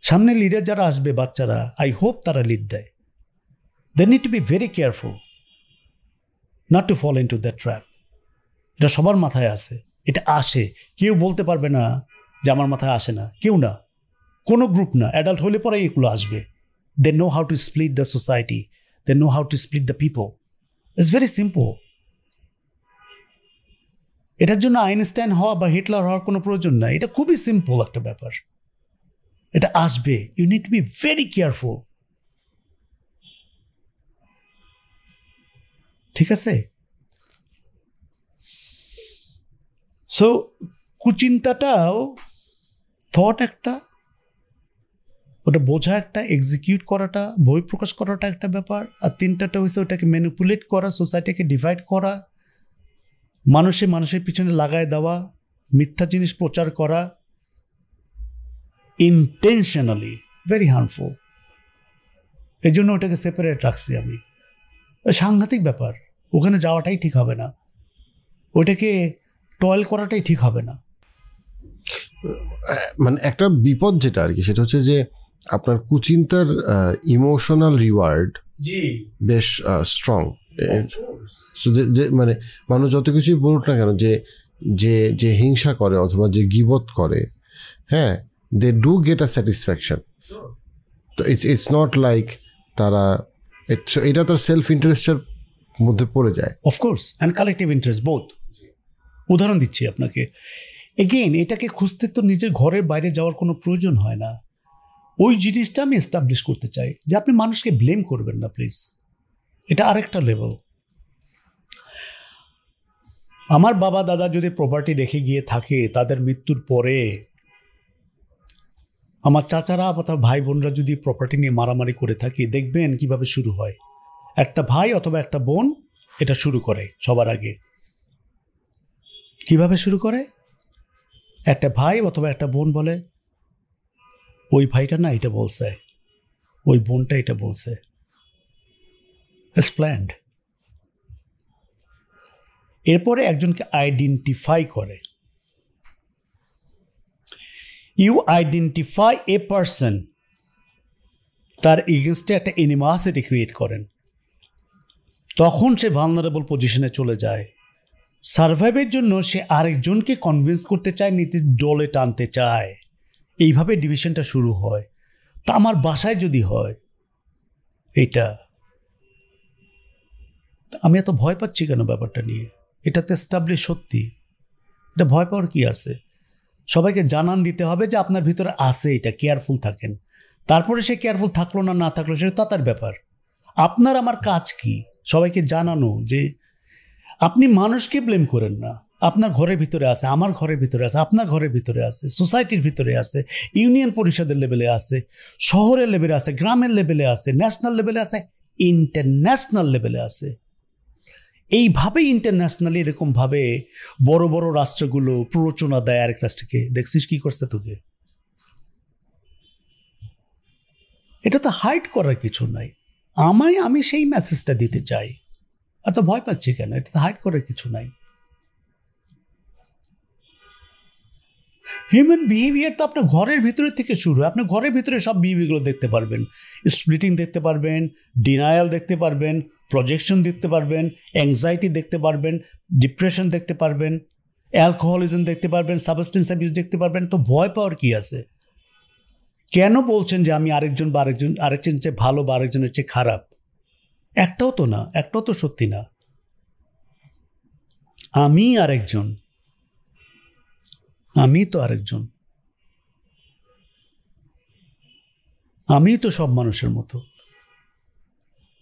সামনে লিডার যারা আসবে, বাচ্চারা, আই হোপ তারা লিড দেয়। They need to be very careful not to fall into that trap. এটা সবার মাথায় আছে, এটা আসে, কেউ বলতে পারবে না যে আমার মাথায় আসে না, কেউ না, কোনো গ্রুপ না। অ্যাডাল্ট হলে পরে এগুলো আসবে। They know how to split the society, they know how to split the people. It's very simple. এটার জন্য আইনস্টাইন হওয়া বা হিটলার হওয়ার কোনো প্রয়োজন নাই। এটা খুবই সিম্পল একটা ব্যাপার। এটা আসবে, you need to be very careful. ঠিক আছে? সো কুচিন্তাটাও থট একটা, ওটা বোঝা একটা, এক্সিকিউট করাটা, বই প্রকাশ করাটা একটা ব্যাপার, আর তিনটাটা হয়েছে ওটাকে ম্যানিপুলেট করা, সোসাইটিকে ডিভাইড করা, মানুষের পিছনে লাগায় দেওয়া, মিথ্যা জিনিস প্রচার করা, ইন্টেনশনালি ভেরি হার্মফুল। এই জন্য ওটাকে সেপারেট রাখছি আমি। সাংঘাতিক ব্যাপার, ওখানে যাওয়াটাই ঠিক হবে না, ওটাকে টয়েল করাটাই ঠিক হবে না। মানে একটা বিপদ যেটা আর কি, সেটা হচ্ছে যে আপনার কুচিন্তার ইমোশনাল রিওয়ার্ড বেশ স্ট্রং। মানে মানুষ যত কিছুই বলুক না কেন, যে যে যে হিংসা করে অথবা যে গীবত করে, হ্যাঁ, they do get a satisfaction. তো ইটস নট লাইক তারা, এটা তার সেলফ ইন্টারেস্টের মধ্যে পড়ে যায়। Of course, and collective interest both. উদাহরণ দিচ্ছি আপনাকে, এগেইন এটাকে খুঁজতে তো নিজের ঘরের বাইরে যাওয়ার কোনো প্রয়োজন হয় না। ওই জিনিসটা আমি এস্টাবলিশ করতে চাই যে আপনি মানুষকে ব্লেম করবেন না প্লিজ, এটা আরেকটা লেভেল। আমার বাবা দাদা যদি প্রপার্টি রেখে গিয়ে থাকে, তাদের মৃত্যুর পরে আমার চাচারা বা তার ভাই বোনরা যদি প্রপার্টি নিয়ে মারামারি করে থাকে, দেখবেন কিভাবে শুরু হয়। একটা ভাই অথবা একটা বোন এটা শুরু করে সবার আগে। কিভাবে শুরু করে? একটা ভাই অথবা একটা বোন বলে, ওই ভাইটা না এটা বলছে, ওই বোনটা এটা বলছে। It's planned. এরপরে একজনকে আইডেন্টিফাই করে। ইউ আইডেন্টিফাই এ পারসন, তার এগেনস্টে একটা এনিমাসিটি ক্রিয়েট করেন, তখন সে ভালনারেবল পজিশনে চলে যায়। সার্ভাইভের জন্য সে আরেকজনকে কনভিন্স করতে চায়, নীতির দলে টানতে চায়। এইভাবে ডিভিশনটা শুরু হয়। তা আমার বাসায় যদি হয় এইটা, আমি এত ভয় পাচ্ছি কেন ব্যাপারটা নিয়ে? এটা তো এস্টাবলিশ সত্যি, এটা ভয় পাওয়ার কি আছে? সবাইকে জানান দিতে হবে যে আপনার ভিতরে আছে এটা, কেয়ারফুল থাকেন। তারপরে সে কেয়ারফুল থাকলো না থাকলো সেটা তো তার ব্যাপার। আপনার আমার কাজ কি? সবাইকে জানানো যে আপনি মানুষকে ব্লেম করেন না। আপনার ঘরের ভিতরে আছে, আমার ঘরের ভিতরে আছে, আপনার ঘরের ভিতরে আছে, সোসাইটির ভিতরে আছে, ইউনিয়ন পরিষদের লেভেলে আছে, শহরের লেভেলে আছে, গ্রামের লেভেলে আছে, ন্যাশনাল লেভেলে আছে, ইন্টারন্যাশনাল লেভেলে আছে। এইভাবেই ইন্টারন্যাশনালি এরকমভাবে বড় বড় রাষ্ট্রগুলো প্ররোচনা দেয় আরেক রাষ্ট্রকে, দেখছিস কি করছে তোকে। এটা তো হাইড করার কিছু নাই। আমি সেই মেসেজটা দিতে চাই। এত ভয় পাচ্ছি কেন? এটা তো হাইড করার কিছু নাই। হিউম্যান বিহেভিয়ার তো আপনার ঘরের ভিতরে থেকে শুরু হয়। আপনি ঘরের ভিতরে সব বিহেভিয়ারগুলো দেখতে পারবেন। স্প্লিটিং দেখতে পারবেন, ডিনায়াল দেখতে পারবেন, প্রজেকশন দেখতে পারবেন, অ্যাংজাইটি দেখতে পারবেন, ডিপ্রেশন দেখতে পারবেন, অ্যালকোহলিজম দেখতে পারবেন, সাবস্টেন্স অ্যাবিউজ দেখতে পারবেন। তো ভয় পাওয়ার কি আছে? কেন বলছেন যে আমি আরেকজন চেয়ে ভালো বা আরেকজনের চেয়ে খারাপ? একটাও তো না, একটাও তো সত্যি না। আমি তো আরেকজন, আমি তো সব মানুষের মতো।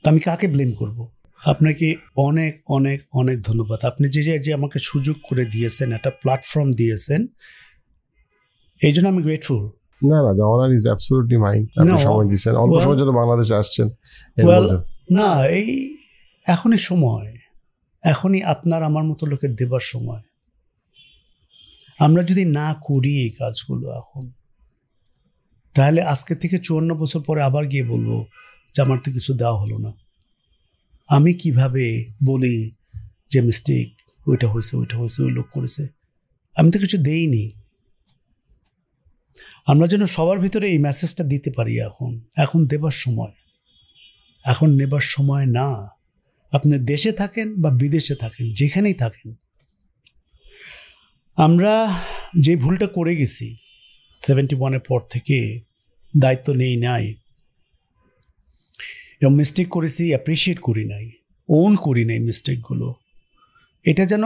আমি কাকে ব্লেম করব? আপনাকে অনেক অনেক অনেক ধন্যবাদ। আপনি যে আমাকে সুযোগ করে দিয়েছেন, একটা প্ল্যাটফর্ম দিয়েছেন, এই জন্য আমি গ্রেটফুল। না, the honor is absolutely mine. আপনি সময় দিয়েছেন, অল্প সময়ের জন্য বাংলাদেশে আসছেন। না, এই এখনই সময়, এখনই আপনার আমার মতো লোকের দেবার সময়। আমরা যদি না করি এই কাজগুলো এখন, তাহলে আজকে থেকে 54 বছর পরে আবার গিয়ে বলবো যে আমার তো কিছু দেওয়া হলো না। আমি কিভাবে বলি যে মিস্টেক, ওইটা হয়েছে, ওই লোক করেছে, আমি তো কিছু দেইনি। আমরা যেন সবার ভিতরে এই মেসেজটা দিতে পারি। এখন দেবার সময়, এখন নেবার সময় না। আপনি দেশে থাকেন বা বিদেশে থাকেন, যেখানেই থাকেন, আমরা যে ভুলটা করে গেছি 71-এর পর থেকে, দায়িত্ব নেই নাই, এবং মিস্টেক করেছি, অ্যাপ্রিসিয়েট করি নাই, ওন করি নাই মিস্টেকগুলো, এটা যেন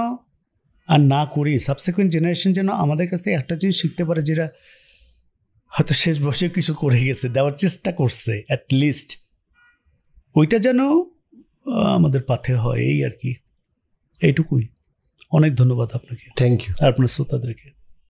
আর না করি। সাবসিকুয়েন্ট জেনারেশন যেন আমাদের কাছ থেকে একটা জিনিস শিখতে পারে, যেটা হয়তো শেষ বয়সে কিছু করে গেছে, দেওয়ার চেষ্টা করছে অ্যাটলিস্ট, ওইটা যেন আমাদের পাথে হয়, এই আর কি, এইটুকুই। অনেক ধন্যবাদ আপনাকে, থ্যাংক ইউ। আর আপনার শ্রোতাদেরকে।